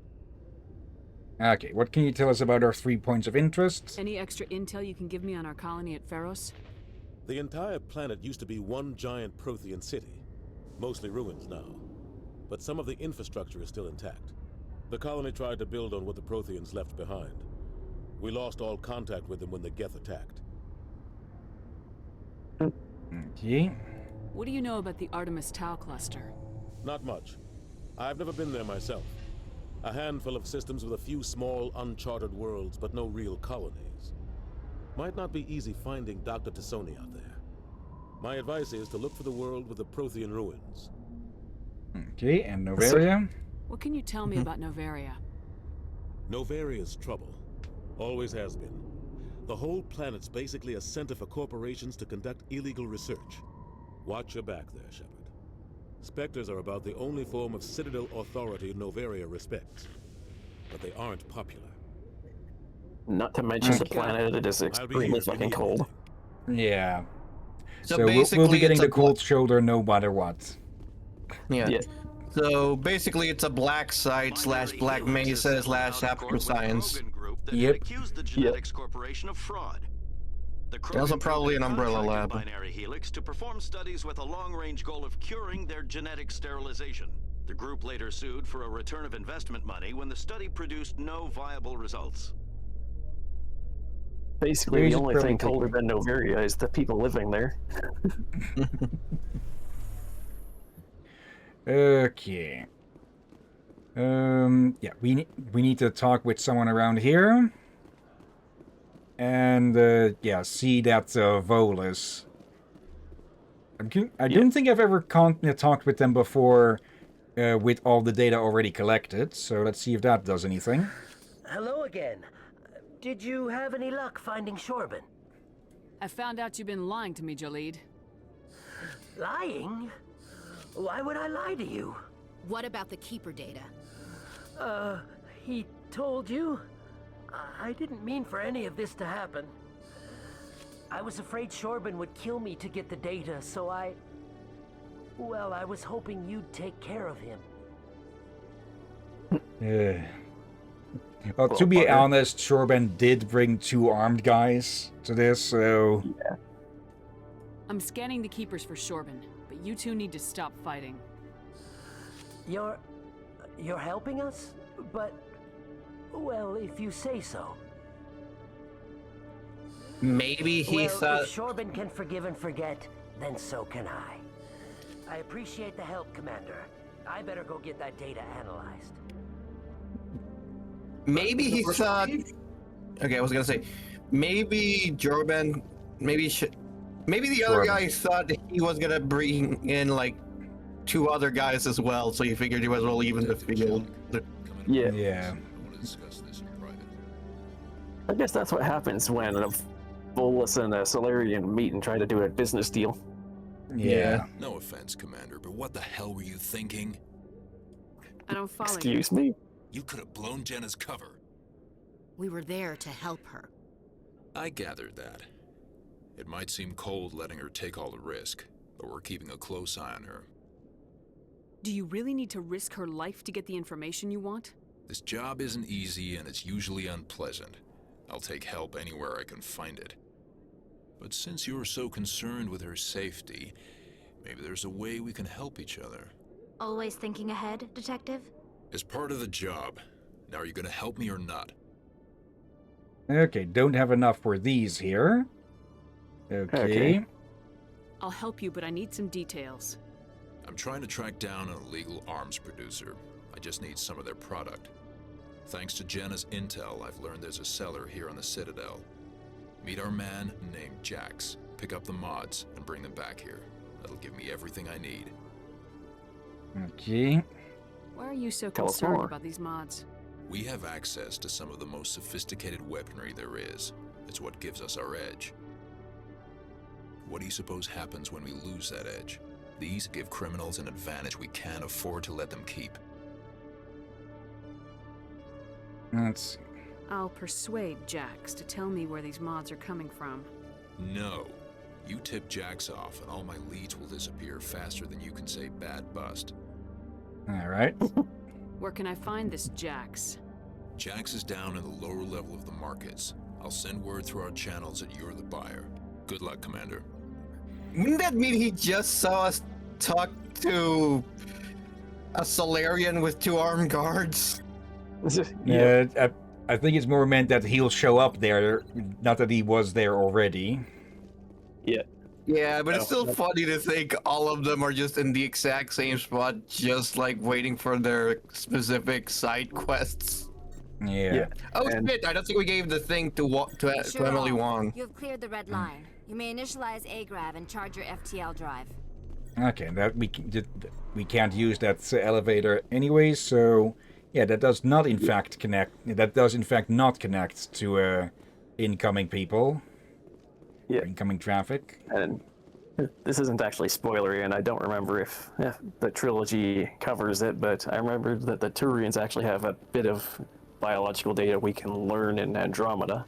Speaker 1: Okay, what can you tell us about our 3 points of interest?
Speaker 9: Any extra intel you can give me on our colony at Pharos?
Speaker 14: The entire planet used to be one giant Prothean city. Mostly ruins now. But some of the infrastructure is still intact. The colony tried to build on what the Protheans left behind. We lost all contact with them when the Geth attacked.
Speaker 1: Okay.
Speaker 9: What do you know about the Artemis Tau cluster?
Speaker 14: Not much. I've never been there myself. A handful of systems with a few small, uncharted worlds, but no real colonies. Might not be easy finding Dr. Tassoni out there. My advice is to look for the world with the Prothean ruins.
Speaker 1: Okay, and Novaria?
Speaker 9: What can you tell me about Novaria?
Speaker 14: Novaria's trouble. Always has been. The whole planet's basically a center for corporations to conduct illegal research. Watch your back there, Shepard. Spectres are about the only form of Citadel authority Novaria respects. But they aren't popular.
Speaker 4: Not to mention the planet, it is extremely fucking cold.
Speaker 1: Yeah.
Speaker 8: So
Speaker 1: we'll
Speaker 8: basically,
Speaker 1: be getting
Speaker 8: it's
Speaker 1: the
Speaker 8: a
Speaker 1: cold shoulder no matter what.
Speaker 8: Yeah. So basically, it's a black site / Black Mesa / After Science.
Speaker 1: Yep.
Speaker 13: Accused the Genetics Corporation of fraud. The
Speaker 8: Also
Speaker 13: Krogan
Speaker 8: probably an umbrella
Speaker 13: contracted
Speaker 8: lab.
Speaker 13: Binary Helix to perform studies with a long-range goal of curing their genetic sterilization. The group later sued for a return of investment money when the study produced no viable results.
Speaker 4: Basically, the only thing colder than Novaria is the people living there.
Speaker 1: Okay. Yeah, we need to talk with someone around here. And, yeah, see that Volus. I don't think I've ever talked with them before with all the data already collected, so let's see if that does anything.
Speaker 11: Hello again. Did you have any luck finding Shorban?
Speaker 9: I found out you've been lying to me, Jalid.
Speaker 11: Lying? Why would I lie to you?
Speaker 18: What about the Keeper data?
Speaker 11: He told you? I didn't mean for any of this to happen. I was afraid Shorban would kill me to get the data, so I was hoping you'd take care of him.
Speaker 1: Well, to be honest, Shorban did bring 2 armed guys to this, so...
Speaker 4: Yeah.
Speaker 9: I'm scanning the Keepers for Shorban, but you two need to stop fighting.
Speaker 11: You're helping us? But, well, if you say so.
Speaker 8: Maybe he thought...
Speaker 11: if Shorban can forgive and forget, then so can I. I appreciate the help, Commander. I better go get that data analyzed.
Speaker 8: Maybe he thought... Okay, I was gonna say, maybe Jorban, maybe the other guy thought that he was gonna bring in like 2 other guys as well, so he figured he was well even the field.
Speaker 4: Yeah.
Speaker 1: Yeah.
Speaker 4: I guess that's what happens when a Volus and a Solarian meet and try to do a business deal.
Speaker 1: Yeah.
Speaker 3: No offense, Commander, but what the hell were you thinking?
Speaker 9: I don't follow
Speaker 4: Excuse me?
Speaker 3: You could have blown Jenna's cover.
Speaker 18: We were there to help her.
Speaker 3: I gathered that. It might seem cold letting her take all the risk, but we're keeping a close eye on her.
Speaker 9: Do you really need to risk her life to get the information you want?
Speaker 3: This job isn't easy and it's usually unpleasant. I'll take help anywhere I can find it. But since you're so concerned with her safety, maybe there's a way we can help each other.
Speaker 22: Always thinking ahead, Detective?
Speaker 3: As part of the job. Now, are you gonna help me or not?
Speaker 1: Okay, don't have enough for these here. Okay.
Speaker 9: I'll help you, but I need some details.
Speaker 3: I'm trying to track down an illegal arms producer. I just need some of their product. Thanks to Jenna's intel, I've learned there's a seller here on the Citadel. Meet our man named Jax, pick up the mods, and bring them back here. That'll give me everything I need.
Speaker 1: Okay.
Speaker 9: Why are you so concerned about these mods?
Speaker 3: We have access to some of the most sophisticated weaponry there is. It's what gives us our edge. What do you suppose happens when we lose that edge? These give criminals an advantage we can't afford to let them keep.
Speaker 1: Let's see.
Speaker 9: I'll persuade Jax to tell me where these mods are coming from.
Speaker 3: No. You tip Jax off, and all my leads will disappear faster than you can say bad bust.
Speaker 1: All right.
Speaker 9: Where can I find this Jax?
Speaker 3: Jax is down in the lower level of the markets. I'll send word through our channels that you're the buyer. Good luck, Commander.
Speaker 8: Wouldn't that mean he just saw us talk to a Solarian with 2 armed guards?
Speaker 1: Yeah. I think it's more meant that he'll show up there, not that he was there already.
Speaker 4: Yeah.
Speaker 8: Yeah, but it's still funny to think all of them are just in the exact same spot, just like waiting for their specific side quests.
Speaker 1: Yeah.
Speaker 8: Oh shit! I don't think we gave the thing to
Speaker 19: Sure
Speaker 8: Emily
Speaker 19: all.
Speaker 8: Wong.
Speaker 19: You have cleared the red line. You may initialize AGRAV and charge your FTL drive.
Speaker 1: Okay, that we can't use that elevator anyway, so yeah, that does not in fact connect. That does in fact not connect to incoming people.
Speaker 4: Yeah.
Speaker 1: Incoming traffic.
Speaker 4: And this isn't actually spoilery, and I don't remember if the trilogy covers it, but I remember that the Turians actually have a bit of biological data we can learn in Andromeda,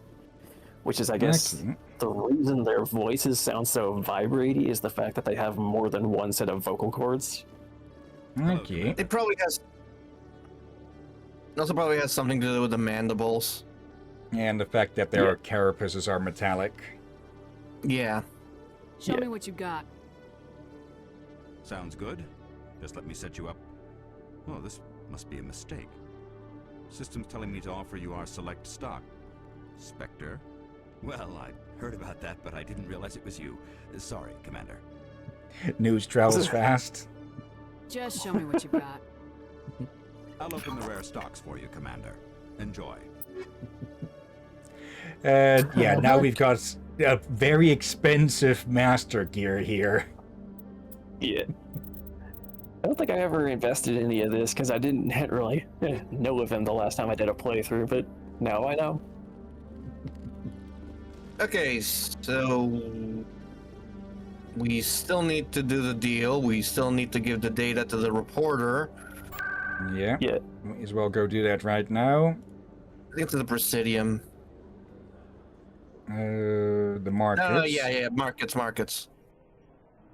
Speaker 4: which is, I guess, the reason their voices sound so vibraty is the fact that they have more than one set of vocal cords.
Speaker 1: Okay.
Speaker 8: It probably has. It also probably has something to do with the mandibles.
Speaker 1: And the fact that their carapaces are metallic.
Speaker 8: Yeah.
Speaker 9: Show me what you got.
Speaker 17: Sounds good. Just let me set you up. Oh, this must be a mistake. System's telling me to offer you our select stock. Spectre? Well, I heard about that, but I didn't realize it was you. Sorry, Commander.
Speaker 1: News travels fast.
Speaker 9: Just show me what you got.
Speaker 17: I'll open the rare stocks for you, Commander. Enjoy.
Speaker 1: Yeah, now we've got a very expensive master gear here.
Speaker 4: Yeah. I don't think I ever invested in any of this because I didn't really know of him the last time I did a playthrough, but now I know.
Speaker 8: Okay, so we still need to do the deal. We still need to give the data to the reporter.
Speaker 1: Yeah. Might as well go do that right now.
Speaker 8: I think to the Presidium.
Speaker 1: The markets.
Speaker 8: No, yeah, markets.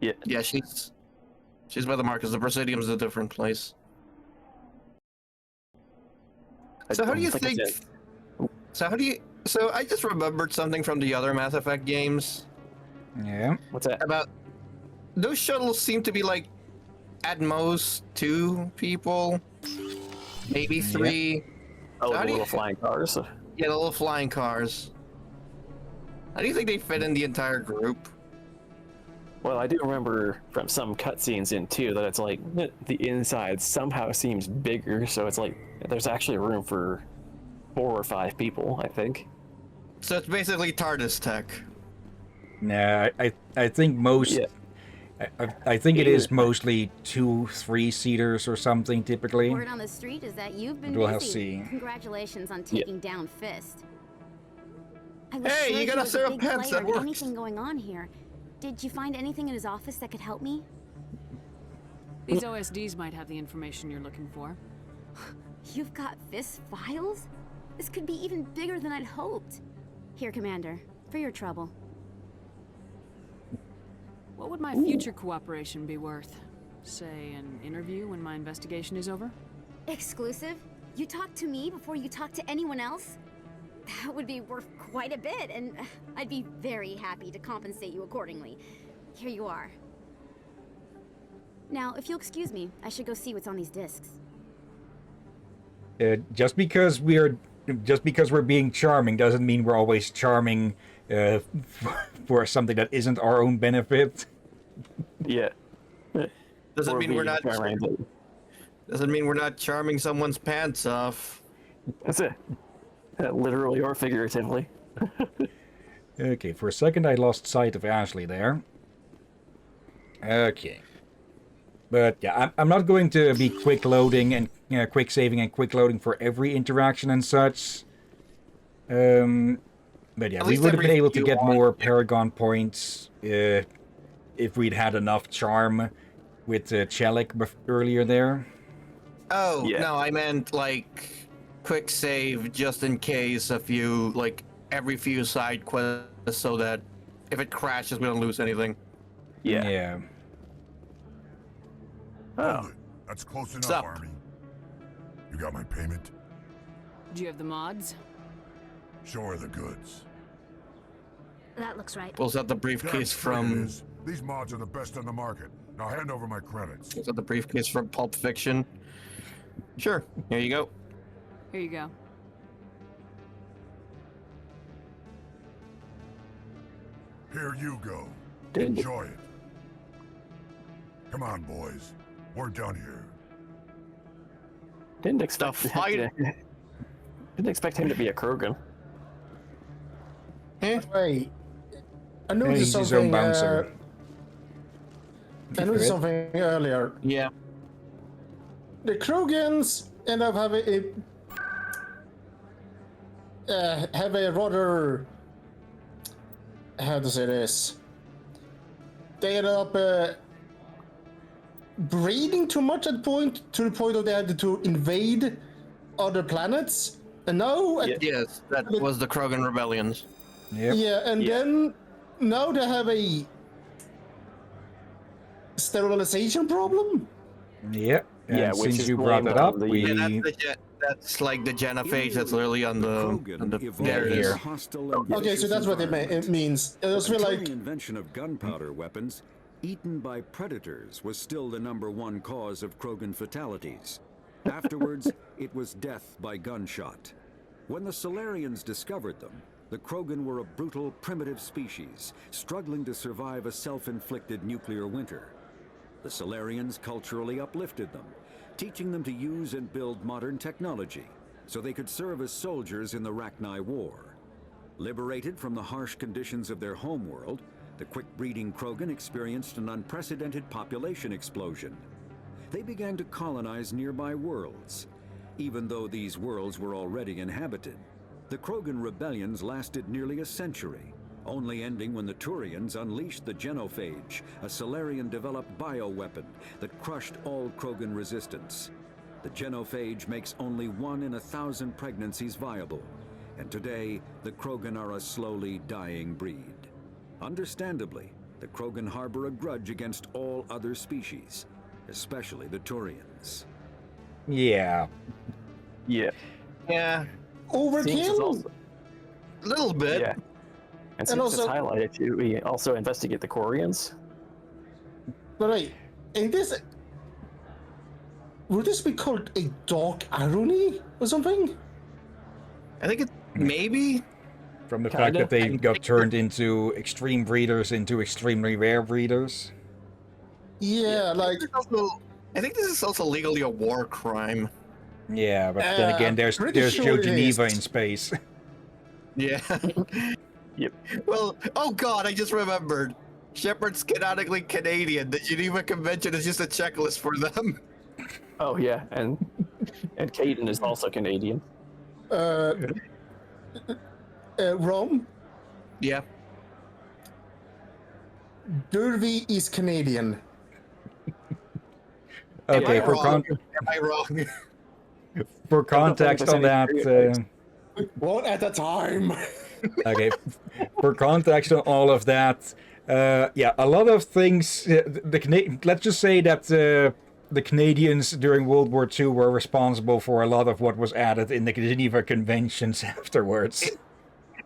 Speaker 8: Yeah, she's by the markets. The Presidium's a different place. So how do you think? So I just remembered something from the other Mass Effect games.
Speaker 1: Yeah.
Speaker 4: What's that?
Speaker 8: About those shuttles seem to be like at most 2 people, maybe 3.
Speaker 4: Oh, the little flying cars.
Speaker 8: Yeah, the little flying cars. How do you think they fit in the entire group?
Speaker 4: Well, I do remember from some cutscenes in 2 that it's like the inside somehow seems bigger, so it's like there's actually room for 4 or 5 people, I think.
Speaker 8: So it's basically TARDIS tech.
Speaker 1: Nah, I think most. Yeah. I think it is mostly 2 3-seaters or something typically.
Speaker 10: Word on the street is that you've been
Speaker 1: we'll
Speaker 10: busy.
Speaker 1: have to see.
Speaker 10: Congratulations on taking down Fist. I was
Speaker 8: Hey,
Speaker 10: sure
Speaker 8: you gotta
Speaker 10: he was a
Speaker 8: serve
Speaker 10: big
Speaker 8: pets,
Speaker 10: player
Speaker 8: that
Speaker 10: in
Speaker 8: works.
Speaker 10: anything going on here. Did you find anything in his office that could help me?
Speaker 9: These OSDs might have the information you're looking for.
Speaker 10: You've got Fist files? This could be even bigger than I'd hoped. Here, Commander, for your trouble.
Speaker 9: What would my future cooperation be worth? Say, an interview when my investigation is over?
Speaker 10: Exclusive? You talk to me before you talk to anyone else? That would be worth quite a bit, and I'd be very happy to compensate you accordingly. Here you are. Now, if you'll excuse me, I should go see what's on these discs.
Speaker 1: Just because we're being charming doesn't mean we're always charming for something that isn't our own benefit.
Speaker 4: Yeah.
Speaker 8: Doesn't mean we're not. Doesn't mean we're not charming someone's pants off.
Speaker 4: That's it. Literally or figuratively.
Speaker 1: Okay, for a second I lost sight of Ashley there. Okay. But yeah, I'm not going to be quick loading and quick saving and quick loading for every interaction and such. But yeah, we would have been able to get more Paragon points if we'd had enough charm with Chelik earlier there.
Speaker 8: Oh, no, I meant like quick save just in case a few, like every few side quests so that if it crashes, we don't lose anything.
Speaker 4: Yeah.
Speaker 1: Yeah.
Speaker 4: Oh.
Speaker 16: That's close enough,
Speaker 8: Sup?
Speaker 16: Army. You got my payment?
Speaker 9: Do you have the mods?
Speaker 16: Show her the goods.
Speaker 22: That looks right.
Speaker 8: Pulls out the briefcase
Speaker 16: That's free, it
Speaker 8: from.
Speaker 16: is. These mods are the best on the market. Now hand over my credits.
Speaker 8: Pulls out the briefcase from Pulp Fiction. Sure. Here you go.
Speaker 9: Here you go.
Speaker 16: Here you go.
Speaker 4: Didn't-
Speaker 16: Enjoy it. Come on, boys. We're done here.
Speaker 4: Didn't expect didn't expect him to be a Krogan.
Speaker 2: Wait. I
Speaker 1: Yeah,
Speaker 2: noticed
Speaker 1: he's his own
Speaker 2: something.
Speaker 1: bouncer.
Speaker 2: I noticed something earlier.
Speaker 8: Yeah.
Speaker 2: The Krogans end up having have a rather, how to say this, they ended up breeding too much to the point that they had to invade other planets. And now,
Speaker 8: Yes, that was the Krogan rebellions.
Speaker 1: Yep.
Speaker 2: yeah, and then now they have a sterilization problem.
Speaker 1: Yeah. And
Speaker 4: Yeah, which
Speaker 1: since
Speaker 4: is
Speaker 1: you brought
Speaker 4: blamed
Speaker 1: it up,
Speaker 4: on the-
Speaker 1: we
Speaker 8: Yeah, that's like the genophage that's literally on the
Speaker 1: here.
Speaker 2: Okay, so that's what it means. I just feel
Speaker 20: Until
Speaker 2: like
Speaker 20: the invention of gunpowder weapons, eaten by predators was still the #1 cause of Krogan fatalities. Afterwards, it was death by gunshot. When the Solarians discovered them, the Krogan were a brutal, primitive species, struggling to survive a self-inflicted nuclear winter. The Solarians culturally uplifted them, teaching them to use and build modern technology, so they could serve as soldiers in the Rachni War. Liberated from the harsh conditions of their homeworld, the quick-breeding Krogan experienced an unprecedented population explosion. They began to colonize nearby worlds. Even though these worlds were already inhabited, the Krogan rebellions lasted nearly a century, only ending when the Turians unleashed the genophage, a Solarian-developed bioweapon that crushed all Krogan resistance. The genophage makes only 1 in 1,000 pregnancies viable, and today the Krogan are a slowly dying breed. Understandably, the Krogan harbor a grudge against all other species, especially the Turians.
Speaker 1: Yeah.
Speaker 4: Yeah.
Speaker 8: Yeah.
Speaker 2: Overkill?
Speaker 8: A little bit.
Speaker 4: Yeah. And since it's highlighted too, we also investigate the Quarians.
Speaker 2: But wait, in this, would this be called a dark irony or something?
Speaker 8: I think it maybe.
Speaker 1: From the fact that they got turned into extreme breeders into extremely rare breeders.
Speaker 2: Yeah, like.
Speaker 8: I think this is also legally a war crime.
Speaker 1: Yeah, but then again, there's Joe Geneva in space.
Speaker 8: Yeah.
Speaker 4: Yep.
Speaker 8: Well, oh god, I just remembered. Shepard's canonically Canadian. The Geneva Convention is just a checklist for them.
Speaker 4: Oh yeah, and Caden is also Canadian.
Speaker 2: Rome?
Speaker 8: Yeah.
Speaker 2: Derby is Canadian.
Speaker 1: Okay,
Speaker 8: Am I wrong?
Speaker 1: For context on that,
Speaker 2: one at a time.
Speaker 1: okay, for context on all of that, yeah, a lot of things. Let's just say that the Canadians during World War II were responsible for a lot of what was added in the Geneva Conventions afterwards.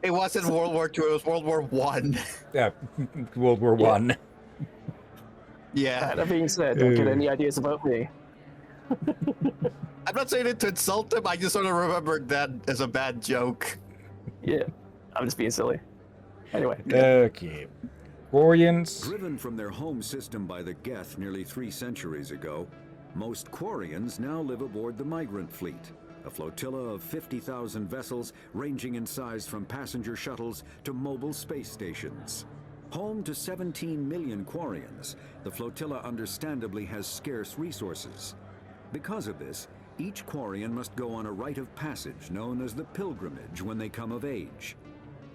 Speaker 8: It wasn't World War II. It was World War One.
Speaker 1: Yeah, World War One.
Speaker 8: Yeah.
Speaker 4: That being said, don't get any ideas about me.
Speaker 8: I'm not saying it to insult him. I just sort of remembered that as a bad joke.
Speaker 4: Yeah, I'm just being silly. Anyway.
Speaker 1: Okay. Quarians.
Speaker 20: Driven from their home system by the Geth nearly 3 centuries ago, most Quarians now live aboard the Migrant Fleet, a flotilla of 50,000 vessels ranging in size from passenger shuttles to mobile space stations. Home to 17 million Quarians, the flotilla understandably has scarce resources. Because of this, each Quarian must go on a rite of passage known as the pilgrimage when they come of age.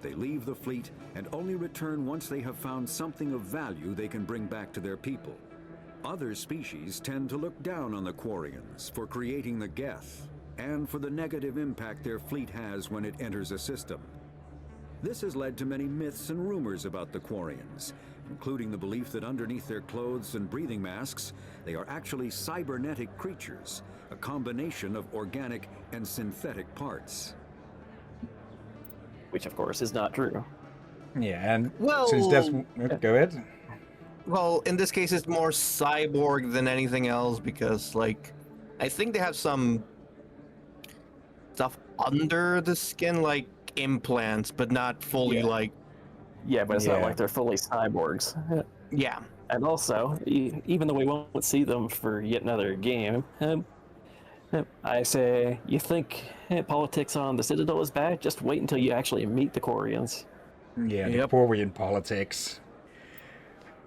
Speaker 20: They leave the fleet and only return once they have found something of value they can bring back to their people. Other species tend to look down on the Quarians for creating the Geth and for the negative impact their fleet has when it enters a system. This has led to many myths and rumors about the Quarians, including the belief that underneath their clothes and breathing masks, they are actually cybernetic creatures, a combination of organic and synthetic parts.
Speaker 4: Which, of course, is not true.
Speaker 1: Yeah, and
Speaker 8: Well,
Speaker 1: since that's... Go ahead.
Speaker 8: Well, in this case, it's more cyborg than anything else because, like, I think they have some stuff under the skin, like implants, but not fully, like...
Speaker 4: Yeah, but it's not like they're fully cyborgs.
Speaker 8: Yeah.
Speaker 4: And also, even though we won't see them for yet another game, I say, you think politics on the Citadel is bad? Just wait until you actually meet the Quarians.
Speaker 1: Yeah, the Quarian politics.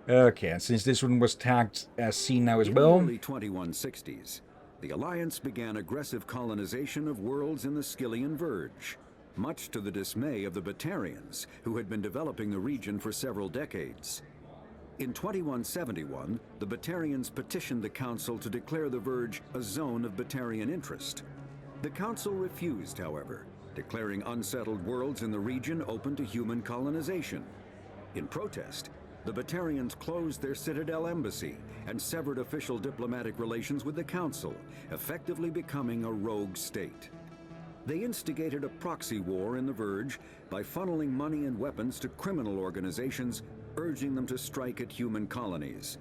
Speaker 1: Okay, and since this one was tagged as seen now as well...
Speaker 20: In the early 2160s, the Alliance began aggressive colonization of worlds in the Hillyan Verge, much to the dismay of the Batarians, who had been developing the region for several decades. In 2171, the Batarians petitioned the Council to declare the Verge a zone of Batarian interest. The Council refused, however, declaring unsettled worlds in the region open to human colonization. In protest, the Batarians closed their Citadel embassy and severed official diplomatic relations with the Council, effectively becoming a rogue state. They instigated a proxy war in the Verge by funneling money and weapons to criminal organizations, urging them to strike at human colonies.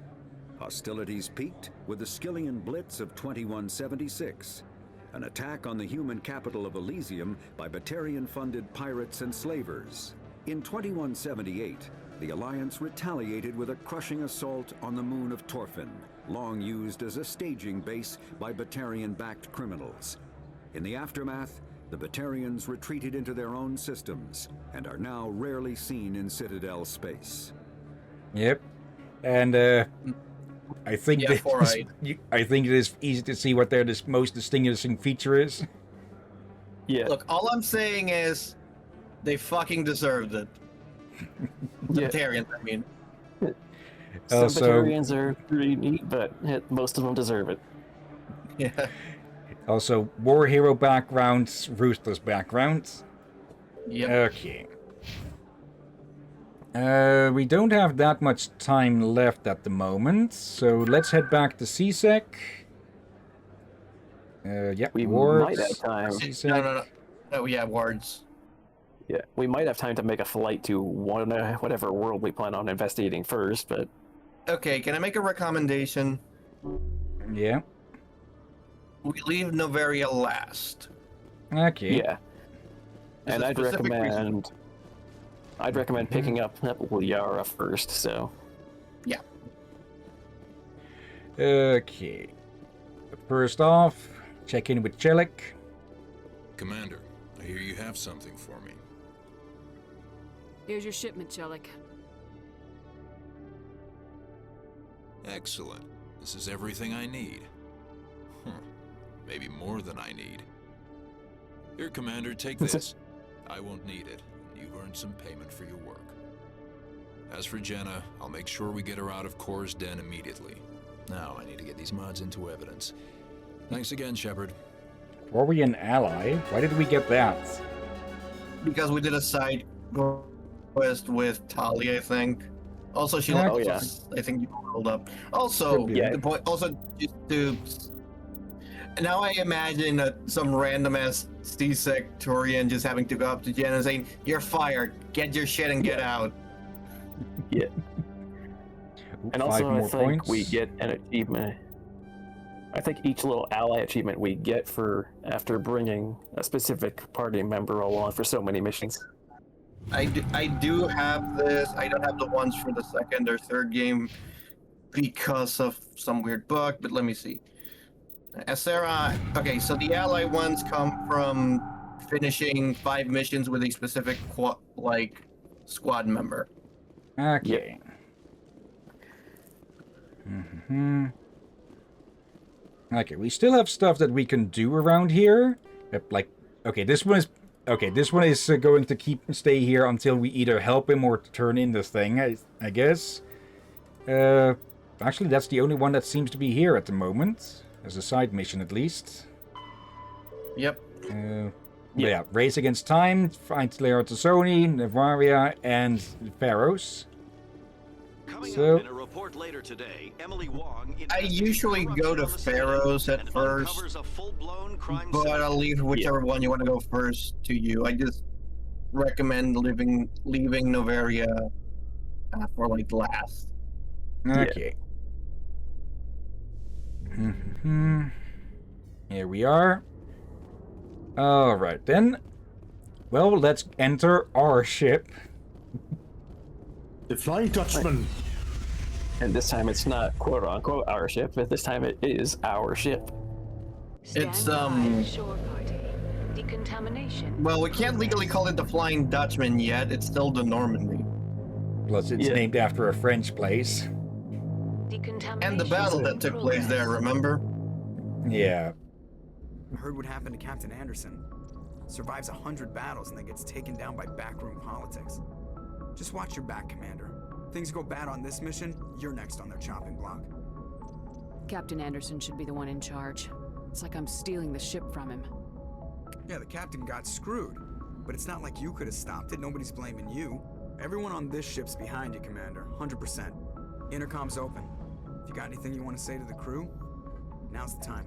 Speaker 20: Hostilities peaked with the Hillyan Blitz of 2176, an attack on the human capital of Elysium by Batarian-funded pirates and slavers. In 2178, the Alliance retaliated with a crushing assault on the moon of Torfin, long used as a staging base by Batarian-backed criminals. In the aftermath, the Batarians retreated into their own systems and are now rarely seen in Citadel space.
Speaker 1: Yep. And I think I think it is easy to see what their most distinguishing feature is.
Speaker 4: Yeah.
Speaker 8: Look, all I'm saying is they fucking deserved it. The Batarians, I mean.
Speaker 4: Some Batarians are pretty neat, but most of them deserve it.
Speaker 8: Yeah.
Speaker 1: Also, war hero background, ruthless background.
Speaker 8: Yep.
Speaker 1: Okay. We don't have that much time left at the moment, so let's head back to CSEC. Yeah,
Speaker 4: we
Speaker 1: wards,
Speaker 4: might have time.
Speaker 8: No. Oh, yeah, wards.
Speaker 4: Yeah, we might have time to make a flight to whatever world we plan on investigating first, but...
Speaker 8: Okay, can I make a recommendation?
Speaker 1: Yeah.
Speaker 8: We leave Novaria last.
Speaker 1: Okay.
Speaker 4: Yeah. And I'd recommend picking up Liara first, so...
Speaker 8: Yeah.
Speaker 1: Okay. First off, check in with Chelik.
Speaker 3: Commander, I hear you have something for me.
Speaker 9: Here's your shipment, Chelik.
Speaker 3: Excellent. This is everything I need. Maybe more than I need. Here, Commander, take this. I won't need it. You've earned some payment for your work. As for Jenna, I'll make sure we get her out of Kor's den immediately. Now I need to get these mods into evidence. Thanks again, Shepard.
Speaker 1: Were we an ally? Why did we get that?
Speaker 8: Because we did a side quest with Tali, I think. Also, she I think you rolled up. Also, the point. Also, just to. Now I imagine some random ass C-sectorian just having to go up to Jen and saying, "You're fired. Get your shit and get out."
Speaker 4: Yeah. And also, I think we get an achievement. I think each little ally achievement we get for after bringing a specific party member along for so many missions.
Speaker 8: I do have this. I don't have the ones for the second or third game because of some weird bug, but let me see. Sarah, okay, so the ally ones come from finishing 5 missions with a specific squad member.
Speaker 1: Okay. Okay, we still have stuff that we can do around here. This one is going to stay here until we either help him or turn in this thing, I guess. Actually, that's the only one that seems to be here at the moment. As a side mission, at least.
Speaker 8: Yep.
Speaker 1: Yeah, Race Against Time, find Slayer Tassoni, Nevaria, and Pharaohs.
Speaker 13: Coming
Speaker 1: So,
Speaker 13: up in a report later today, Emily Wong
Speaker 15: I usually go to Pharaohs at first, but I'll leave whichever one you want to go first to you. I just recommend leaving Novaria for like last.
Speaker 1: okay. Here we are. Alright then. Well, let's enter our ship.
Speaker 2: The Flying Dutchman.
Speaker 4: And this time it's not quote unquote our ship, but this time it is our ship.
Speaker 15: It's
Speaker 9: Shore party. Decontamination.
Speaker 15: well, we can't legally call it the Flying Dutchman yet. It's still the Normandy.
Speaker 1: Plus, it's named after a French place.
Speaker 15: And the battle that took place there, remember?
Speaker 1: Yeah.
Speaker 5: I heard what happened to Captain Anderson. Survives 100 battles and then gets taken down by backroom politics. Just watch your back, Commander. Things go bad on this mission, you're next on their chopping block.
Speaker 9: Captain Anderson should be the one in charge. It's like I'm stealing the ship from him.
Speaker 5: Yeah, the captain got screwed. But it's not like you could have stopped it. Nobody's blaming you. Everyone on this ship's behind you, Commander. 100%. Intercom's open. If you got anything you want to say to the crew, now's the time.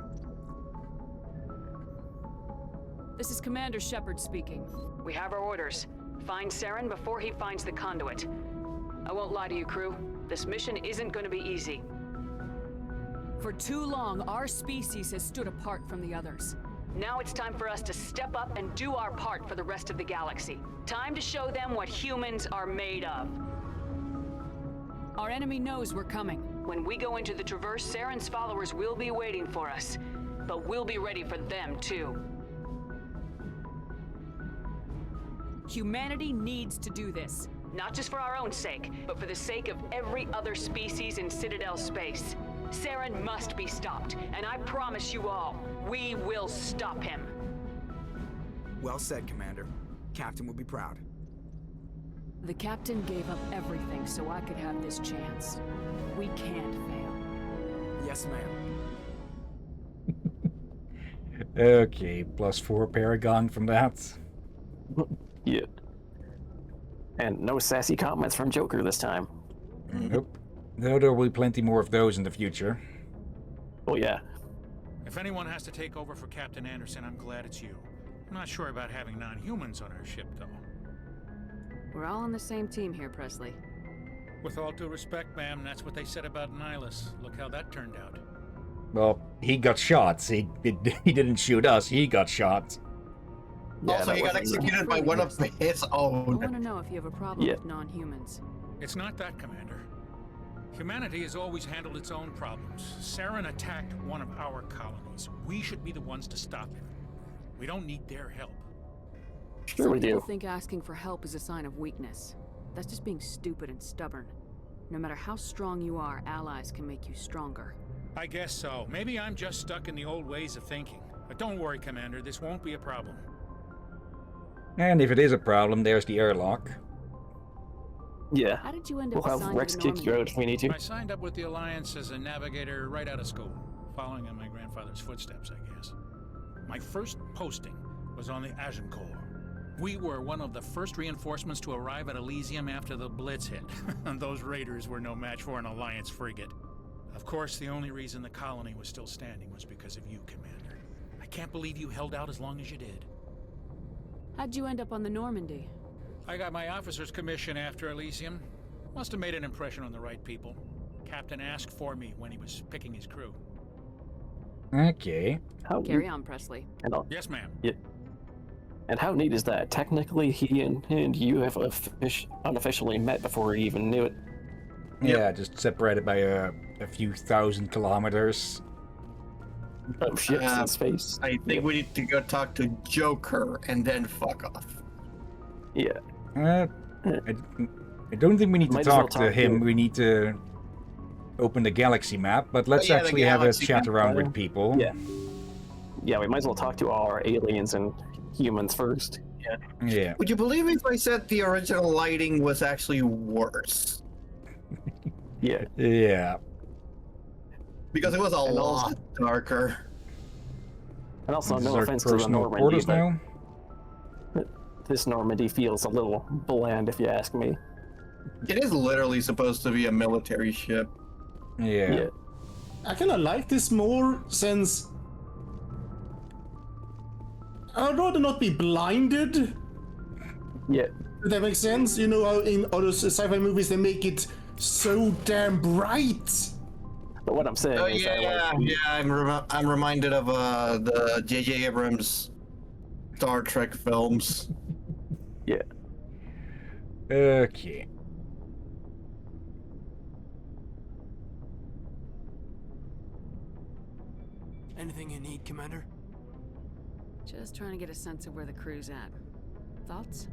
Speaker 9: This is Commander Shepard speaking. We have our orders. Find Saren before he finds the conduit. I won't lie to you, crew. This mission isn't going to be easy. For too long, our species has stood apart from the others. Now it's time for us to step up and do our part for the rest of the galaxy. Time to show them what humans are made of. Our enemy knows we're coming. When we go into the Traverse, Saren's followers will be waiting for us. But we'll be ready for them, too. Humanity needs to do this. Not just for our own sake, but for the sake of every other species in Citadel space. Saren must be stopped, and I promise you all, we will stop him.
Speaker 5: Well said, Commander. Captain will be proud.
Speaker 9: The captain gave up everything so I could have this chance. We can't fail.
Speaker 5: Yes, ma'am.
Speaker 1: Okay, +4 Paragon from that.
Speaker 4: Yeah. And no sassy comments from Joker this time.
Speaker 1: Nope. Though there will be plenty more of those in the future.
Speaker 4: Oh yeah.
Speaker 21: If anyone has to take over for Captain Anderson, I'm glad it's you. I'm not sure about having non-humans on our ship, though.
Speaker 9: We're all on the same team here, Presley.
Speaker 21: With all due respect, ma'am, that's what they said about Nihilus. Look how that turned out.
Speaker 1: Well, he got shot. He didn't shoot us, he got shot.
Speaker 15: Yeah, also, he got executed by one of his own.
Speaker 9: I want to know if you have a problem with non-humans.
Speaker 21: It's not that, Commander. Humanity has always handled its own problems. Saren attacked one of our colonies. We should be the ones to stop him. We don't need their help.
Speaker 4: Sure we do.
Speaker 9: People think asking for help is a sign of weakness. That's just being stupid and stubborn. No matter how strong you are, allies can make you stronger.
Speaker 21: I guess so. Maybe I'm just stuck in the old ways of thinking. But don't worry, Commander. This won't be a problem.
Speaker 1: And if it is a problem, there's the airlock.
Speaker 4: Yeah.
Speaker 9: How did you end up
Speaker 4: We'll have Rex kick you out if we need to.
Speaker 21: I signed up with the Alliance as a navigator right out of school, following in my grandfather's footsteps, I guess. My first posting was on the Agincourt. We were one of the first reinforcements to arrive at Elysium after the Blitz hit. And those raiders were no match for an Alliance frigate. Of course, the only reason the colony was still standing was because of you, Commander. I can't believe you held out as long as you did.
Speaker 9: How'd you end up on the Normandy?
Speaker 21: I got my officer's commission after Elysium. Must have made an impression on the right people. Captain asked for me when he was picking his crew.
Speaker 1: Okay.
Speaker 9: Carry on, Presley.
Speaker 21: Yes, ma'am.
Speaker 4: Yeah. And how neat is that? Technically, he and you have unofficially met before he even knew it.
Speaker 1: Yeah, just separated by a few thousand kilometers.
Speaker 4: Of ships in space.
Speaker 15: I think we need to go talk to Joker and then fuck off.
Speaker 4: Yeah.
Speaker 1: I don't think we need to
Speaker 4: Might as well
Speaker 1: talk to
Speaker 4: talk
Speaker 1: him.
Speaker 4: to-
Speaker 1: We need to open the galaxy map, but let's
Speaker 15: yeah, the
Speaker 1: actually have a
Speaker 15: galaxy
Speaker 1: chat
Speaker 15: map,
Speaker 1: around with people.
Speaker 4: Yeah. Yeah, we might as well talk to all our aliens and humans first.
Speaker 15: Yeah.
Speaker 1: Yeah.
Speaker 15: Would you believe if I said the original lighting was actually worse?
Speaker 4: Yeah.
Speaker 1: Yeah.
Speaker 15: Because it was a
Speaker 4: And
Speaker 15: lot darker.
Speaker 4: And also,
Speaker 1: This
Speaker 4: no
Speaker 1: is our
Speaker 4: offense to the
Speaker 1: personal
Speaker 4: Normandy,
Speaker 1: quarters
Speaker 4: but
Speaker 1: now.
Speaker 4: this Normandy feels a little bland, if you ask me.
Speaker 8: It is literally supposed to be a military ship.
Speaker 1: Yeah.
Speaker 2: I kind of like this more since I'd rather not be blinded.
Speaker 4: Yeah.
Speaker 2: If that makes sense. You know how in other sci-fi movies they make it so damn bright.
Speaker 4: But what I'm saying is,
Speaker 8: I'm reminded of the J.J. Abrams Star Trek films.
Speaker 4: Yeah.
Speaker 1: Okay.
Speaker 6: Anything you need, Commander?
Speaker 9: Just trying to get a sense of where the crew's at. Thoughts?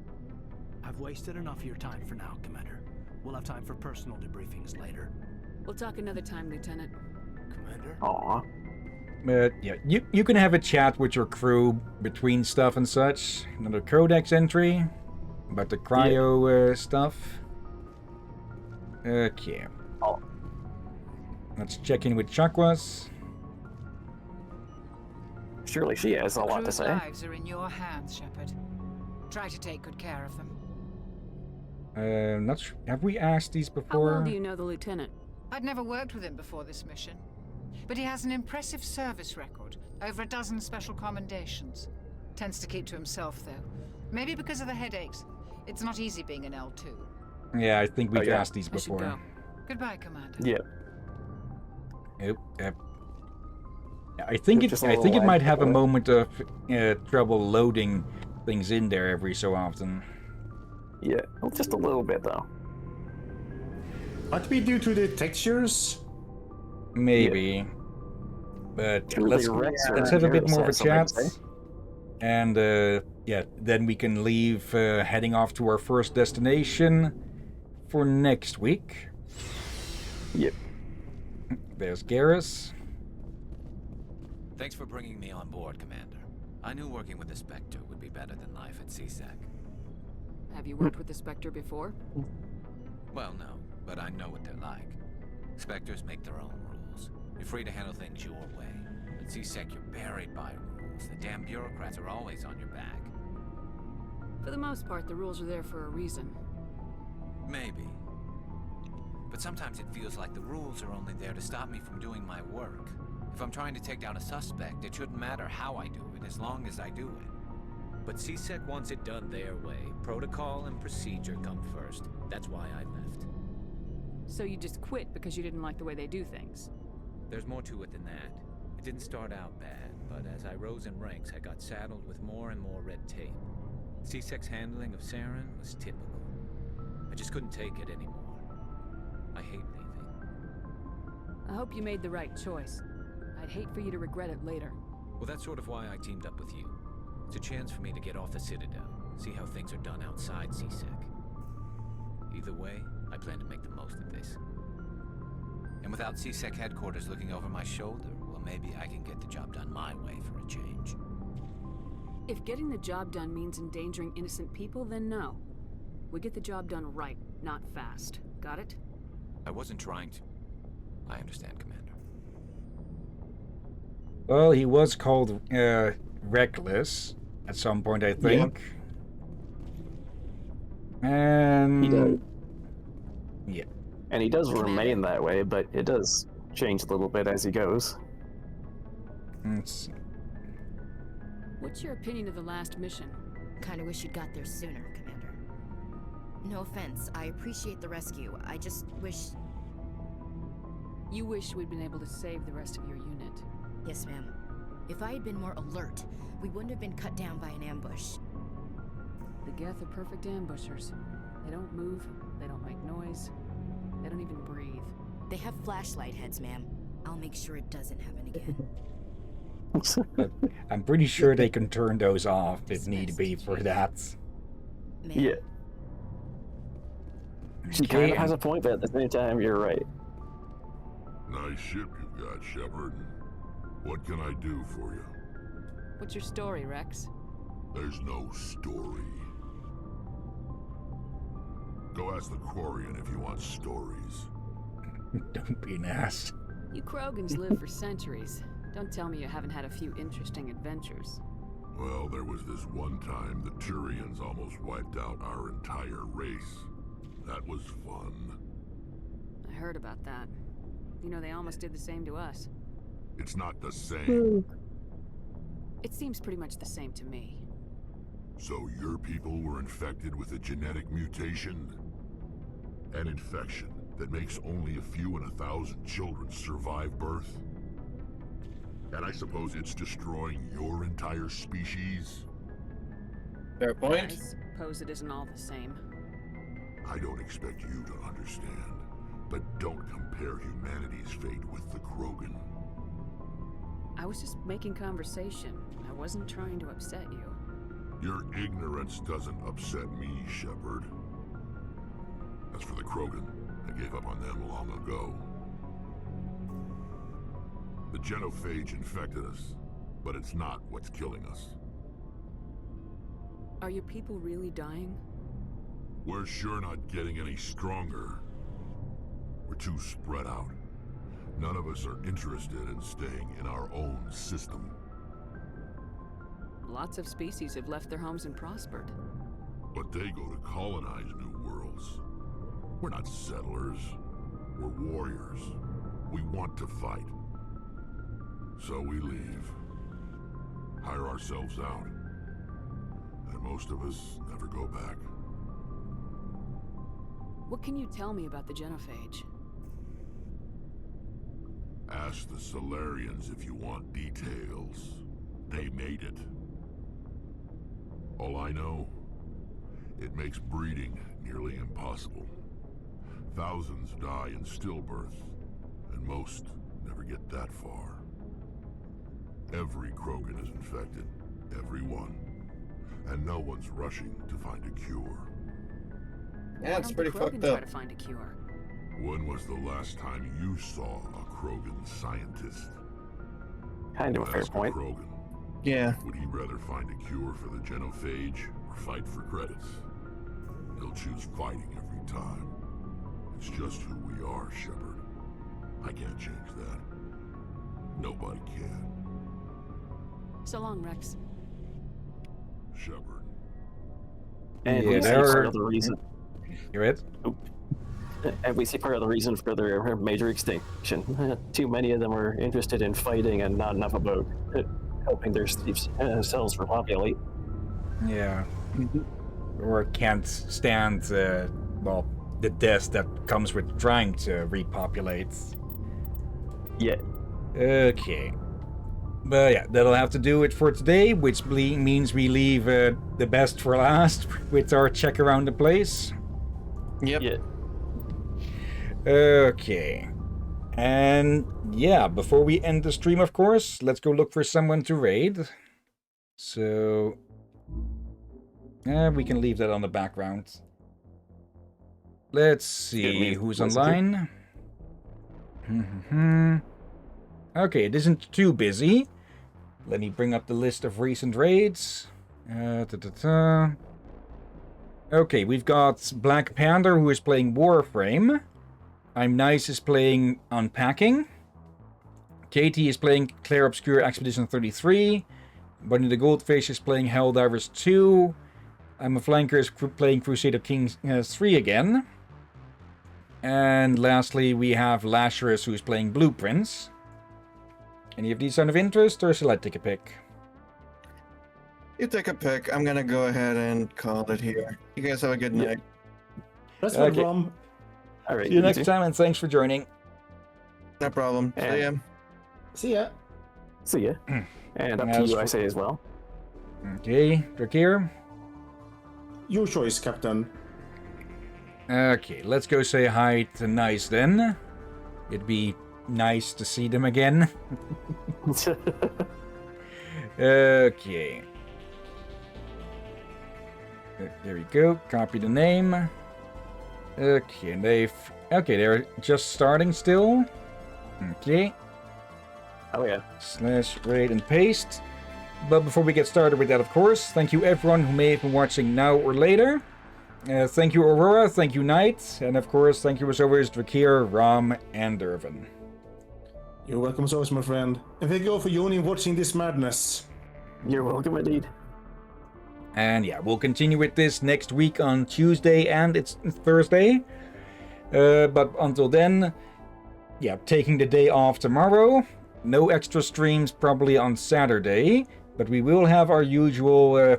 Speaker 6: I've wasted enough of your time for now, Commander. We'll have time for personal debriefings later.
Speaker 9: We'll talk another time, Lieutenant.
Speaker 6: Commander?
Speaker 4: Aw.
Speaker 1: But yeah, you can have a chat with your crew between stuff and such. Another codex entry about the cryo stuff. Okay.
Speaker 4: Oh.
Speaker 1: Let's check in with Chakwas.
Speaker 4: Surely she has a lot to say.
Speaker 12: Lives are in your hands, Shepard. Try to take good care of them.
Speaker 1: Not sure. Have we asked these
Speaker 9: How
Speaker 1: before?
Speaker 9: well do you know the Lieutenant?
Speaker 12: I'd never worked with him before this mission, but he has an impressive service record, over a dozen special commendations. Tends to keep to himself, though. Maybe because of the headaches. It's not easy being an L2.
Speaker 1: Yeah, I think we've asked these before.
Speaker 12: Goodbye, Commander.
Speaker 4: Yeah.
Speaker 1: Yep. I think it might have a moment of trouble loading things in there every so often.
Speaker 4: Yeah, well, just a little bit though.
Speaker 2: Might be due to the textures.
Speaker 1: Maybe. But let's have a bit more of a chat. And yeah, then we can leave heading off to our first destination for next week.
Speaker 4: Yep.
Speaker 1: There's Garrus.
Speaker 23: Thanks for bringing me on board, Commander. I knew working with the Spectre would be better than life at CSEC.
Speaker 9: Have you worked with the Spectre before?
Speaker 23: Well, no, but I know what they're like. Spectres make their own rules. You're free to handle things your way. At CSEC, you're buried by rules. The damn bureaucrats are always on your back.
Speaker 9: For the most part, the rules are there for a reason.
Speaker 23: Maybe. But sometimes it feels like the rules are only there to stop me from doing my work. If I'm trying to take down a suspect, it shouldn't matter how I do it, as long as I do it.
Speaker 24: But CSEC wants it done their way. Protocol and procedure come first. That's why I left.
Speaker 9: So you just quit because you didn't like the way they do things?
Speaker 24: There's more to it than that. It didn't start out bad, but as I rose in ranks, I got saddled with more and more red tape. CSEC's handling of Saren was typical. I just couldn't take it anymore. I hate leaving.
Speaker 9: I hope you made the right choice. I'd hate for you to regret it later.
Speaker 24: Well, that's sort of why I teamed up with you. It's a chance for me to get off the Citadel, see how things are done outside CSEC. Either way, I plan to make the most of this.
Speaker 23: And without CSEC headquarters looking over my shoulder, well, maybe I can get the job done my way for a change.
Speaker 9: If getting the job done means endangering innocent people, then no. We get the job done right, not fast. Got it?
Speaker 23: I wasn't trying to. I understand, Commander.
Speaker 1: Well, he was called Reckless at some point, I think. Yeah. And...
Speaker 4: He does.
Speaker 1: Yeah.
Speaker 4: And he does remain that way, but it does change a little bit as he goes.
Speaker 1: Let's see.
Speaker 9: What's your opinion of the last mission?
Speaker 18: Kinda wish you'd got there sooner, Commander. No offense, I appreciate the rescue. I just wish...
Speaker 9: You wish we'd been able to save the rest of your unit.
Speaker 18: Yes, ma'am. If I had been more alert, we wouldn't have been cut down by an ambush.
Speaker 9: The Geth are perfect ambushers. They don't move, they don't make noise, they don't even breathe.
Speaker 18: They have flashlight heads, ma'am. I'll make sure it doesn't happen again.
Speaker 1: But I'm pretty sure they can turn those off if need be for that.
Speaker 4: Yeah. She kind of has a point, but at the same time, you're right.
Speaker 16: Nice ship you've got, Shepard. What can I do for you?
Speaker 9: What's your story, Rex?
Speaker 16: There's no story. Go ask the Quarian if you want stories.
Speaker 1: Don't be an ass.
Speaker 9: You Krogans live for centuries. Don't tell me you haven't had a few interesting adventures.
Speaker 16: Well, there was this one time the Turians almost wiped out our entire race. That was fun.
Speaker 9: I heard about that. You know, they almost did the same to us.
Speaker 16: It's not the same.
Speaker 9: It seems pretty much the same to me.
Speaker 16: So your people were infected with a genetic mutation? An infection that makes only a few in 1,000 children survive birth? And I suppose it's destroying your entire species?
Speaker 15: Fair point.
Speaker 9: I suppose it isn't all the same.
Speaker 16: I don't expect you to understand, but don't compare humanity's fate with the Krogan.
Speaker 9: I was just making conversation. I wasn't trying to upset you.
Speaker 16: Your ignorance doesn't upset me, Shepard. As for the Krogan, I gave up on them long ago. The genophage infected us, but it's not what's killing us.
Speaker 9: Are your people really dying?
Speaker 16: We're sure not getting any stronger. We're too spread out. None of us are interested in staying in our own system.
Speaker 9: Lots of species have left their homes and prospered.
Speaker 16: But they go to colonize new worlds. We're not settlers. We're warriors. We want to fight. So we leave. Hire ourselves out. And most of us never go back.
Speaker 9: What can you tell me about the genophage?
Speaker 16: Ask the Solarians if you want details. They made it. All I know, it makes breeding nearly impossible. Thousands die in stillbirth, and most never get that far. Every Krogan is infected, every one. And no one's rushing to find a cure.
Speaker 15: Yeah, it's pretty fucked
Speaker 9: Try
Speaker 15: up.
Speaker 9: to find a cure.
Speaker 16: When was the last time you saw a Krogan scientist?
Speaker 4: Kind of a fair
Speaker 16: Ask
Speaker 4: point.
Speaker 16: Krogan.
Speaker 15: Yeah.
Speaker 16: Would he rather find a cure for the genophage or fight for credits? He'll choose fighting every time. It's just who we are, Shepard. I can't change that. Nobody can.
Speaker 9: So long, Rex.
Speaker 16: Shepard.
Speaker 4: And
Speaker 1: Yeah,
Speaker 4: we see
Speaker 1: there-
Speaker 4: part of the reason.
Speaker 1: You're it?
Speaker 4: And we see part of the reason for their major extinction. Too many of them are interested in fighting and not enough about helping their cells repopulate.
Speaker 1: Yeah. Or can't stand, well, the death that comes with trying to repopulate.
Speaker 4: Yeah.
Speaker 1: Okay. But yeah, that'll have to do it for today, which means we leave the best for last with our check around the place.
Speaker 15: Yep.
Speaker 4: Yeah.
Speaker 1: Okay. And yeah, before we end the stream, of course, let's go look for someone to raid. So we can leave that on the background. Let's see who's online. Okay, it isn't too busy. Let me bring up the list of recent raids. Okay, we've got Black Panther, who is playing Warframe. I'm Nice is playing Unpacking. Katie is playing Clair Obscure Expedition 33. Bunny the Goldfish is playing Helldivers 2. I'm a Flanker is playing Crusader Kings 3 again. And lastly, we have Lazarus, who is playing Blueprints. Any of these sound of interest, or shall I take a pick?
Speaker 15: You take a pick. I'm gonna go ahead and call it here. You guys have a good night.
Speaker 2: That's
Speaker 1: Okay.
Speaker 2: good, Rom.
Speaker 4: All right.
Speaker 1: See you next time, and thanks for joining.
Speaker 15: No problem. See ya.
Speaker 2: See ya.
Speaker 4: See ya. And up to you, I say as well.
Speaker 1: Okay, Drakir.
Speaker 2: Your choice, Captain.
Speaker 1: Okay, let's go say hi to Nice then. It'd be nice to see them again. Okay. There we go. Copy the name. Okay, and they're just starting still. Okay.
Speaker 4: Oh yeah.
Speaker 1: / raid and paste. But before we get started with that, of course, thank you everyone who may have been watching now or later. Thank you, Aurora. Thank you, Knight. And of course, thank you as always, Drakir, Rom, and Irvin.
Speaker 2: You're welcome as always, my friend. And thank you all for joining watching this madness.
Speaker 4: You're welcome indeed.
Speaker 1: And yeah, we'll continue with this next week on Tuesday and it's Thursday. But until then, yeah, taking the day off tomorrow. No extra streams probably on Saturday. But we will have our usual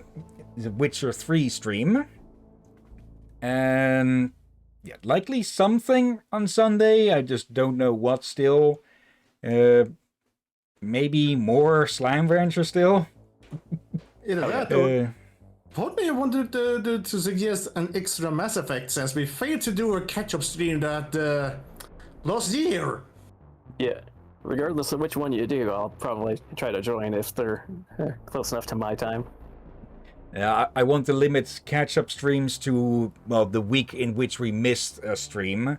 Speaker 1: Witcher 3 stream. And yeah, likely something on Sunday. I just don't know what still. Maybe more Slime Rancher still.
Speaker 2: Either that or... Part me wanted to suggest an extra Mass Effect since we failed to do a catch-up stream that last year.
Speaker 4: Yeah, regardless of which one you do, I'll probably try to join if they're close enough to my time.
Speaker 1: Yeah, I want to limit catch-up streams to, well, the week in which we missed a stream.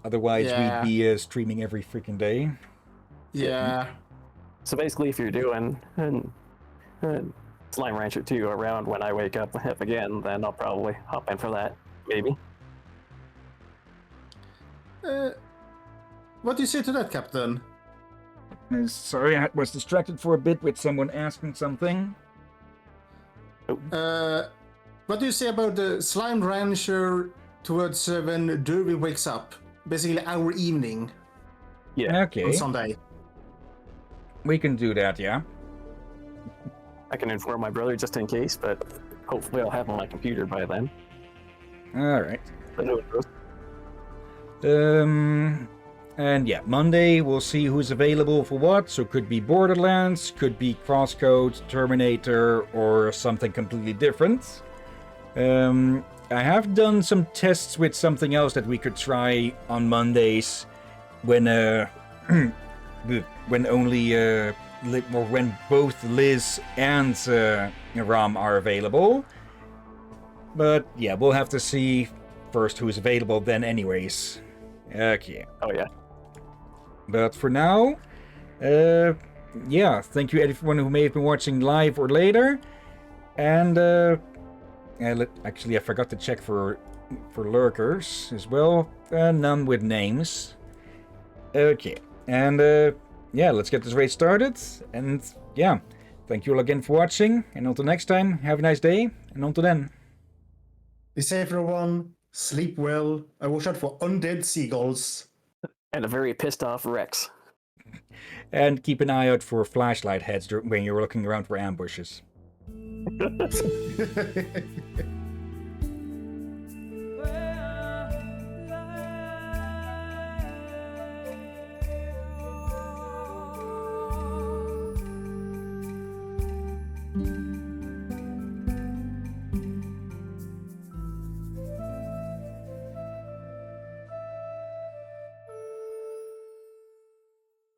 Speaker 1: Otherwise, we'd be streaming every freaking day.
Speaker 2: Yeah.
Speaker 4: So basically, if you're doing Slime Rancher 2 around when I wake up again, then I'll probably hop in for that, maybe.
Speaker 2: What do you say to that, Captain?
Speaker 1: Sorry, I was distracted for a bit with someone asking something.
Speaker 2: What do you say about the Slime Rancher towards when Derby wakes up? Basically our evening.
Speaker 4: Yeah.
Speaker 1: Okay.
Speaker 2: On Sunday.
Speaker 1: We can do that, yeah.
Speaker 4: I can inform my brother just in case, but hopefully I'll have on my computer by then.
Speaker 1: Alright. And yeah, Monday we'll see who's available for what. So could be Borderlands, could be Crosscode, Terminator, or something completely different. I have done some tests with something else that we could try on Mondays when when both Liz and Ram are available. But yeah, we'll have to see first who's available then anyways. Okay.
Speaker 4: Oh yeah.
Speaker 1: But for now, yeah, thank you everyone who may have been watching live or later. And actually I forgot to check for lurkers as well. None with names. Okay. And yeah, let's get this race started. And yeah, thank you all again for watching. And until next time, have a nice day. And until then.
Speaker 2: Be safe, everyone. Sleep well. I watch out for undead seagulls.
Speaker 4: And a very pissed off Rex.
Speaker 1: And keep an eye out for flashlight heads when you're looking around for ambushes.